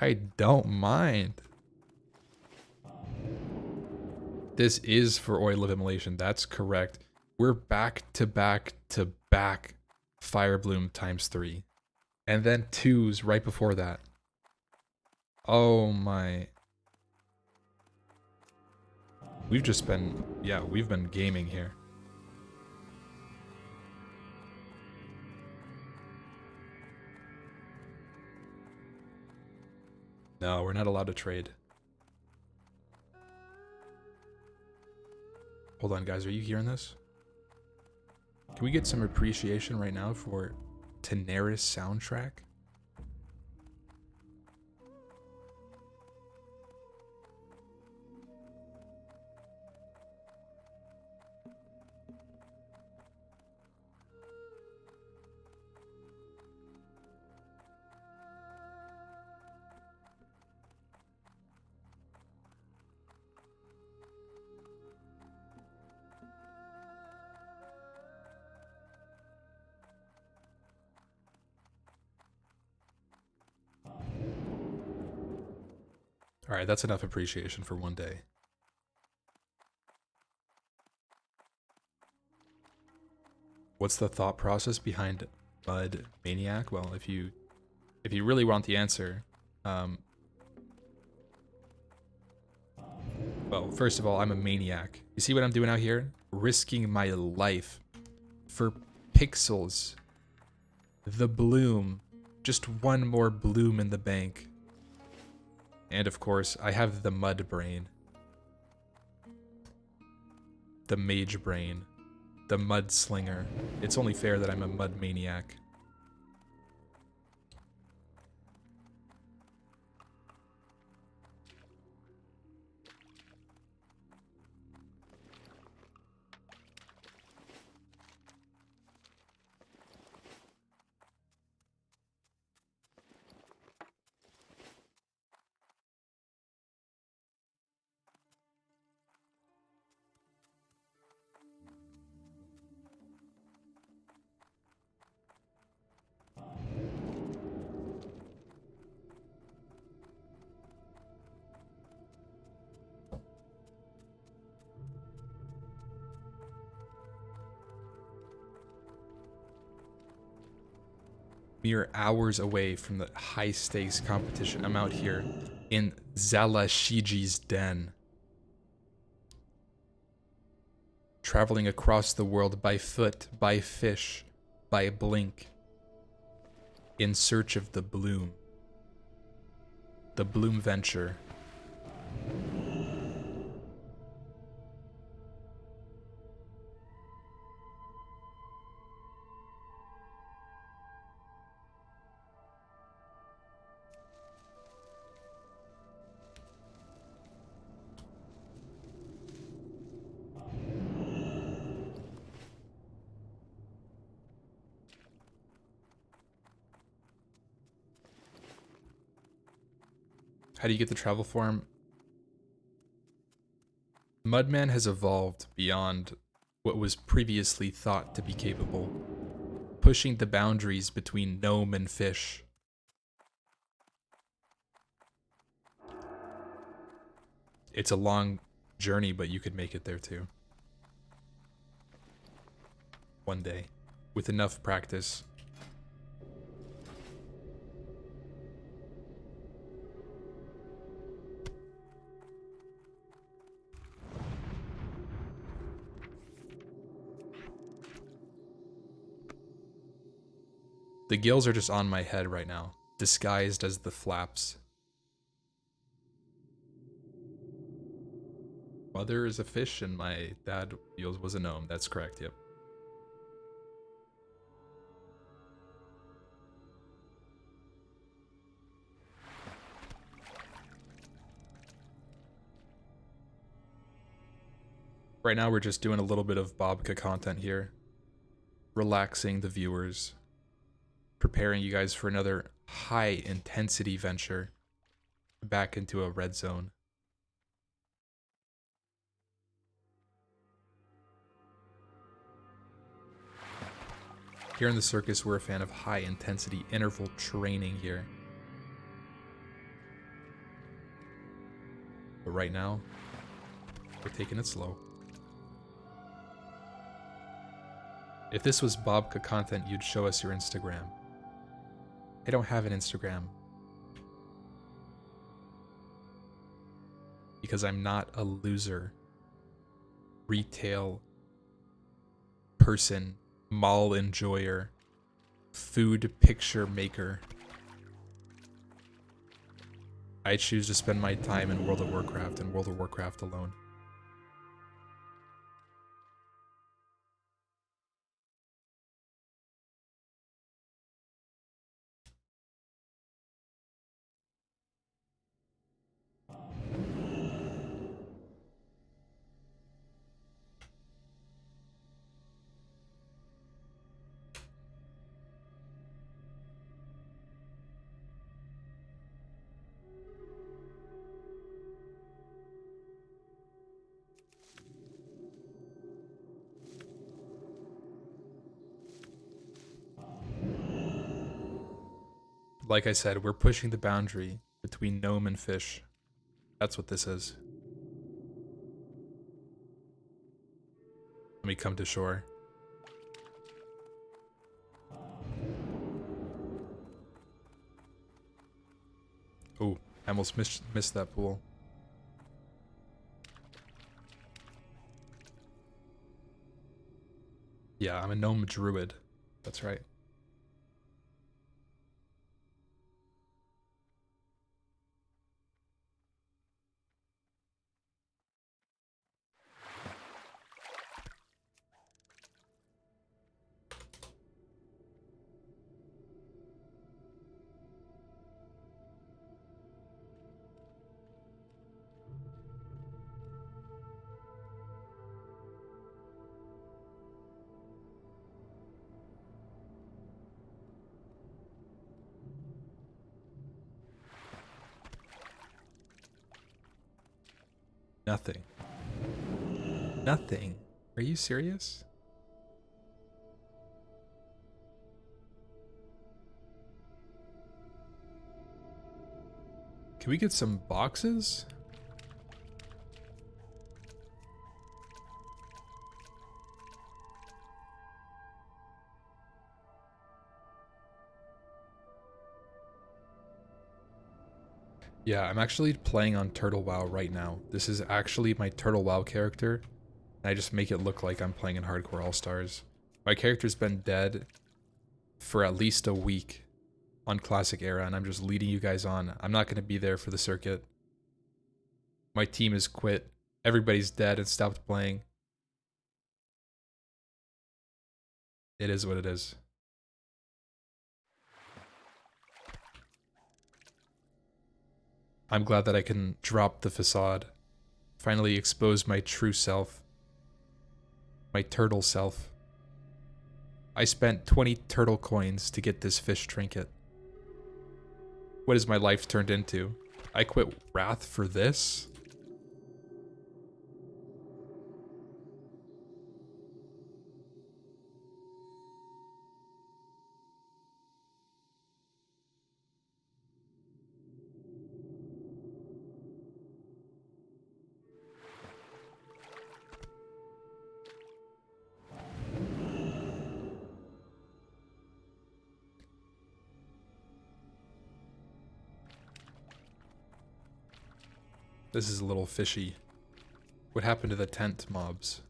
I don't mind. This is for oil of immolation. That's correct. We're back to back to back fire bloom ×3. And then 2s right before that. Oh my. We've just been, yeah, we've been gaming here. No, we're not allowed to trade. Hold on, guys. Are you hearing this? Can we get some appreciation right now for Tenaris soundtrack? Alright, that's enough appreciation for one day. What's the thought process behind Mud Maniac? Well, if you really want the answer, well, first of all, I'm a maniac. You see what I'm doing out here? Risking my life for pixels. The bloom. Just one more bloom in the bank. And of course, I have the mud brain. The mage brain. The mud slinger. It's only fair that I'm a mud maniac. Mere hours away from the high stakes competition. I'm out here in Zalashiji's den. Traveling across the world by foot, by fish, by blink. In search of the bloom. The bloom venture. How do you get the travel form? Mudman has evolved beyond what was previously thought to be capable, pushing the boundaries between gnome and fish. It's a long journey, but you could make it there too. One day, with enough practice. The gills are just on my head right now, disguised as the flaps. Mother is a fish and my dad was a gnome. That's correct, yep. Right now we're just doing a little bit of Bobka content here. Relaxing the viewers. Preparing you guys for another high intensity venture back into a red zone. Here in the circus, we're a fan of high intensity interval training here. But right now, we're taking it slow. If this was Bobka content, you'd show us your Instagram. I don't have an Instagram. Because I'm not a loser. Retail person, mall enjoyer, food picture maker. I choose to spend my time in World of Warcraft and World of Warcraft alone. Like I said, we're pushing the boundary between gnome and fish. That's what this is. Let me come to shore. Oh, I almost missed that pool. Yeah, I'm a gnome druid. That's right. Nothing. Nothing. Are you serious? Can we get some boxes? Yeah, I'm actually playing on Turtle WoW right now. This is actually my Turtle WoW character. And I just make it look like I'm playing in Hardcore All-Stars. My character's been dead for at least a week on Classic Era, and I'm just leading you guys on. I'm not going to be there for the circuit. My team has quit. Everybody's dead and stopped playing. It is what it is. I'm glad that I can drop the facade. Finally expose my true self. My turtle self. I spent 20 turtle coins to get this fish trinket. What has my life turned into? I quit Wrath for this? This is a little fishy. What happened to the tent mobs?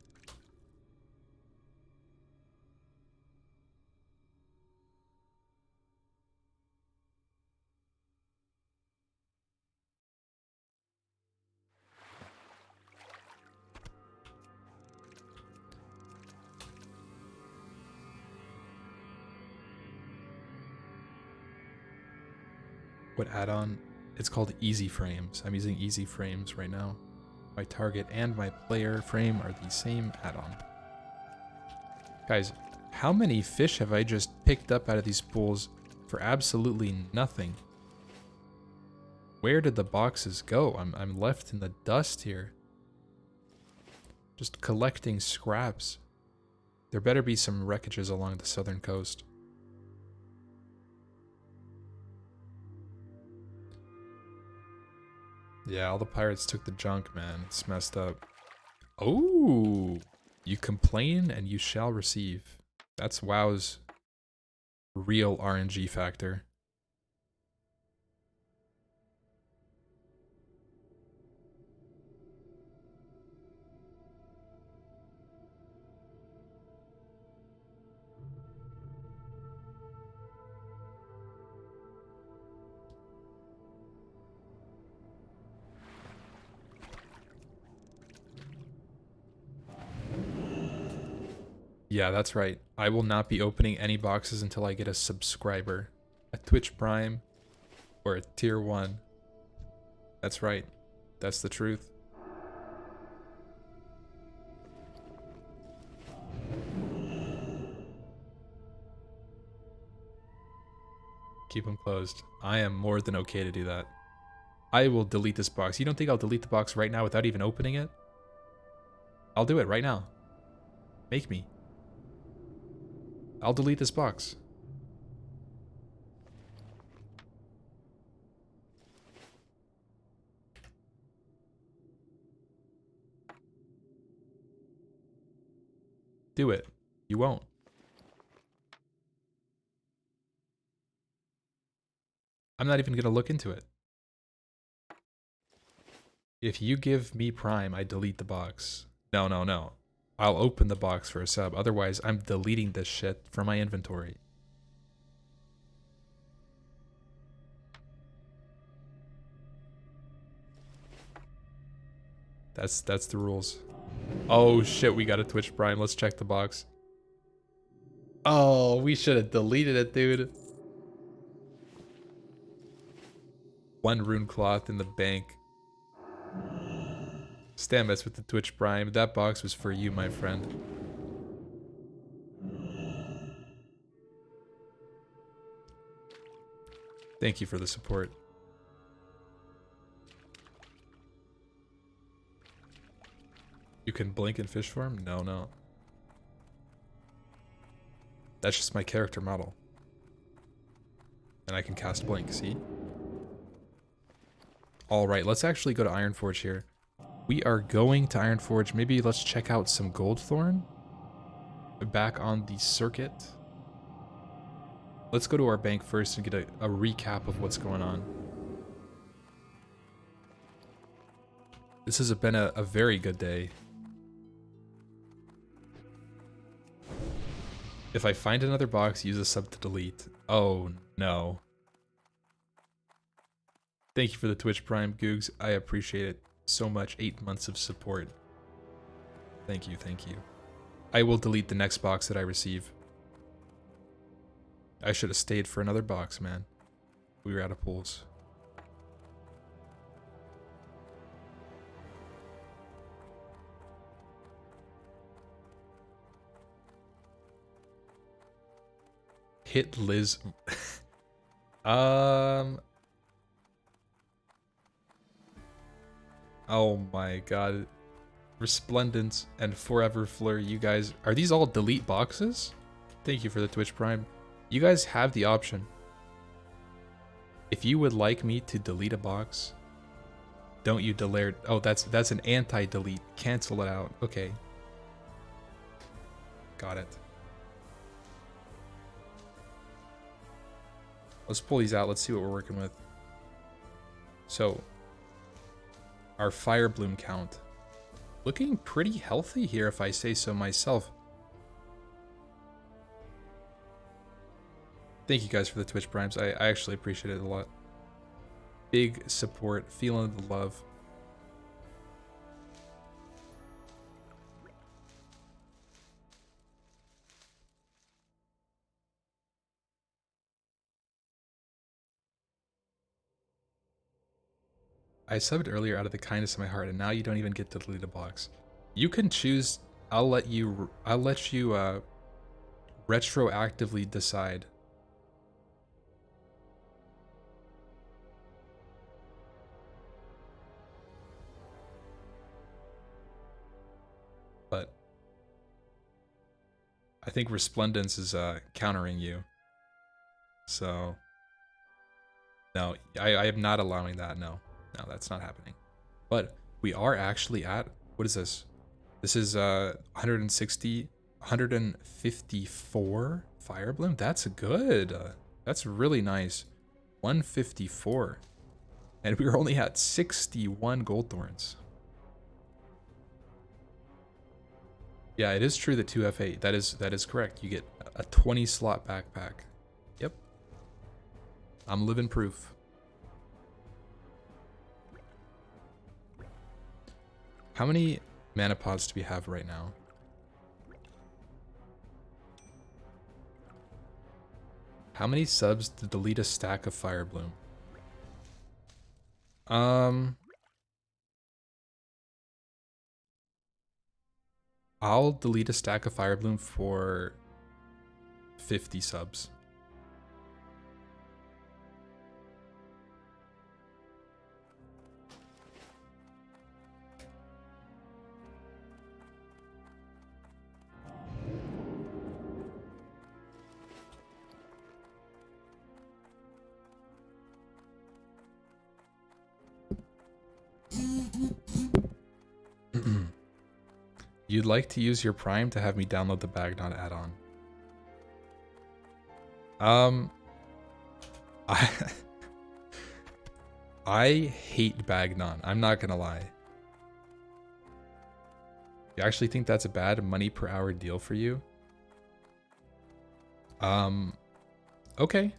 What add-on? It's called Easy Frames. I'm using Easy Frames right now. My target and my player frame are the same add-on. Guys, how many fish have I just picked up out of these pools for absolutely nothing? Where did the boxes go? I'm left in the dust here. Just collecting scraps. There better be some wreckages along the southern coast. Yeah, all the pirates took the junk, man. It's messed up. Oh, you complain and you shall receive. That's WoW's real RNG factor. Yeah, that's right. I will not be opening any boxes until I get a subscriber, a Twitch Prime, or a Tier 1. That's right. That's the truth. Keep them closed. I am more than okay to do that. I will delete this box. You don't think I'll delete the box right now without even opening it? I'll do it right now. Make me. I'll delete this box. Do it. You won't. I'm not even going to look into it. If you give me Prime, I delete the box. No, no, no. I'll open the box for a sub. Otherwise, I'm deleting this shit from my inventory. That's the rules. Oh shit, we got a Twitch Prime. Let's check the box. Oh, we should have deleted it, dude. One rune cloth in the bank. Stamets with the Twitch Prime. That box was for you, my friend. Thank you for the support. You can blink in fish form? No, no. That's just my character model. And I can cast blink, see? Alright, let's actually go to Ironforge here. We are going to Ironforge. Maybe let's check out some goldthorn. Back on the circuit. Let's go to our bank first and get a recap of what's going on. This has been a very good day. If I find another box, use a sub to delete. Oh, no. Thank you for the Twitch Prime, Googs. I appreciate it so much. 8 months of support. Thank you, thank you. I will delete the next box that I receive. I should have stayed for another box, man. We were out of pools. Hit Liz. Oh my god. Resplendence and Forever Fleur, you guys. Are these all delete boxes? Thank you for the Twitch Prime. You guys have the option. If you would like me to delete a box, don't you delete. Oh, that's an anti-delete. Cancel it out. Okay. Got it. Let's pull these out. Let's see what we're working with. So, our Fire Bloom count. Looking pretty healthy here, if I say so myself. Thank you guys for the Twitch Primes. I actually appreciate it a lot. Big support. Feeling the love. I subbed earlier out of the kindness of my heart, and now you don't even get to delete a box. You can choose. I'll let you retroactively decide. But I think Resplendence is countering you. So no, I am not allowing that. No, that's not happening. But we are actually at, what is this? This is 160, 154 Fire Bloom. That's good. That's really nice. 154. And we were only at 61 gold thorns. Yeah, it is true that 2F8. That is correct. You get a 20 slot backpack. Yep. I'm living proof. How many mana pods do we have right now? How many subs to delete a stack of Fire Bloom? I'll delete a stack of Fire Bloom for 50 subs. You'd like to use your Prime to have me download the Bagnon add-on. I I hate Bagnon. I'm not gonna lie. You actually think that's a bad money per hour deal for you? Okay.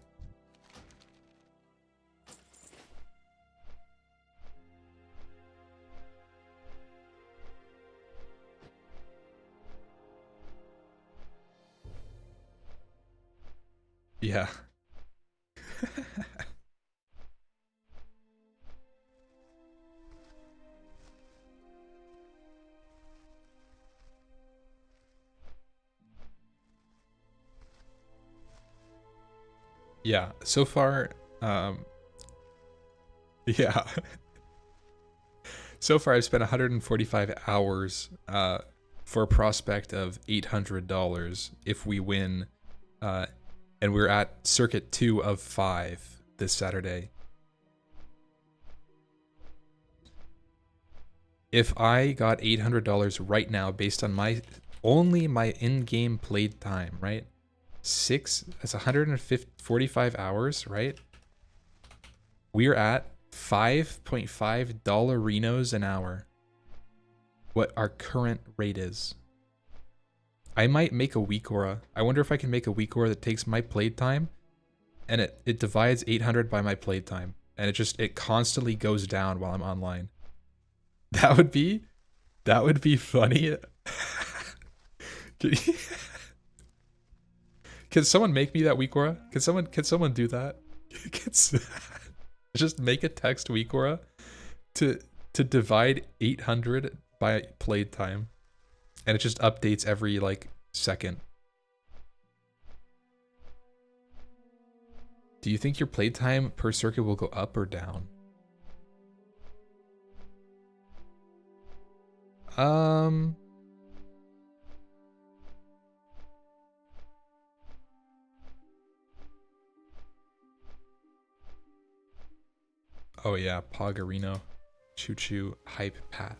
Yeah. Yeah, so far, yeah. So far I've spent 145 hours for a prospect of $800 if we win, and we're at circuit 2 of 5 this Saturday. If I got $800 right now based on my in-game played time, right? That's 145 hours, right? We're at $5.5 Renos an hour. What our current rate is. I might make a week aura. I wonder if I can make a week aura that takes my played time and it divides 800 by my played time. And it constantly goes down while I'm online. That would be funny. Can someone make me that week aura? Can someone do that? Just make a text week aura to divide 800 by played time, and it just updates every like second. Do you think your played time per circuit will go up or down? Oh yeah, Pogarino, Choo Choo, Hype Pat.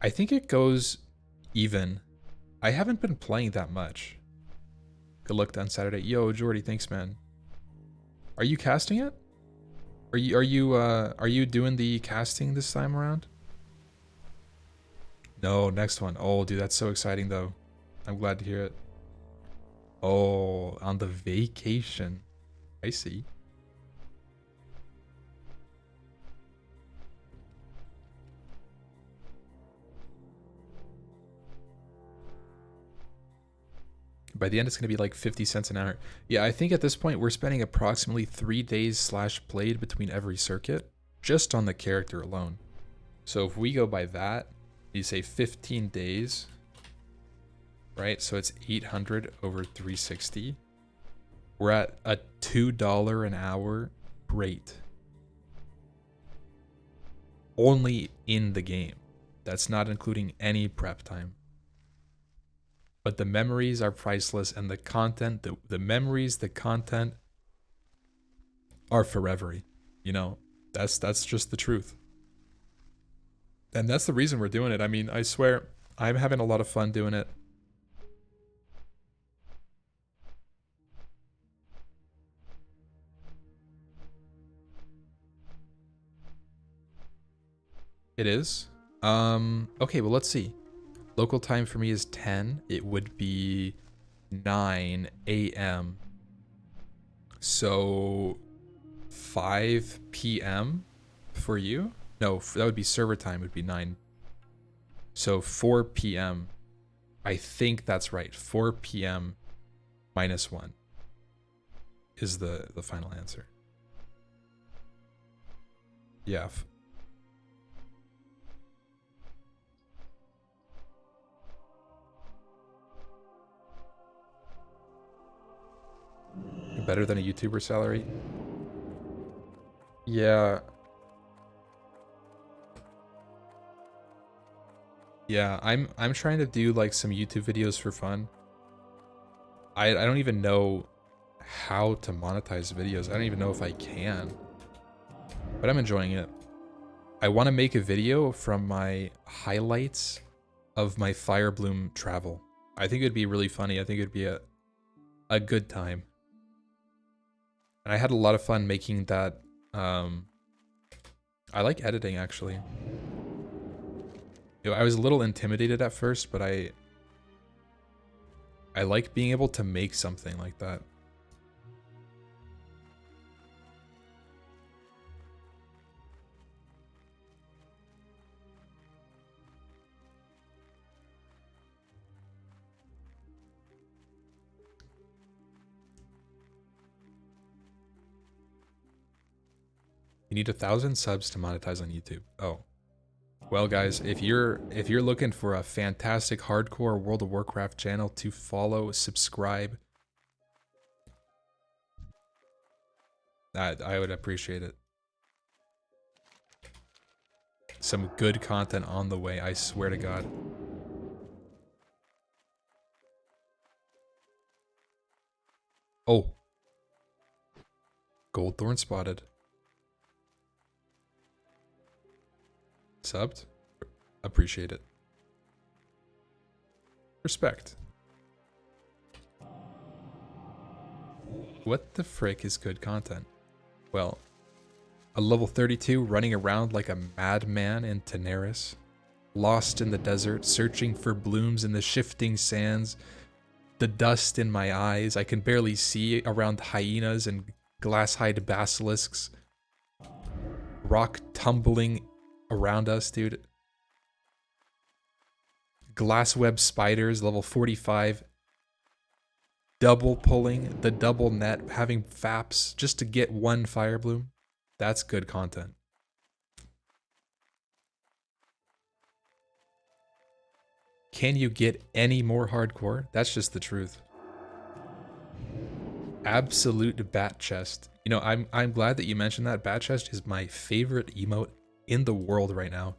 I think it goes even. I haven't been playing that much. Good luck on Saturday. Yo, Jordy, thanks, man. Are you casting it? Are you doing the casting this time around? No, next one. Oh, dude, that's so exciting though. I'm glad to hear it. Oh, on the vacation. I see. By the end, it's going to be like 50 cents an hour. Yeah, I think at this point, we're spending approximately 3 days / played between every circuit, just on the character alone. So if we go by that, you say 15 days, right? So it's 800 over 360. We're at a $2 an hour rate. Only in the game. That's not including any prep time. But the memories are priceless, and the content, the memories, the content are forever. You know, that's just the truth. And that's the reason we're doing it. I mean, I swear, I'm having a lot of fun doing it. It is? Okay, well, let's see. Local time for me is 10. It would be 9 a.m. So 5 p.m. for you? No, that would be server time. It would be 9. So 4 p.m. I think that's right. 4 p.m. minus 1 is the final answer. Yeah. Better than a YouTuber salary? Yeah. Yeah, I'm trying to do like some YouTube videos for fun. I don't even know how to monetize videos. I don't even know if I can. But I'm enjoying it. I want to make a video from my highlights of my Fire Bloom travel. I think it'd be really funny. I think it'd be a good time. And I had a lot of fun making that. I like editing, actually. I was a little intimidated at first, but I like being able to make something like that. You need 1,000 subs to monetize on YouTube. Oh. Well, guys, if you're looking for a fantastic hardcore World of Warcraft channel to follow, subscribe, I would appreciate it. Some good content on the way, I swear to God. Oh. Goldthorn spotted. Subbed? Appreciate it. Respect. What the frick is good content? Well, a level 32 running around like a madman in Teneris, lost in the desert, searching for blooms in the shifting sands, the dust in my eyes, I can barely see around hyenas and glass-hide basilisks, rock tumbling around us, dude. Glassweb spiders, level 45. Double pulling, the double net, having faps just to get one fire bloom. That's good content. Can you get any more hardcore? That's just the truth. Absolute bat chest. You know, I'm glad that you mentioned that. Bat chest is my favorite emote in the world right now.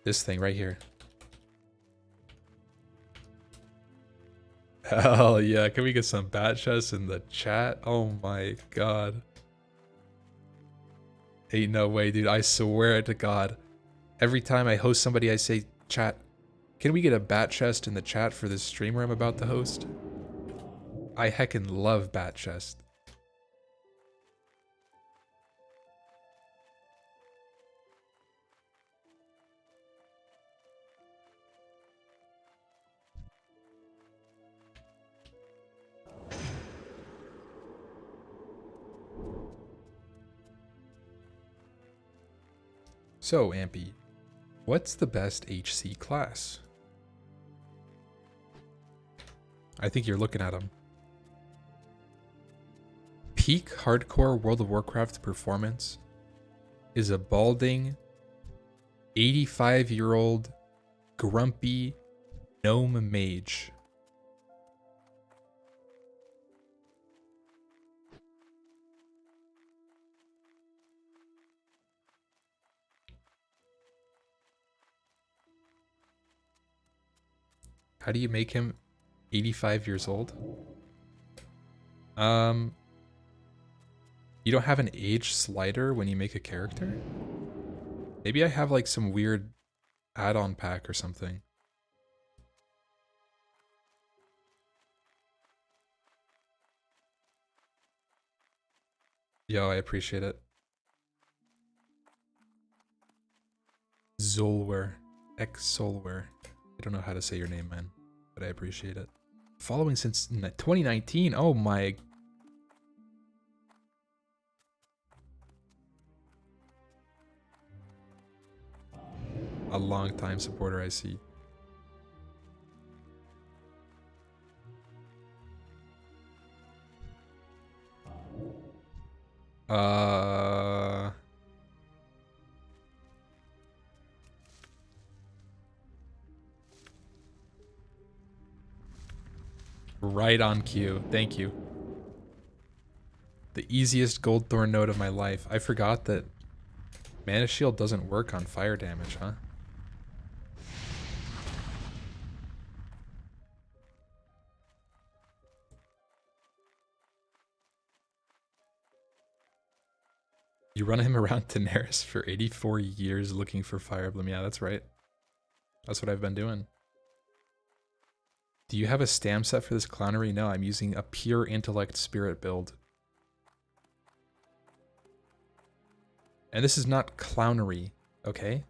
This thing right here. Hell yeah, can we get some bat chests in the chat? Oh my god. Ain't no way, dude. I swear to God. Every time I host somebody, I say, chat, can we get a bat chest in the chat for this streamer I'm about to host? I heckin' love bat chest. So, Ampy, what's the best HC class? I think you're looking at them. Peak hardcore World of Warcraft performance is a balding, 85-year-old, grumpy gnome mage. How do you make him 85 years old? You don't have an age slider when you make a character? Maybe I have like some weird add-on pack or something. Yo, I appreciate it. Zolwer. X-Solwer. I don't know how to say your name, man, but I appreciate it. Following since 2019. Oh my. A long time supporter, I see. Right on cue. Thank you. The easiest goldthorn node of my life. I forgot that Mana Shield doesn't work on fire damage, huh? You run him around Daenerys for 84 years looking for Fire Bloom. Yeah, that's right. That's what I've been doing. Do you have a stam set for this clownery? No, I'm using a pure intellect spirit build. And this is not clownery, okay?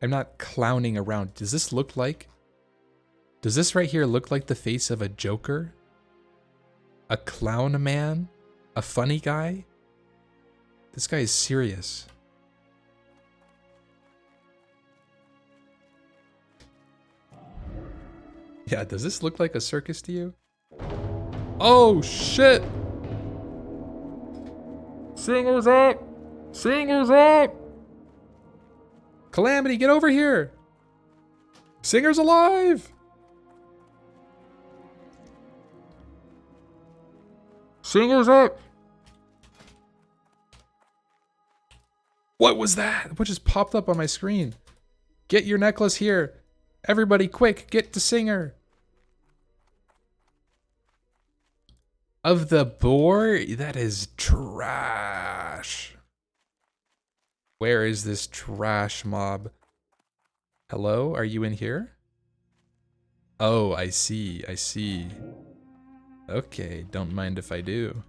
I'm not clowning around. Does this look like... Does this right here look like the face of a Joker? A clown man? A funny guy? This guy is serious. Yeah, does this look like a circus to you? Oh, shit! Singer's up! Singer's up! Calamity, get over here! Singer's alive! Singer's up! What was that? What just popped up on my screen? Get your necklace here. Everybody quick, get to Singer. Of the boar? That is trash. Where is this trash mob? Hello, are you in here? Oh, I see, I see. Okay, don't mind if I do.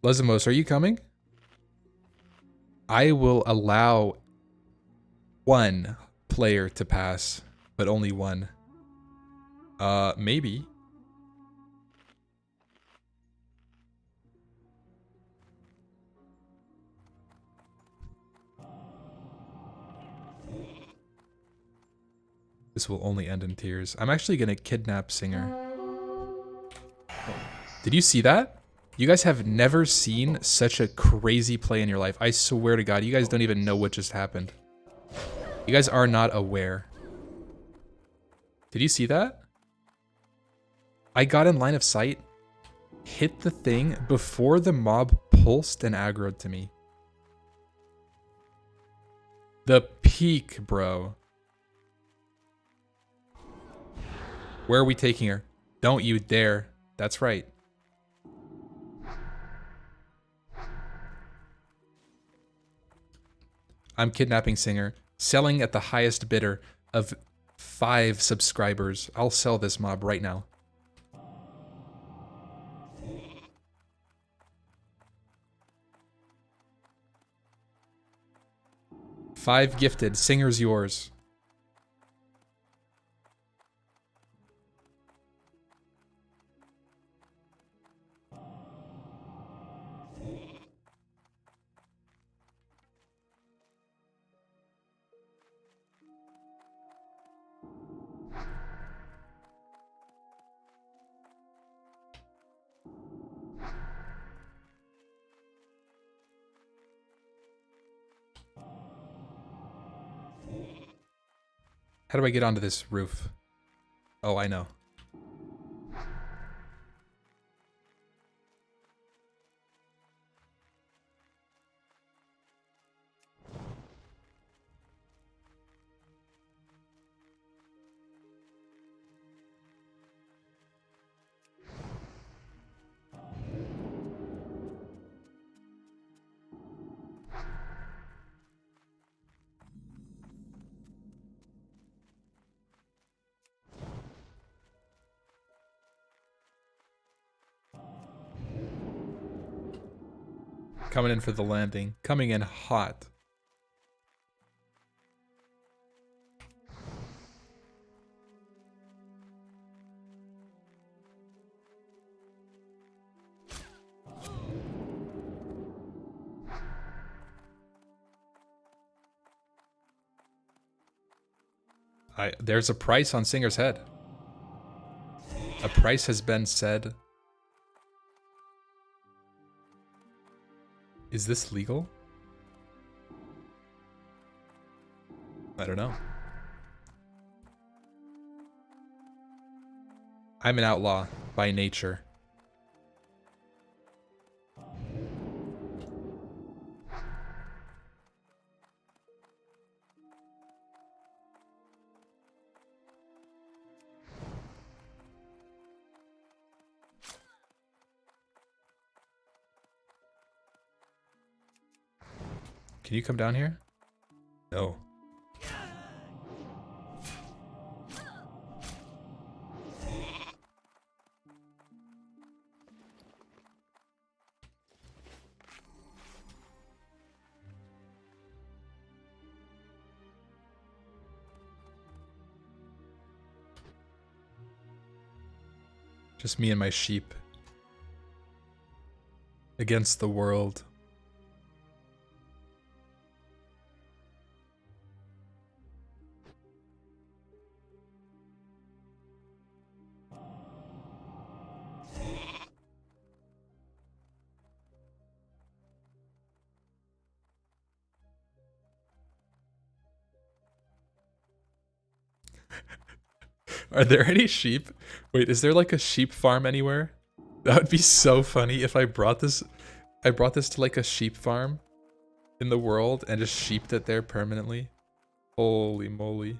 Lesamos, are you coming? I will allow one player to pass, but only one. Maybe. This will only end in tears. I'm actually gonna kidnap Singer. Did you see that? You guys have never seen such a crazy play in your life. I swear to God, you guys don't even know what just happened. You guys are not aware. Did you see that? I got in line of sight, hit the thing before the mob pulsed and aggroed to me. The peak, bro. Where are we taking her? Don't you dare. That's right. I'm kidnapping Singer, selling at the highest bidder of 5 subscribers. I'll sell this mob right now. $5 gifted. Singer's yours. How do I get onto this roof? Oh, I know. Coming in for the landing. Coming in hot. There's a price on Singer's head. A price has been said. Is this legal? I don't know. I'm an outlaw by nature. Can you come down here? No. Just me and my sheep. Against the world. Are there any sheep? Wait, is there like a sheep farm anywhere? That would be so funny if I brought this to like a sheep farm in the world and just sheeped it there permanently. Holy moly.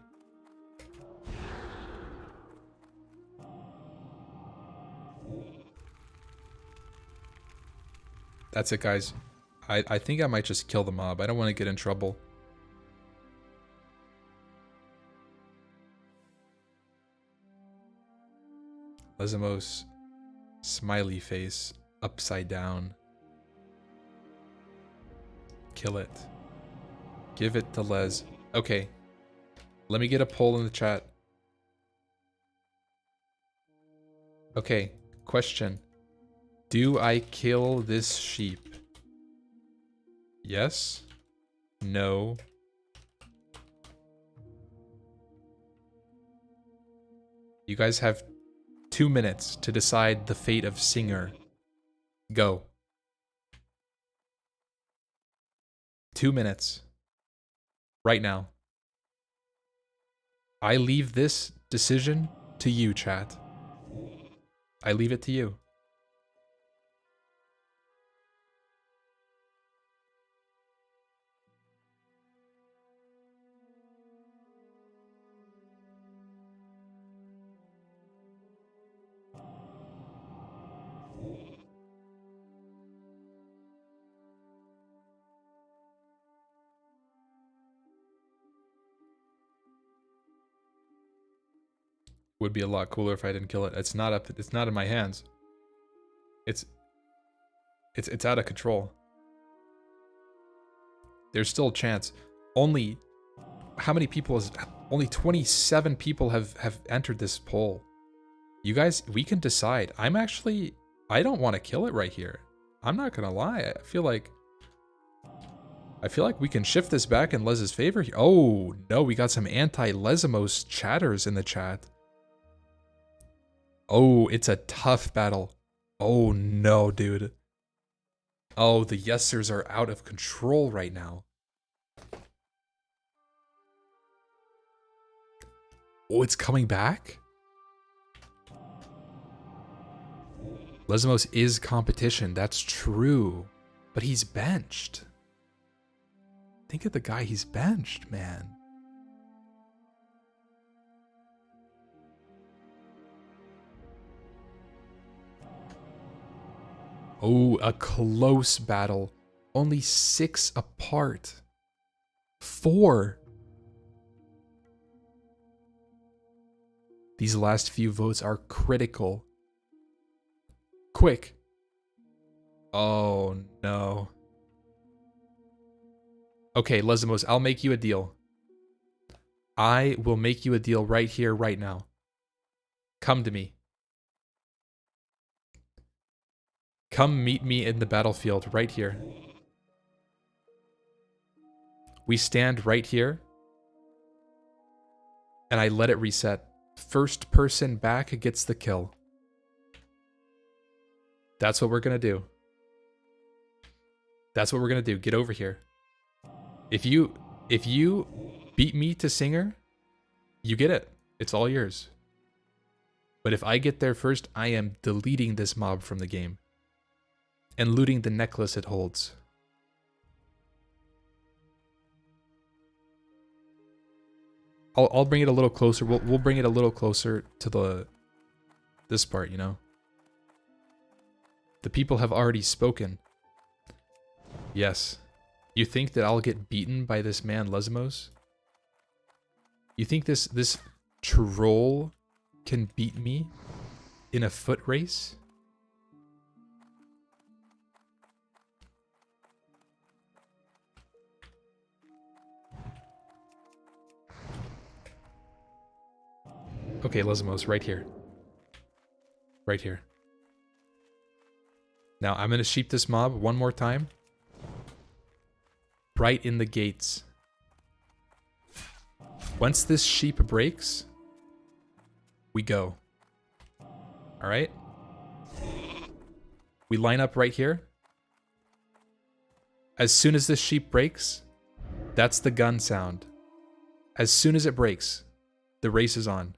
That's it, guys. I think I might just kill the mob. I don't want to get in trouble. Lesmos, smiley face, upside down. Kill it. Give it to Les. Okay. Let me get a poll in the chat. Okay. Question. Do I kill this sheep? Yes? No? You guys have 2 minutes to decide the fate of Singer. Go. 2 minutes. Right now. I leave this decision to you, chat. I leave it to you. Would be a lot cooler if I didn't kill it. It's not up. It's not in my hands. It's out of control. There's still a chance. Only how many people is only 27 people have entered this poll. You guys, we can decide. I don't want to kill it right here. I'm not gonna lie. I feel like we can shift this back in Les's favor here. Oh no, we got some anti-Lesmos chatters in the chat. Oh, it's a tough battle. Oh no, dude. Oh, the yesers are out of control right now. Oh, it's coming back? Lesmos is competition, that's true. But he's benched. Think of the guy he's benched, man. Oh, a close battle. Only 6 apart. 4. These last few votes are critical. Quick. Oh, no. Okay, Lesmos, I'll make you a deal. I will make you a deal right here, right now. Come to me. Come meet me in the battlefield right here. We stand right here. And I let it reset. First person back gets the kill. That's what we're gonna do. That's what we're gonna do. Get over here. If you beat me to Singer, you get it. It's all yours. But if I get there first, I am deleting this mob from the game. And looting the necklace it holds. I'll bring it a little closer. We'll bring it a little closer to this part, you know. The people have already spoken. Yes. You think that I'll get beaten by this man, Lesmos? You think this troll can beat me in a foot race? Okay, Lesmos, right here. Right here. Now, I'm going to sheep this mob one more time. Right in the gates. Once this sheep breaks, we go. Alright? We line up right here. As soon as this sheep breaks, that's the gun sound. As soon as it breaks, the race is on.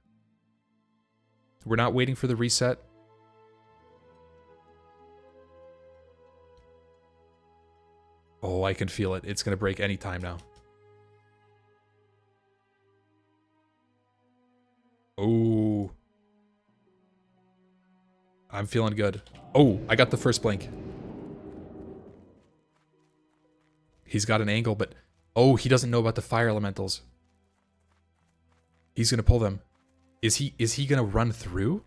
We're not waiting for the reset. Oh, I can feel it. It's going to break any time now. Oh. I'm feeling good. Oh, I got the first blink. He's got an angle, but... Oh, he doesn't know about the fire elementals. He's going to pull them. Is he going to run through?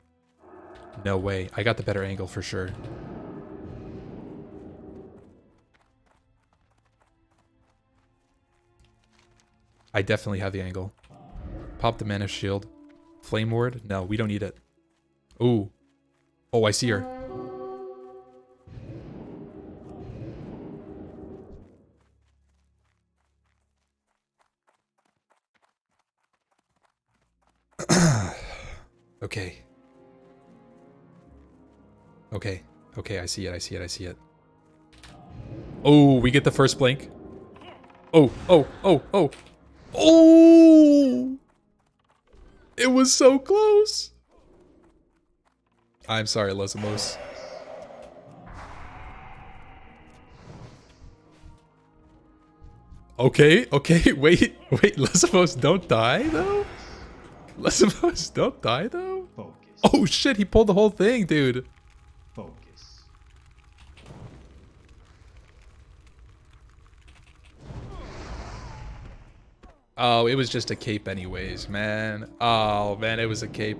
No way. I got the better angle for sure. I definitely have the angle. Pop the mana shield. Flame ward? No, we don't need it. Ooh. Oh, I see her. Okay. Okay. Okay, I see it, I see it, I see it. Oh, we get the first blink. Oh, oh, oh, oh. Oh! It was so close. I'm sorry, Lesmos. Okay, okay, wait, Lesmos, don't die, though? Lesmos, don't die, though? Focus. Oh, shit, he pulled the whole thing, dude. Focus. Oh, it was just a cape anyways, man. Oh, man, it was a cape.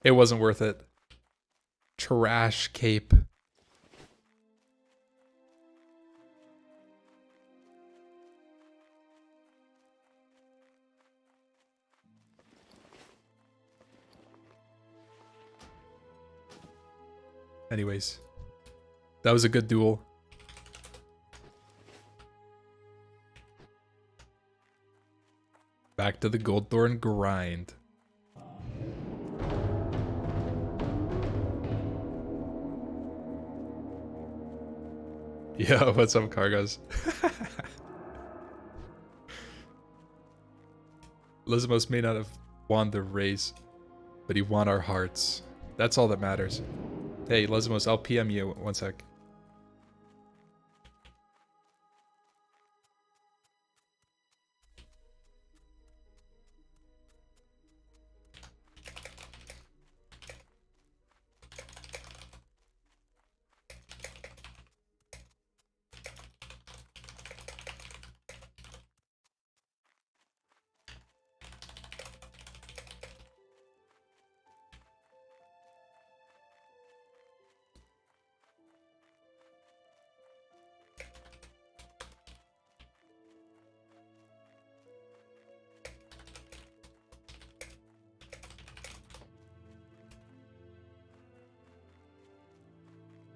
It wasn't worth it. Trash cape. Anyways, that was a good duel. Back to the goldthorn grind. Yo, what's up, Cargos? Lesmos may not have won the race, but he won our hearts. That's all that matters. Hey, Lesmos, I'll PM you 1 sec.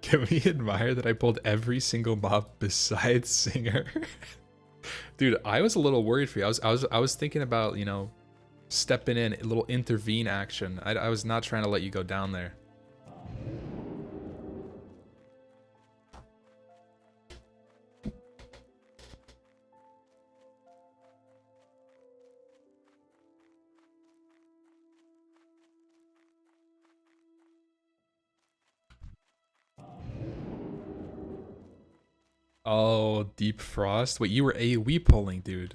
Can we admire that I pulled every single mob besides Singer? Dude, I was a little worried for you. I was thinking about, you know, stepping in, a little intervene action. I was not trying to let you go down there. Oh, Deep Frost. Wait, you were AoE pulling, dude.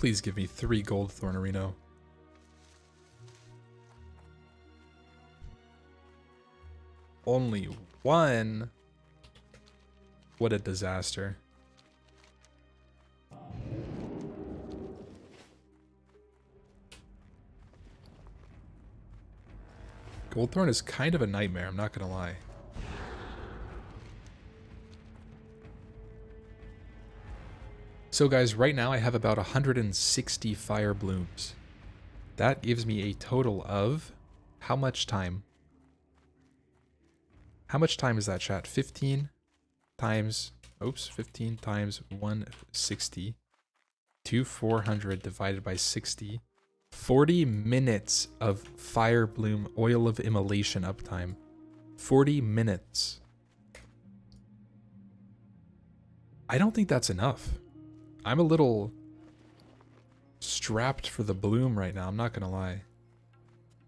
Please give me 3 goldthorn Areno. Only 1? What a disaster. Goldthorn is kind of a nightmare, I'm not gonna lie. So guys, right now I have about 160 fire blooms. That gives me a total of how much time? How much time is that, chat? 15 times, 15 times 160 to 400 divided by 60. 40 minutes of fire bloom oil of immolation uptime. 40 minutes. I don't think that's enough. I'm a little strapped for the bloom right now, I'm not gonna lie.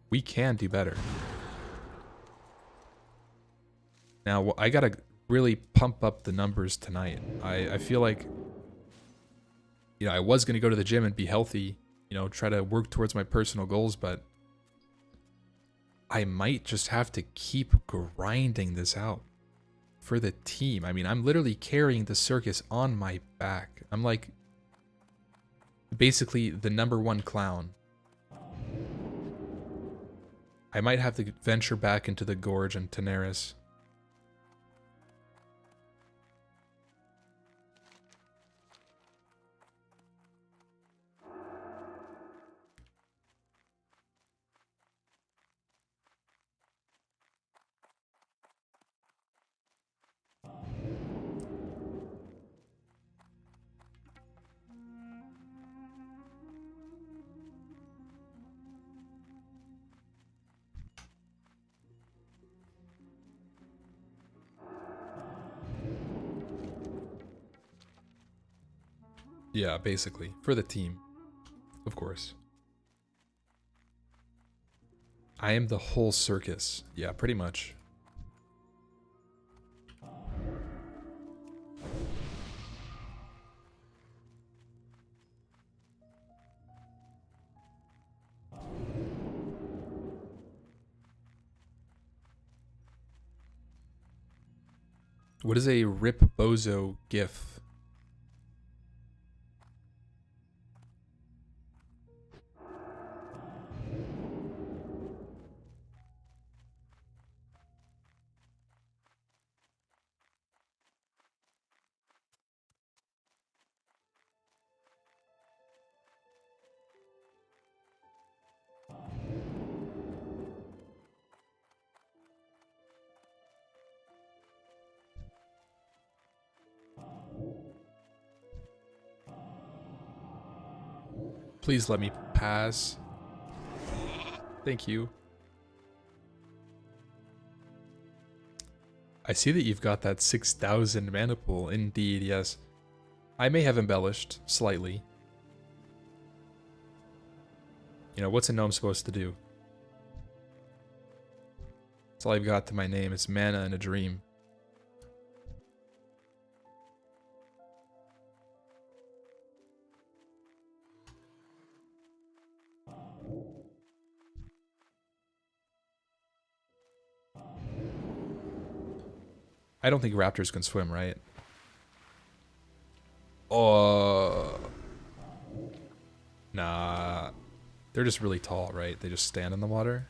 We can do better. Now, I gotta really pump up the numbers tonight. I feel like, you know, I was gonna go to the gym and be healthy, you know, try to work towards my personal goals, but I might just have to keep grinding this out for the team. I mean, I'm literally carrying the circus on my back. I'm like basically the #1 clown. I might have to venture back into the gorge and Tenaris. Yeah, basically. For the team. Of course. I am the whole circus. Yeah, pretty much. What is a Rip Bozo gif? Please let me pass. Thank you. I see that you've got that 6,000 mana pool. Indeed, yes. I may have embellished slightly. You know, what's a gnome supposed to do? That's all I've got to my name. It's mana and a dream. I don't think raptors can swim, right? Nah. They're just really tall, right? They just stand in the water?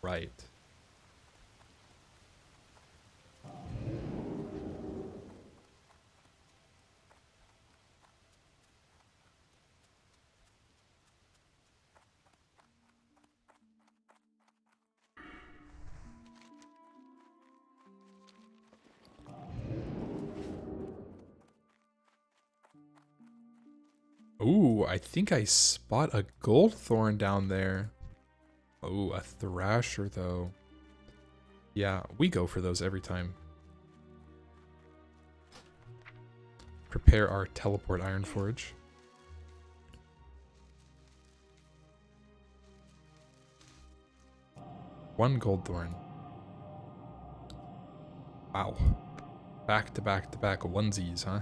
Right. Ooh, I think I spot a goldthorn down there. Oh, a thrasher though. Yeah, we go for those every time. Prepare our teleport iron forge. One goldthorn. Wow. Back to back to back onesies, huh?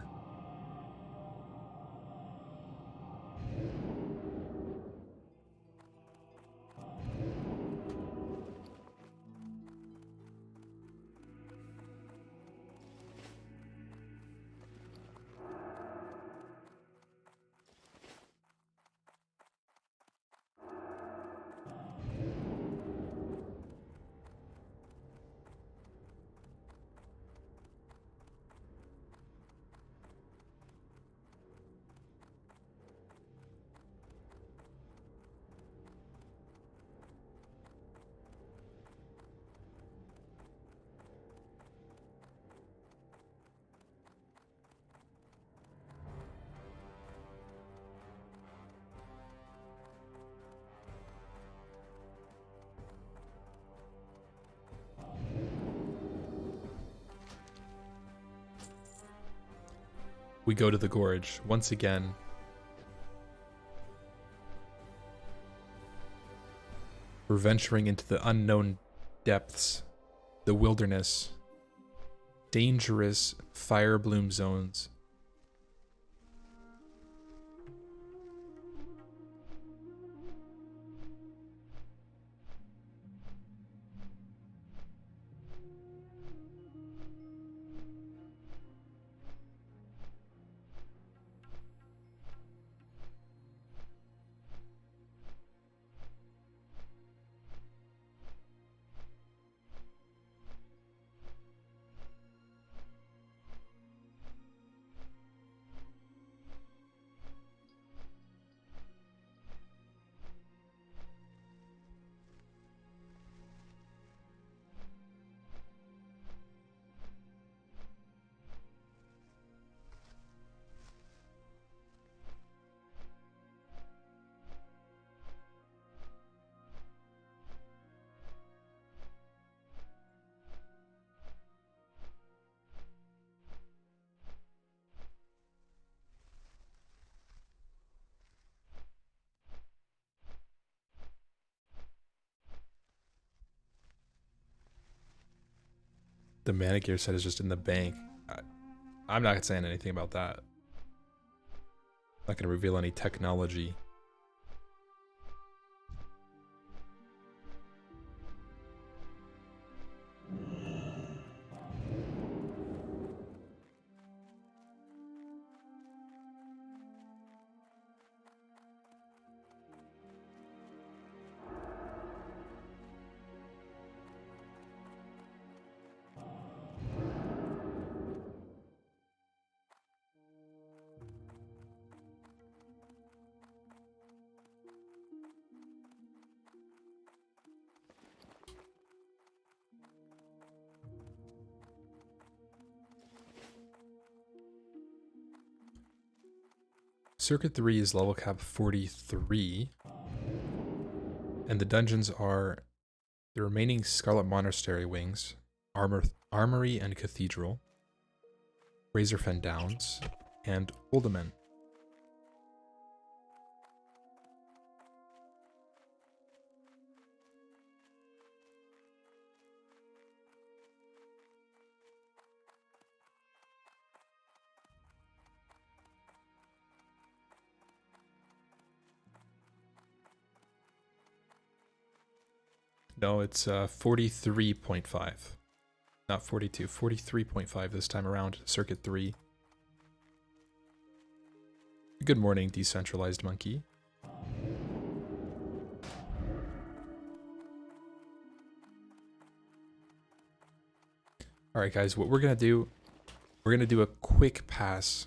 we go to the gorge once again. We're venturing into the unknown depths, the wilderness, dangerous fire bloom zones. The manicure set is just in the bank. I'm not saying anything about that. Not gonna reveal any technology. Circuit 3 is level cap 43. And the dungeons are the remaining Scarlet Monastery wings, Armory and Cathedral, Razorfen Downs, and Uldaman. No, it's 43.5. Not 42, 43.5 this time around, Circuit 3. Good morning, decentralized monkey. Alright guys, what we're gonna do a quick pass.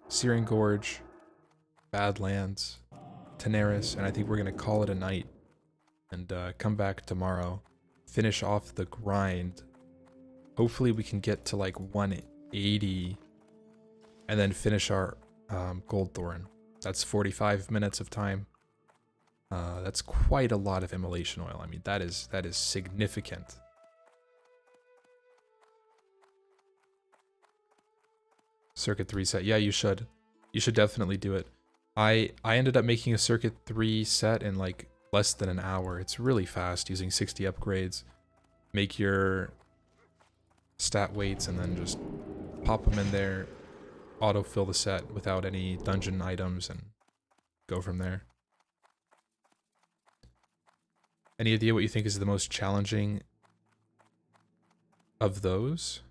Searing Gorge, Badlands, Tenaris, and I think we're gonna call it a night. And come back tomorrow, finish off the grind. Hopefully we can get to like 180 and then finish our goldthorn. That's 45 minutes of time. That's quite a lot of immolation oil. I mean, that is significant. Circuit 3 set. Yeah, you should. You should definitely do it. I ended up making a Circuit 3 set in like less than an hour. It's really fast using 60 upgrades. Make your stat weights and then just pop them in there, autofill the set without any dungeon items, and go from there. Any idea what you think is the most challenging of those?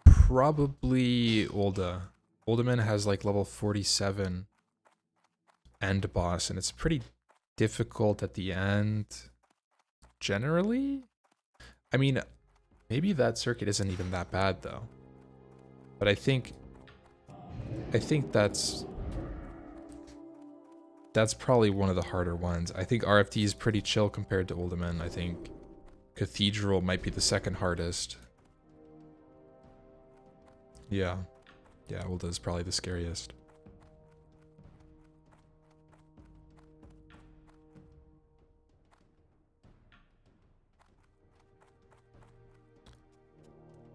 Probably Uldaman has like level 47 end boss, and it's pretty difficult at the end, generally. I mean, maybe that circuit isn't even that bad though. But I think that's probably one of the harder ones. I think RFD is pretty chill compared to Uldaman. I think Cathedral might be the second hardest. Yeah, Ulda is probably the scariest.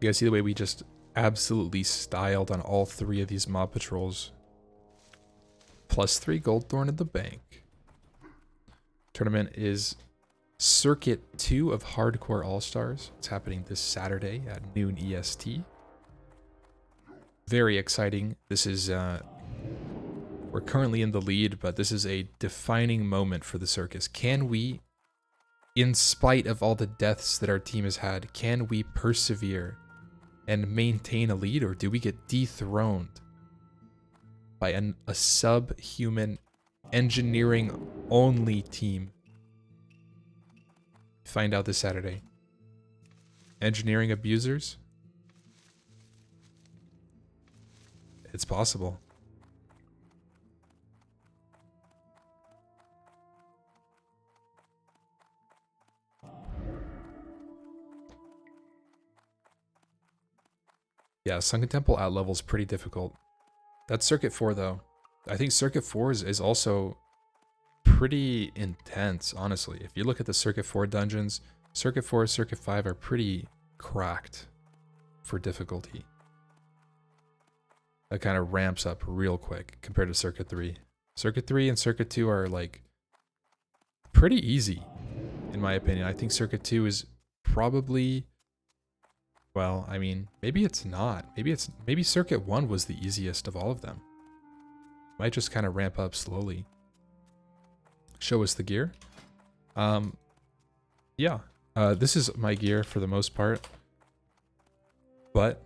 You guys see the way we just absolutely styled on all 3 of these mob patrols. +3 goldthorn in the bank. Tournament is Circuit 2 of Hardcore All-Stars. It's happening this Saturday at noon EST. Very exciting. This is, we're currently in the lead, but this is a defining moment for the circus. Can we, in spite of all the deaths that our team has had, can we persevere and maintain a lead, or do we get dethroned by a subhuman engineering-only team? Find out this Saturday. Engineering abusers? It's possible. Yeah, Sunken Temple at level is pretty difficult. That's Circuit 4 though. I think Circuit 4 is also pretty intense, honestly. If you look at the Circuit 4 dungeons, Circuit 4, Circuit 5 are pretty cracked for difficulty. That kind of ramps up real quick compared to Circuit 3. Circuit 3 and Circuit 2 are like pretty easy, in my opinion. I think Circuit 2 is probably, well, I mean, maybe it's not. Maybe Circuit 1 was the easiest of all of them. Might just kind of ramp up slowly. Show us the gear. Yeah, this is my gear for the most part, but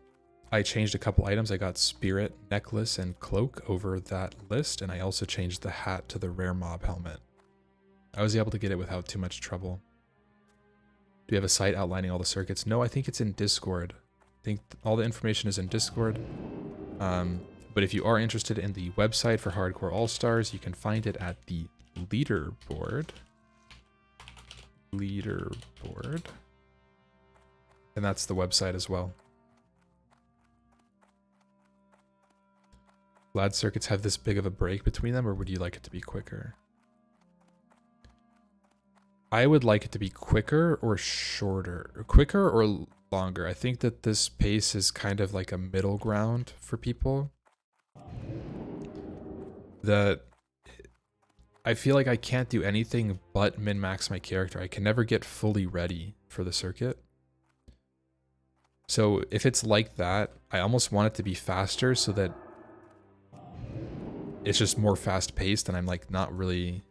I changed a couple items. I got Spirit, Necklace, and Cloak over that list, and I also changed the hat to the Rare Mob helmet. I was able to get it without too much trouble. Do you have a site outlining all the circuits? No, I think it's in Discord. I think all the information is in Discord. But if you are interested in the website for Hardcore All-Stars, you can find it at the leaderboard. And that's the website as well. Glad circuits have this big of a break between them, or would you like it to be quicker? I would like it to be quicker or shorter. Or quicker or longer. I think that this pace is kind of like a middle ground for people. I feel like I can't do anything but min-max my character. I can never get fully ready for the circuit. So if it's like that, I almost want it to be faster so that it's just more fast-paced and I'm like not really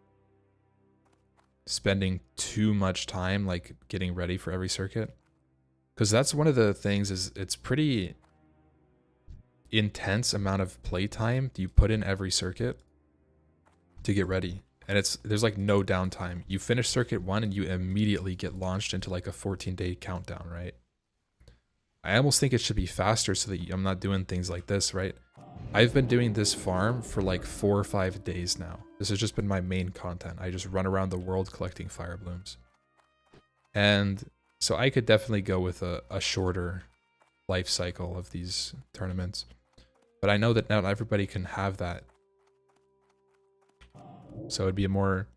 spending too much time like getting ready for every circuit. Because that's one of the things, is it's pretty intense amount of playtime you put in every circuit to get ready. And there's like no downtime. You finish circuit 1 and you immediately get launched into like a 14-day countdown, right? I almost think it should be faster so that I'm not doing things like this, right? I've been doing this farm for like 4 or 5 days now. This has just been my main content. I just run around the world collecting fire blooms. And so I could definitely go with a shorter life cycle of these tournaments. But I know that not everybody can have that. So it'd be a more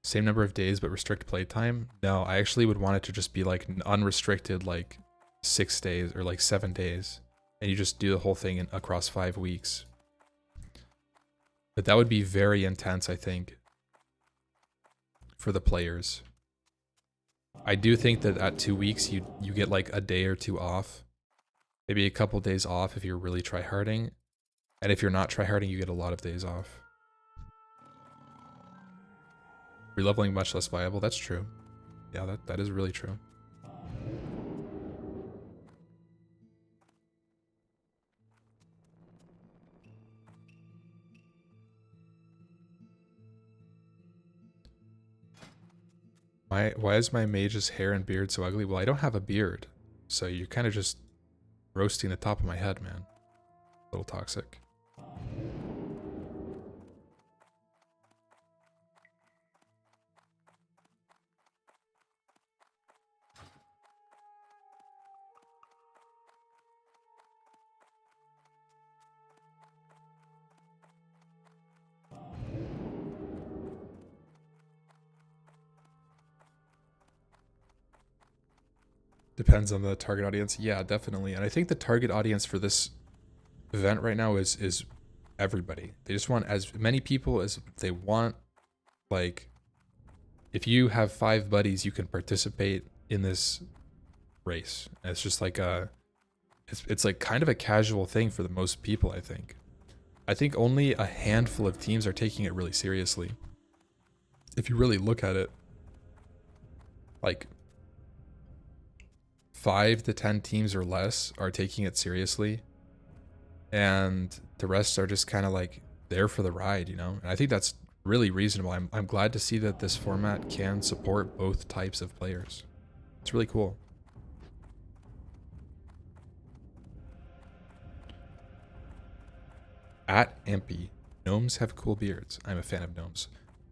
same number of days but restrict playtime. No, I actually would want it to just be like unrestricted, like 6 days or like 7 days. And you just do the whole thing across 5 weeks. But that would be very intense, I think, for the players. I do think that at 2 weeks you get like a day or 2 off. Maybe a couple days off if you're really tryharding. And if you're not tryharding, you get a lot of days off. Releveling much less viable, that's true. Yeah, that is really true. Why is my mage's hair and beard so ugly? Well, I don't have a beard. So you're kind of just roasting the top of my head, man. A little toxic. Depends on the target audience. Yeah, definitely. And I think the target audience for this event right now is everybody. They just want as many people as they want. Like, if you have 5 buddies, you can participate in this race. And it's just like it's like kind of a casual thing for the most people, I think. I think only a handful of teams are taking it really seriously. If you really look at it, like 5 to 10 teams or less are taking it seriously, and the rest are just kind of like there for the ride, you know? And I think that's really reasonable. I'm glad to see that this format can support both types of players. It's really cool. At Ampy, gnomes have cool beards. I'm a fan of gnomes.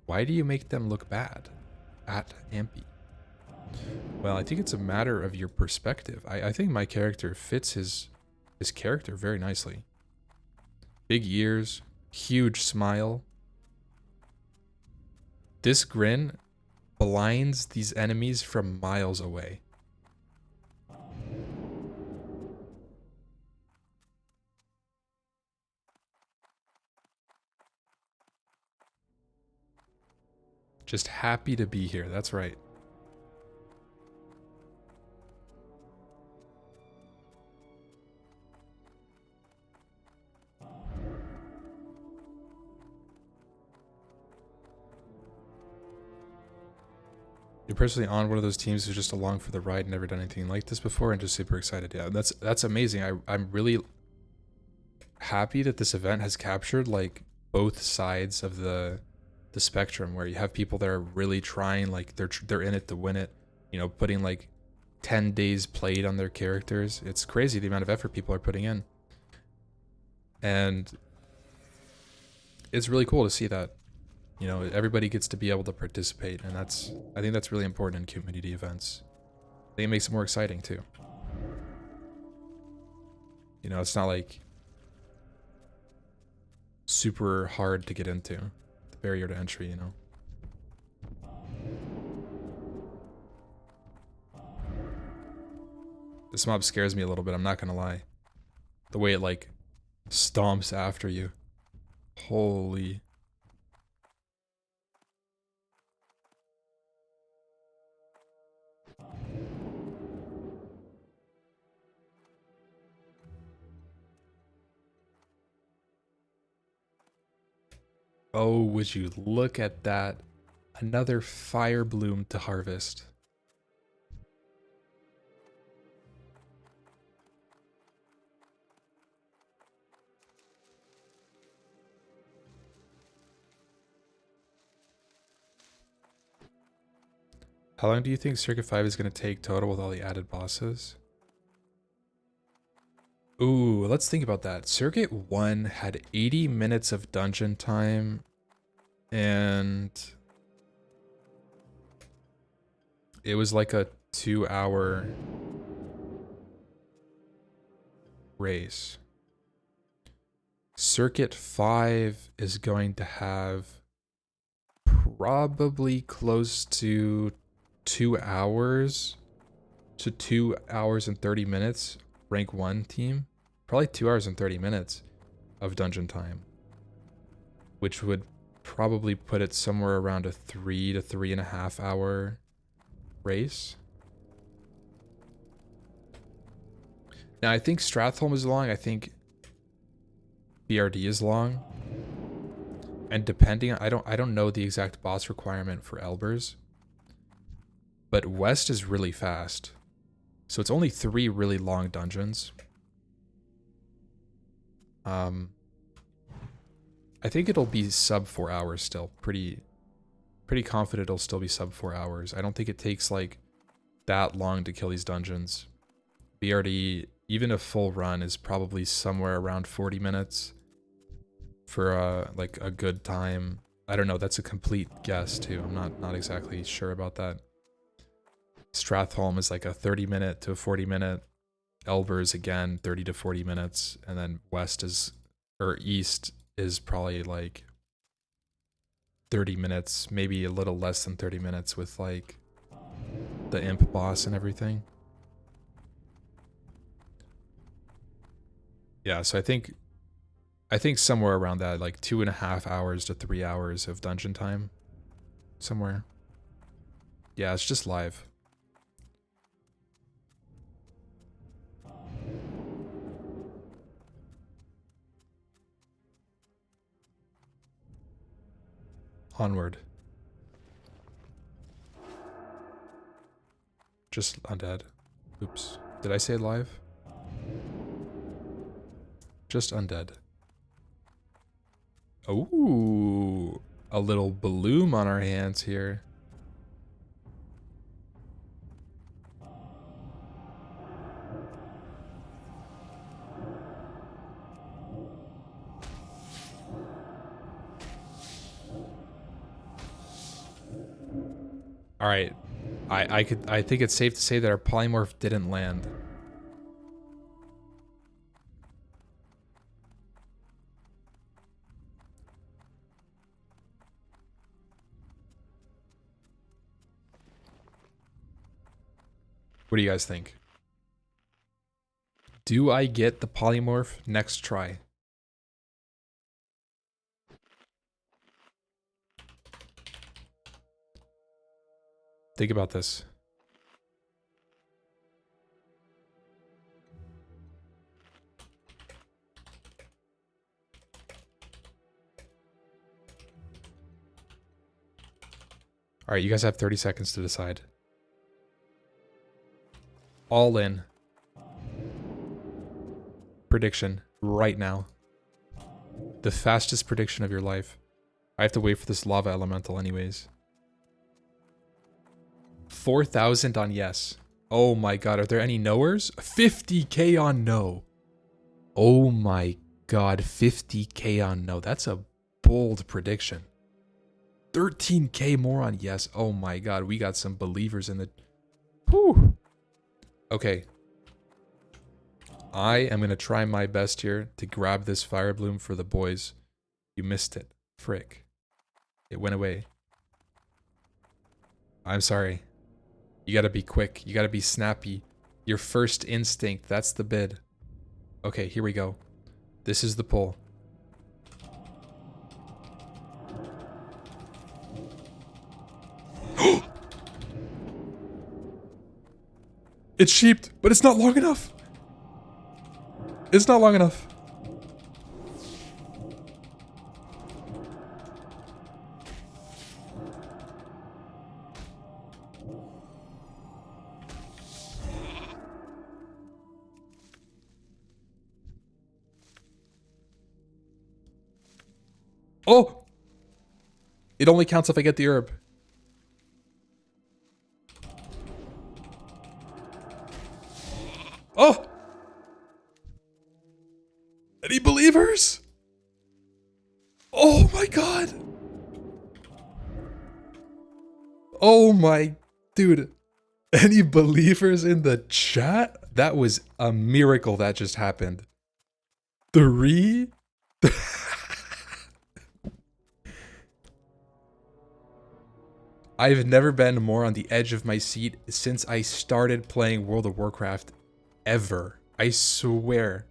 Why do you make them look bad? At Ampy. Well, I think it's a matter of your perspective. I think my character fits his character very nicely. Big ears, huge smile. This grin blinds these enemies from miles away. Just happy to be here, that's right. You're personally on one of those teams who's just along for the ride, never done anything like this before, and just super excited. Yeah, that's amazing. I'm really happy that this event has captured like both sides of the spectrum, where you have people that are really trying, like they're in it to win it, you know, putting like 10 days played on their characters. It's crazy the amount of effort people are putting in, and it's really cool to see that, you know, everybody gets to be able to participate, and I think that's really important in community events. I think it makes it more exciting too. You know, it's not like super hard to get into. The barrier to entry, you know. This mob scares me a little bit, I'm not gonna lie. The way it like stomps after you. Holy. Oh, would you look at that. Another fire bloom to harvest. How long do you think Circuit 5 is going to take total with all the added bosses? Ooh, let's think about that. Circuit 1 had 80 minutes of dungeon time, and it was like a 2-hour race. Circuit 5 is going to have probably close to 2 hours to 2 hours and 30 minutes. Rank 1 team, probably 2 hours and 30 minutes of dungeon time, which would probably put it somewhere around a 3 to 3.5 hour race. Now I think Stratholme is long, I think BRD is long, and depending, I don't know the exact boss requirement for Elbers, but West is really fast. So it's only 3 really long dungeons. I think it'll be sub 4 hours still. Pretty confident it'll still be sub 4 hours. I don't think it takes like that long to kill these dungeons. BRD, even a full run, is probably somewhere around 40 minutes for like a good time. I don't know, that's a complete guess too. I'm not exactly sure about that. Stratholme is like a 30-minute to a 40-minute. Elbers again 30 to 40 minutes, and then West is, or East is probably like 30 minutes, maybe a little less than 30 minutes with like the imp boss and everything. Yeah, so I think somewhere around that, like 2.5 hours to 3 hours of dungeon time. Somewhere. Yeah, it's just live. Onward. Just undead. Oops. Did I say live? Just undead. Ooh, a little bloom on our hands here. All right, I think it's safe to say that our polymorph didn't land. What do you guys think? Do I get the polymorph next try? Think about this. All right, you guys have 30 seconds to decide. All in. Prediction right now. The fastest prediction of your life. I have to wait for this lava elemental anyways. 4,000 on yes. Oh my god, are there any knowers? 50k on no. Oh my god, 50k on no. That's a bold prediction. 13k more on yes. Oh my god, we got some believers in the... Whew. Okay. I am going to try my best here to grab this fire bloom for the boys. You missed it. Frick. It went away. I'm sorry. You gotta be quick. You gotta be snappy. Your first instinct. That's the bid. Okay, here we go. This is the pull. It's sheeped, but it's not long enough. It's not long enough. Oh! It only counts if I get the herb. Oh! Any believers? Oh my god! Oh my... Dude. Any believers in the chat? That was a miracle that just happened. 3? I've never been more on the edge of my seat since I started playing World of Warcraft ever. I swear.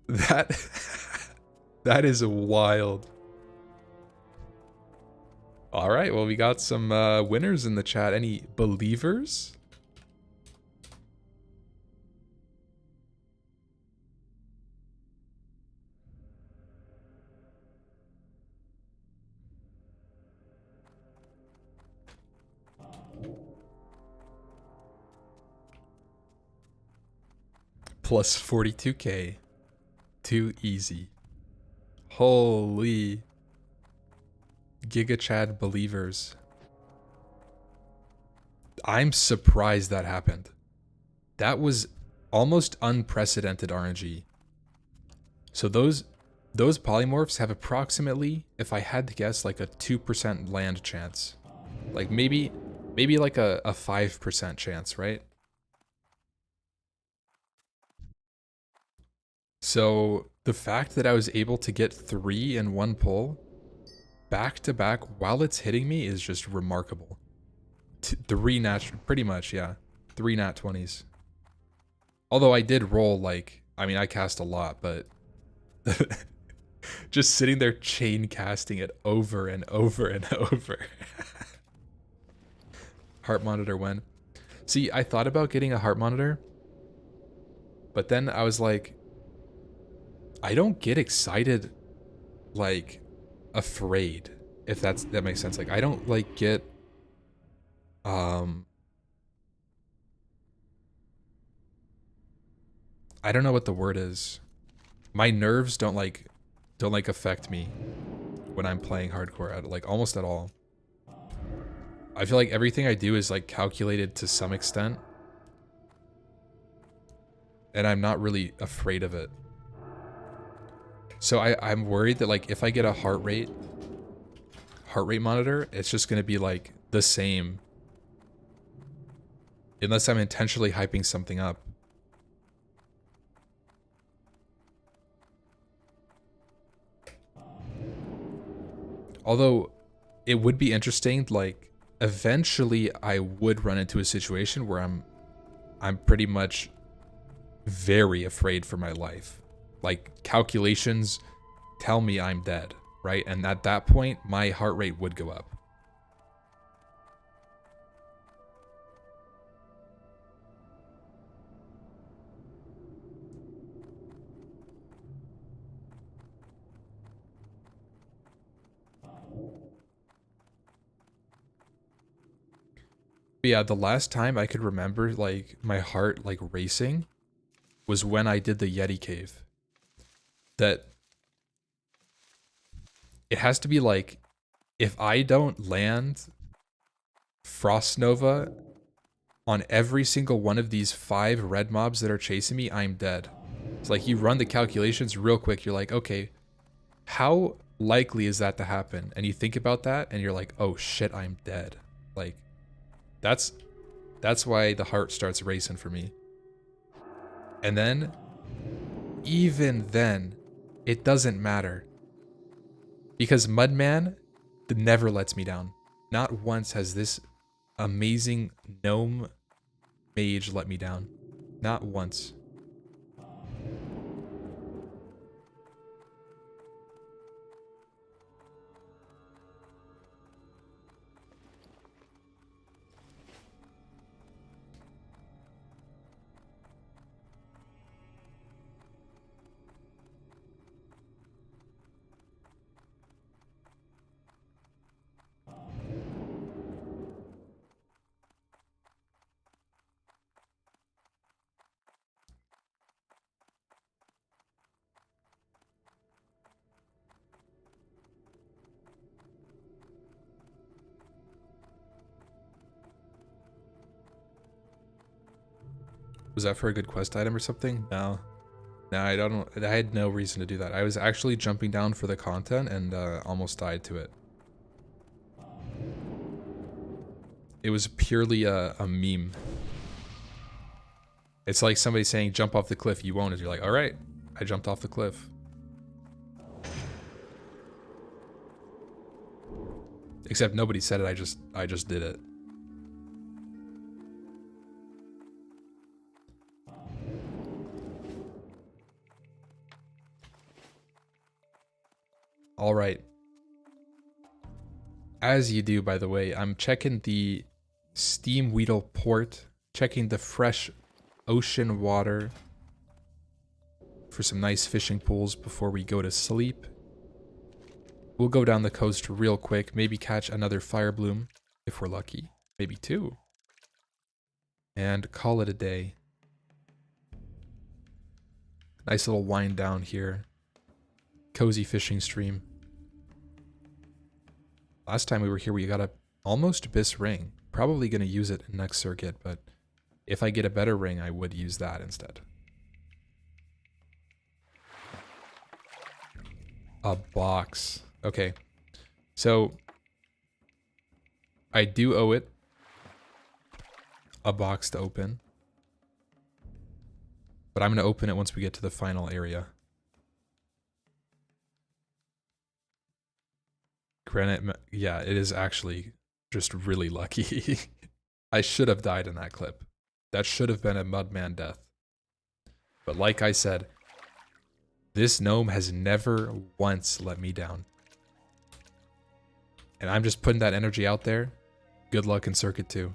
That is wild. All right, well, we got some winners in the chat. Any believers? Plus 42k. Too easy. Holy. Giga Chad believers. I'm surprised that happened. That was almost unprecedented RNG. So those polymorphs have approximately, if I had to guess, like a 2% land chance. Like maybe like a 5% chance, right? So the fact that I was able to get 3 in one pull, back to back, while it's hitting me is just remarkable. 3 nat, pretty much, yeah. 3 nat 20s. Although I did roll, like, I mean, I cast a lot, but just sitting there chain casting it over and over and over. Heart monitor when? See, I thought about getting a heart monitor, but then I was like, I don't get excited, like, afraid, if that makes sense. Like, I don't, like, get, I don't know what the word is. My nerves don't affect me when I'm playing hardcore, like, almost at all. I feel like everything I do is, like, calculated to some extent. And I'm not really afraid of it. So I'm worried that, like, if I get a heart rate monitor, it's just going to be, like, the same. Unless I'm intentionally hyping something up. Although, it would be interesting, like, eventually I would run into a situation where I'm pretty much very afraid for my life. Like, calculations tell me I'm dead, right? And at that point, my heart rate would go up. But yeah, the last time I could remember, like, my heart, like, racing was when I did the Yeti cave. That it has to be, like, if I don't land Frost Nova on every single one of these 5 red mobs that are chasing me, I'm dead. It's like, you run the calculations real quick, you're like, okay, how likely is that to happen? And you think about that, and you're like, oh shit, I'm dead. Like, that's why the heart starts racing for me. And then, even then, it doesn't matter. Because Mudman never lets me down. Not once has this amazing gnome mage let me down. Not once. Was that for a good quest item or something? No. No, I had no reason to do that. I was actually jumping down for the content and almost died to it. It was purely a meme. It's like somebody saying, jump off the cliff, you won't. And you're like, alright, I jumped off the cliff. Except nobody said it, I just did it. Alright. As you do, by the way, I'm checking the Steam Weedle port, checking the fresh ocean water for some nice fishing pools before we go to sleep. We'll go down the coast real quick, maybe catch another fire bloom if we're lucky, maybe 2. And call it a day. Nice little wind down here. Cozy fishing stream. Last time we were here, we got a almost Abyss ring. Probably going to use it in next circuit, but if I get a better ring, I would use that instead. A box. Okay. So, I do owe it a box to open. But I'm going to open it once we get to the final area. Granite, yeah, it is actually just really lucky. I should have died in that clip. That should have been a Mudman death. But like I said, this gnome has never once let me down. And I'm just putting that energy out there. Good luck in Circuit 2.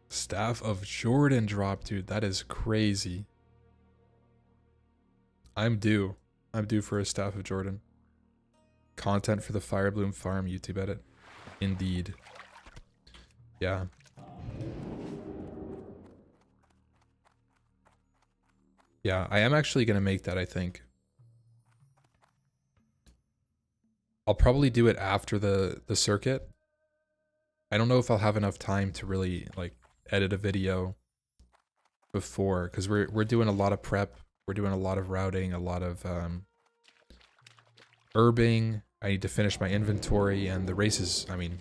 Staff of Jordan drop, dude. That is crazy. I'm due. I'm due for a Staff of Jordan. Content for the Firebloom Farm YouTube edit. Indeed. Yeah. Yeah, I am actually going to make that, I think. I'll probably do it after the circuit. I don't know if I'll have enough time to really, like, edit a video before, because we're doing a lot of prep. We're doing a lot of routing, a lot of herbing. I need to finish my inventory, and the races, I mean,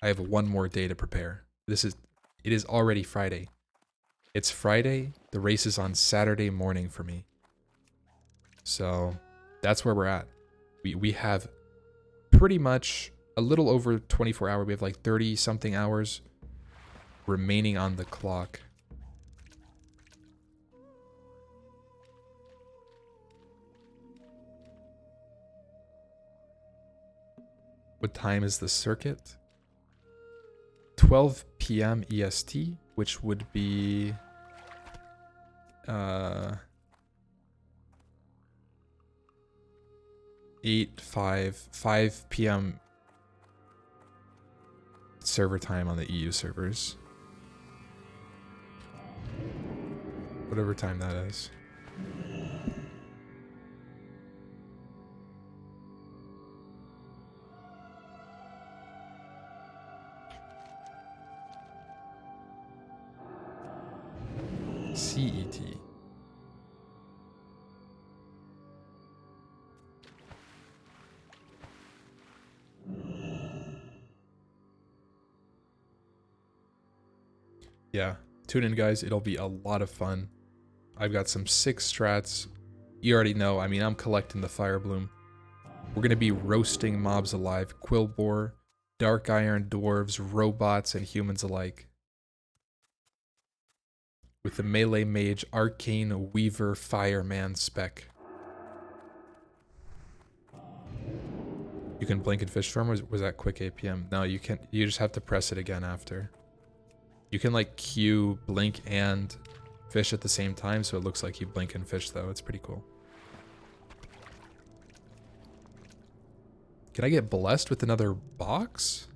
I have one more day to prepare. It is already Friday. It's Friday, the race is on Saturday morning for me. So that's where we're at. We have pretty much a little over 24 hours. We have like 30 something hours remaining on the clock. What time is the circuit? 12 p.m. EST, which would be 5 p.m. server time on the EU servers. Whatever time that is. CET. Yeah, tune in guys, it'll be a lot of fun. I've got some sick strats. You already know, I mean, I'm collecting the Firebloom. We're gonna be roasting mobs alive, Quillboar, Dark Iron Dwarves, robots, and humans alike. With the Melee Mage, Arcane Weaver, Fireman spec. You can blink and fish farm, or was that quick APM? No, you can't, you just have to press it again after. You can like queue, blink, and fish at the same time, so it looks like you blink and fish though. It's pretty cool. Can I get blessed with another box?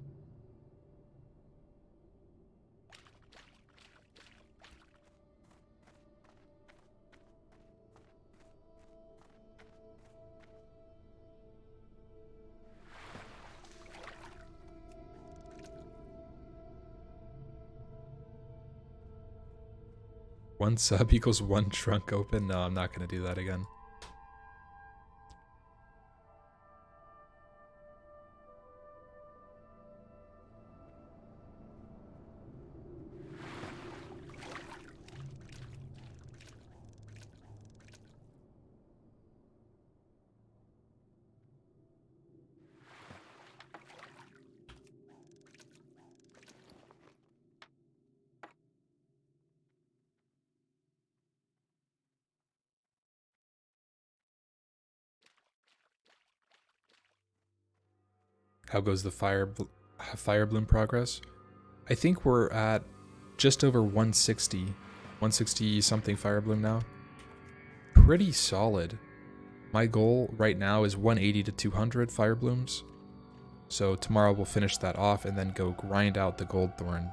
One sub equals one trunk open? No, I'm not going to do that again. How goes the Firebloom progress? I think we're at just over 160 something Firebloom now. Pretty solid. My goal right now is 180 to 200 Fireblooms. So tomorrow we'll finish that off and then go grind out the Goldthorn.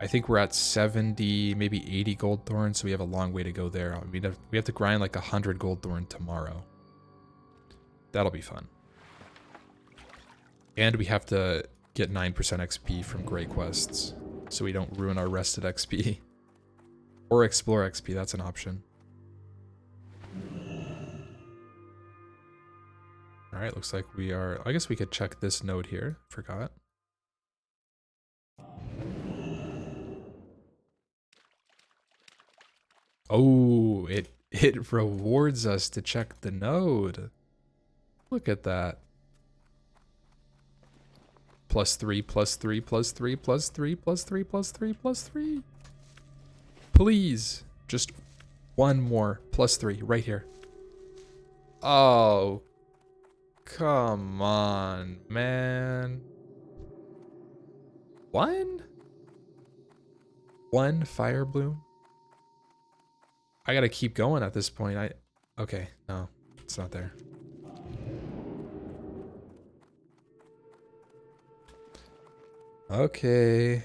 I think we're at 70, maybe 80 Goldthorn, so we have a long way to go there. We have to grind like 100 Goldthorn tomorrow. That'll be fun. And we have to get 9% XP from Grey Quests, so we don't ruin our rested XP. Or explore XP, that's an option. Alright, looks like we are... I guess we could check this node here. Forgot. Oh, it rewards us to check the node. Look at that. +3, +3, +3, +3, +3, +3, +3. Please, just one more +3 right here. Oh, come on, man. One fire bloom? I gotta keep going at this point. Okay, no, it's not there. Okay.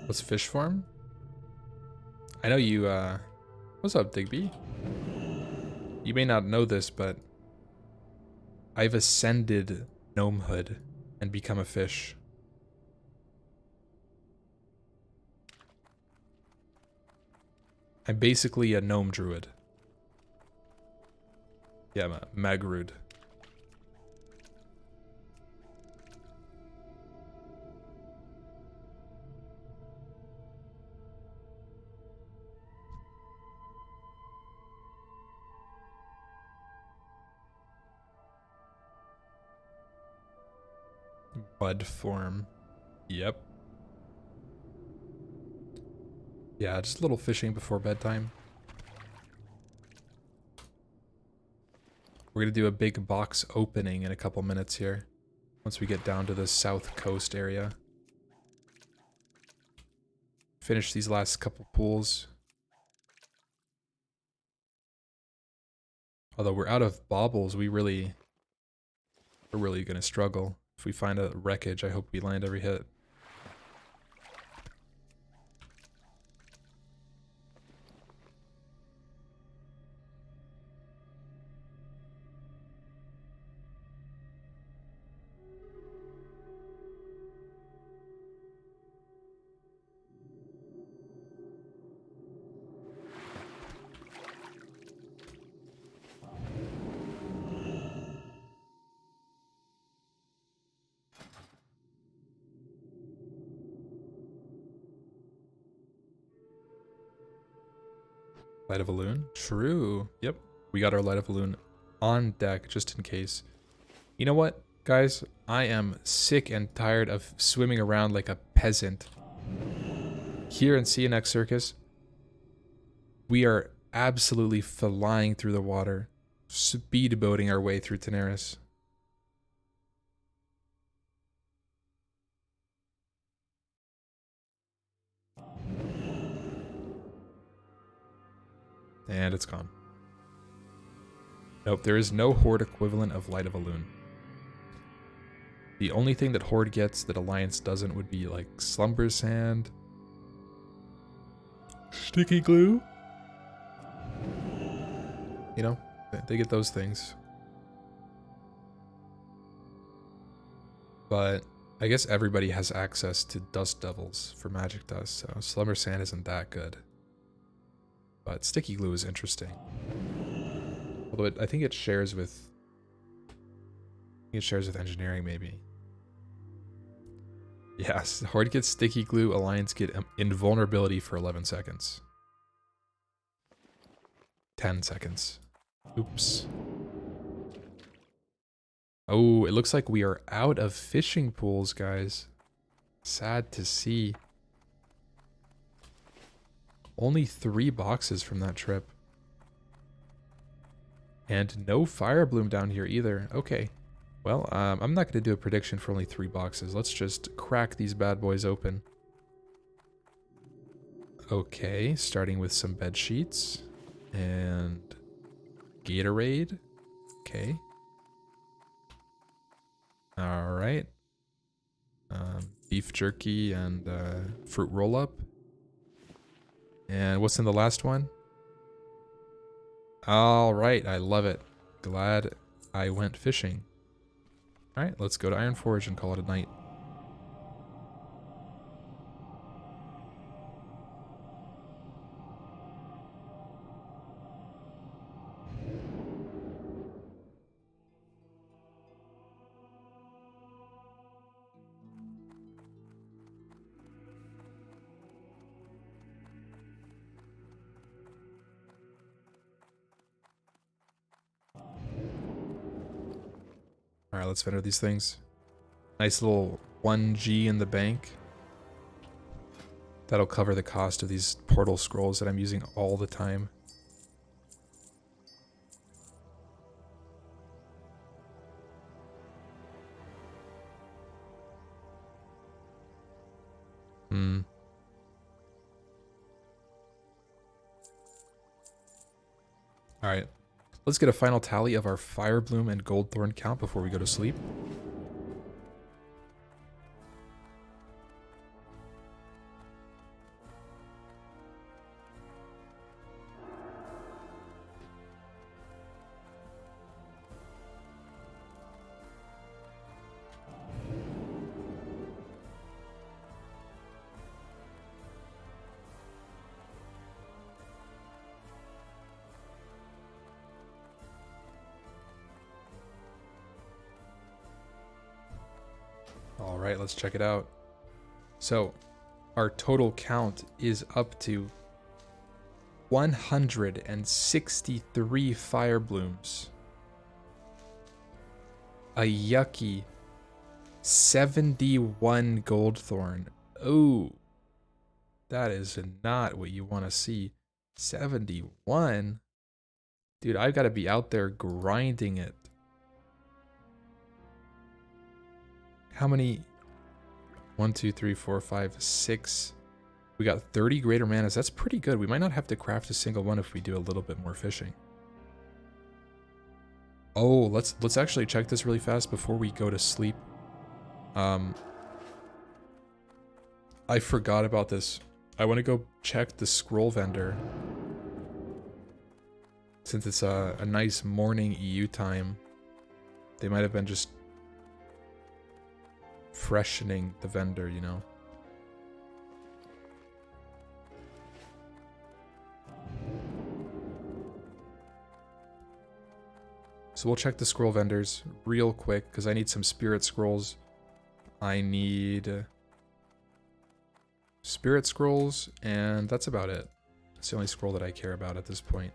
What's fish farm? I know you, what's up, Digby? You may not know this, but I've ascended gnomehood and become a fish. I'm basically a gnome druid. Yeah, I'm a Magrud. Bud form. Yep. Yeah, just a little fishing before bedtime. We're gonna do a big box opening in a couple minutes here. Once we get down to the south coast area. Finish these last couple pools. Although we're out of baubles, we're really gonna struggle. If we find a wreckage, I hope we land every hit. Light of a loon? True. Yep. We got our light of a loon on deck just in case. You know what, guys? I am sick and tired of swimming around like a peasant. Here in CNX Circus, we are absolutely flying through the water, speedboating our way through Teneris. And it's gone. Nope, there is no Horde equivalent of Light of a Loon. The only thing that Horde gets that Alliance doesn't would be like Slumber Sand, Sticky Glue. You know, they get those things. But I guess everybody has access to Dust Devils for Magic Dust, so Slumber Sand isn't that good. But Sticky Glue is interesting. Although I think it shares with... Engineering, maybe. Yes, Horde gets Sticky Glue, Alliance get Invulnerability for 11 seconds. 10 seconds. Oops. Oh, it looks like we are out of fishing pools, guys. Sad to see. Only 3 boxes from that trip. And no fire bloom down here either. Okay. Well, I'm not going to do a prediction for only 3 boxes. Let's just crack these bad boys open. Okay, starting with some bed sheets and Gatorade. Okay. All right. Beef jerky and fruit roll up. And what's in the last one? All right, I love it. Glad I went fishing. All right, let's go to Iron Forge and call it a night. All right, let's vendor these things. Nice little 1G in the bank. That'll cover the cost of these portal scrolls that I'm using all the time. All right, let's get a final tally of our Firebloom and Goldthorn count before we go to sleep. All right, let's check it out. So, our total count is up to 163 Fireblooms. A yucky 71 Goldthorn. Oh, that is not what you want to see. 71? Dude, I've got to be out there grinding it. How many? 1, 2, 3, 4, 5, 6. We got 30 greater manas. That's pretty good. We might not have to craft a single one if we do a little bit more fishing. Oh, let's actually check this really fast before we go to sleep. I forgot about this. I want to go check the scroll vendor. Since it's a nice morning EU time, they might have been just freshening the vendor, you know. So we'll check the scroll vendors real quick because I need some spirit scrolls. I need spirit scrolls, and that's about it. It's the only scroll that I care about at this point.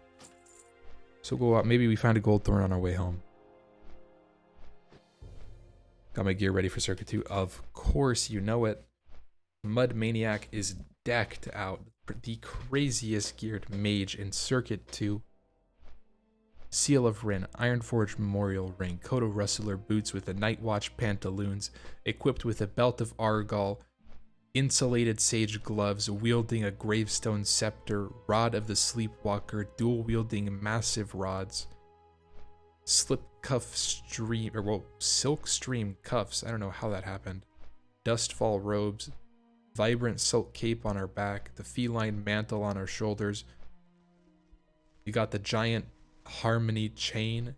So we'll go out. Maybe we find a goldthorn on our way home. Got my gear ready for Circuit 2. Of course, you know it. Mud Maniac is decked out. The craziest geared mage in Circuit 2. Seal of Rin, Ironforge Memorial Ring, Kodo Rustler boots with the Night Watch pantaloons, equipped with a belt of Argal, insulated sage gloves, wielding a gravestone scepter, Rod of the Sleepwalker, dual-wielding massive rods, slip cuff stream, or well, silk stream cuffs, I don't know how that happened, dustfall robes, vibrant silk cape on our back, the feline mantle on our shoulders. You got the giant harmony chain,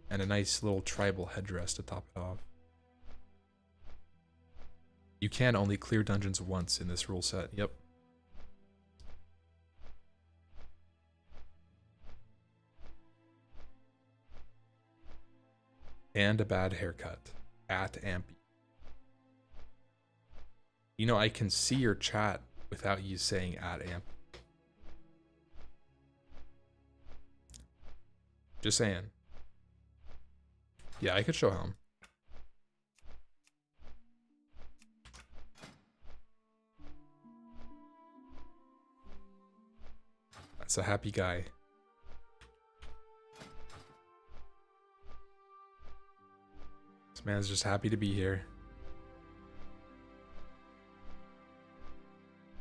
and a nice little tribal headdress to top it off. You can only clear dungeons once in this rule set, yep. And a bad haircut at Ampy. You know, I can see your chat without you saying at Ampy. Just saying. Yeah, I could show him. That's a happy guy. This man's just happy to be here.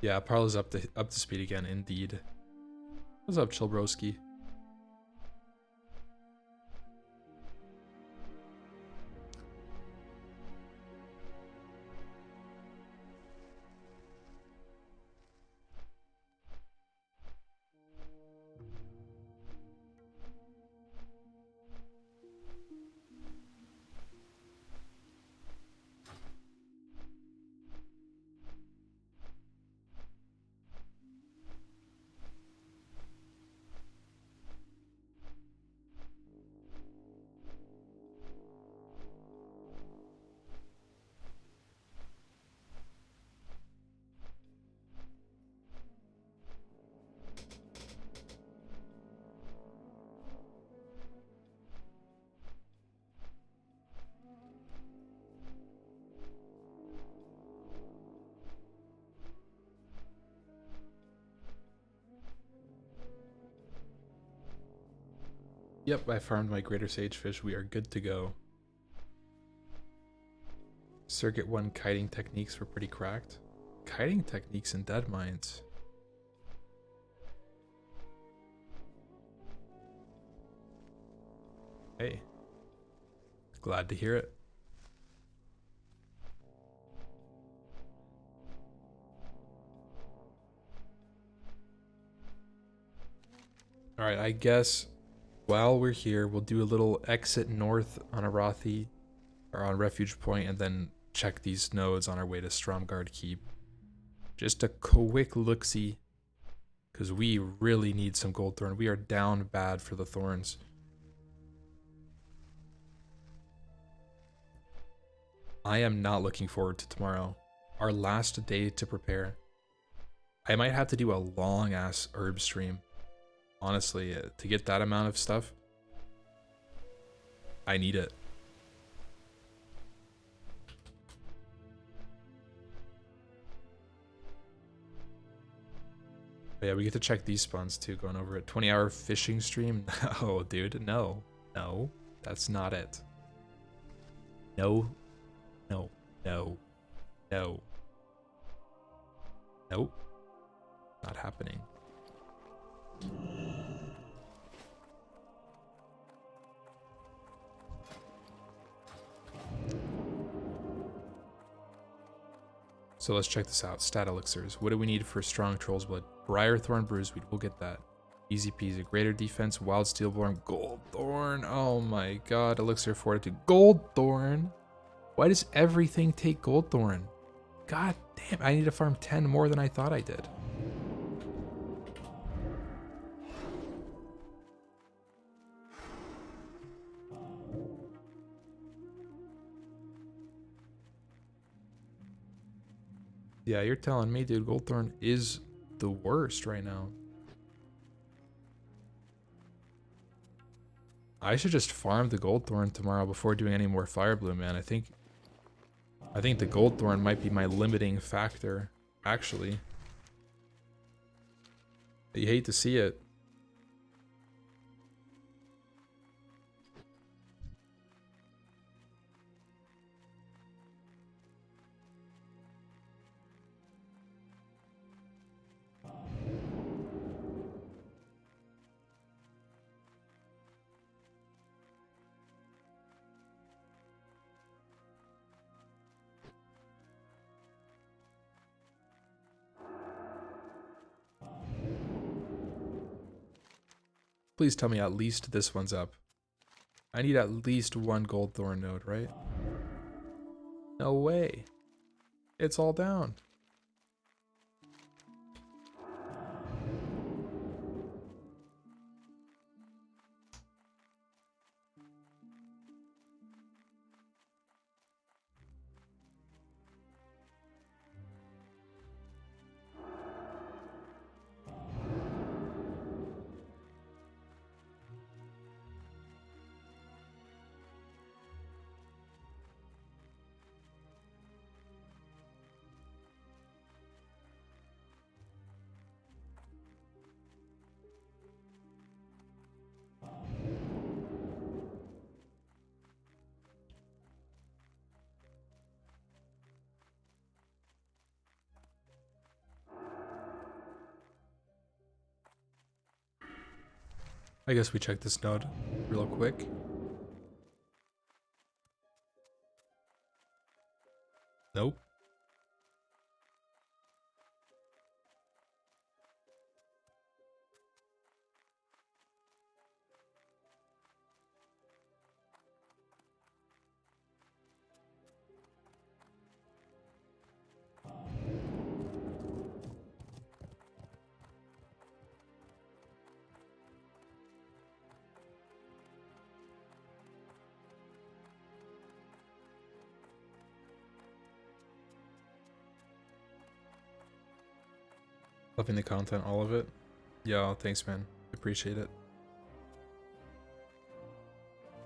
Yeah, Parla's up to speed again, indeed. What's up, Chilbroski? Yep, I farmed my greater sagefish. We are good to go. Circuit 1 kiting techniques were pretty cracked. Kiting techniques in dead mines. Hey. Glad to hear it. Alright, I guess while we're here, we'll do a little exit north on Arathi, or on Refuge Point, and then check these nodes on our way to Stromgarde Keep. Just a quick look-see, because we really need some goldthorn. We are down bad for the thorns. I am not looking forward to tomorrow. Our last day to prepare. I might have to do a long-ass herb stream. Honestly, to get that amount of stuff, I need it. But yeah, we get to check these spawns too, going over it. 20-hour fishing stream? No, dude, no. No, that's not it. No, no, no, no. Nope. Not happening. So let's check this out. Stat elixirs. What do we need for strong troll's blood? Briarthorn bruiseweed. We'll get that. Easy peasy. Greater defense. Wild steelborn. Goldthorn. Oh my god. Elixir fortitude. Goldthorn. Why does everything take goldthorn? God damn. I need to farm 10 more than I thought I did. Yeah, you're telling me, dude, goldthorn is the worst right now. I should just farm the goldthorn tomorrow before doing any more firebloom, man. I think the goldthorn might be my limiting factor, actually. You hate to see it. Please tell me at least this one's up. I need at least one goldthorn node, right? No way. It's all down. I guess we check this node real quick. Nope. Loving the content, all of it. Yeah, thanks, man. Appreciate it.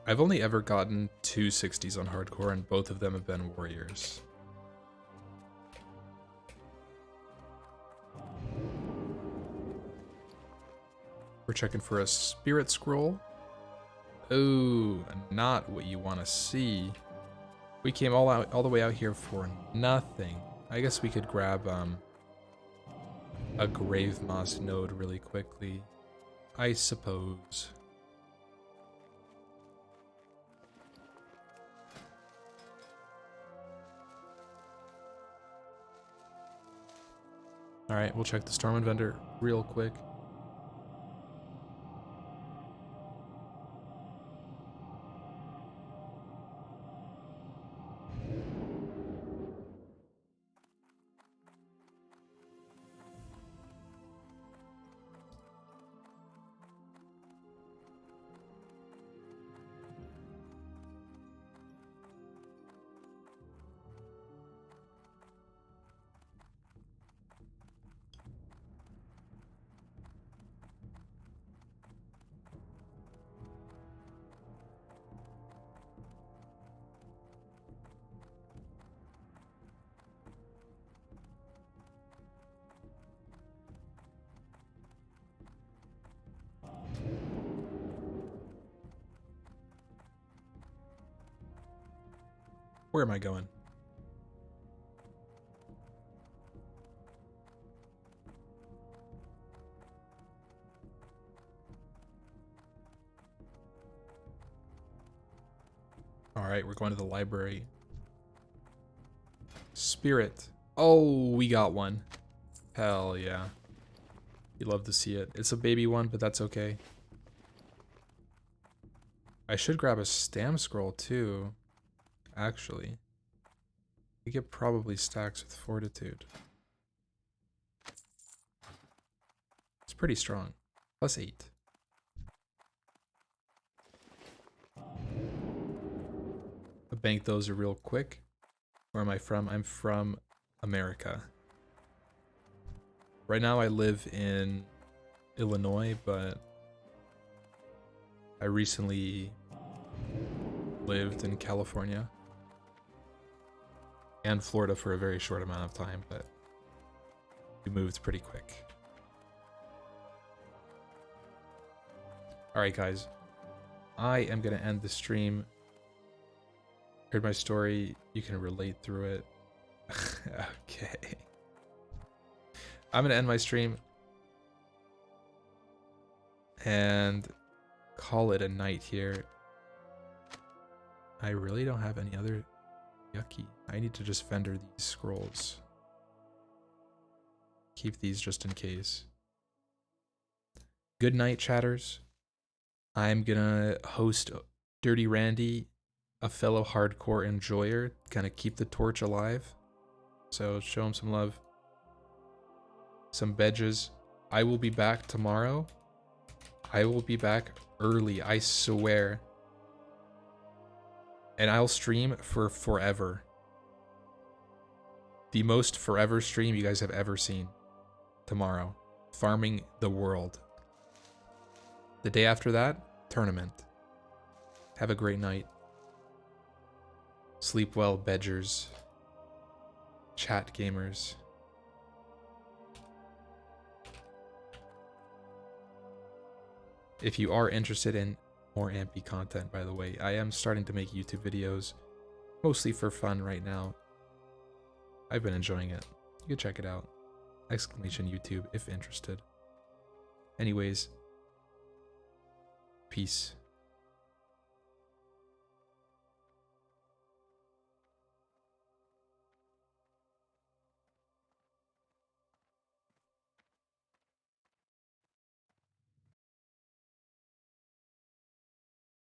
I've only ever gotten 2 60s on hardcore, and both of them have been warriors. We're checking for a spirit scroll. Oh, not what you want to see. We came all the way out here for nothing. I guess we could grab a grave moss node really quickly, I suppose. All right, we'll check the Stormwind vendor real quick. Where am I going? All right, we're going to the library. Spirit. Oh, we got one. Hell yeah. You love to see it. It's a baby one, but that's okay. I should grab a stam scroll too, actually. We get probably stacks with fortitude. It's pretty strong. +8. I'll bank those real quick. Where am I from? I'm from America. Right now I live in Illinois, but I recently lived in California and Florida for a very short amount of time, but we moved pretty quick. Alright guys, I am going to end the stream. Heard my story, you can relate through it. Okay. I'm going to end my stream and call it a night here. I really don't have any other yucky. I need to just vendor these scrolls. Keep these just in case. Good night, chatters. I'm gonna host Dirty Randy, a fellow hardcore enjoyer, kind of keep the torch alive. So show him some love. Some bedges. I will be back tomorrow. I will be back early, I swear. And I'll stream for forever. The most forever stream you guys have ever seen. Tomorrow. Farming the world. The day after that, tournament. Have a great night. Sleep well, bedgers. Chat gamers. If you are interested in more Ampy content, by the way, I am starting to make YouTube videos, mostly for fun right now. I've been enjoying it. You can check it out. ! YouTube if interested. Anyways, Peace.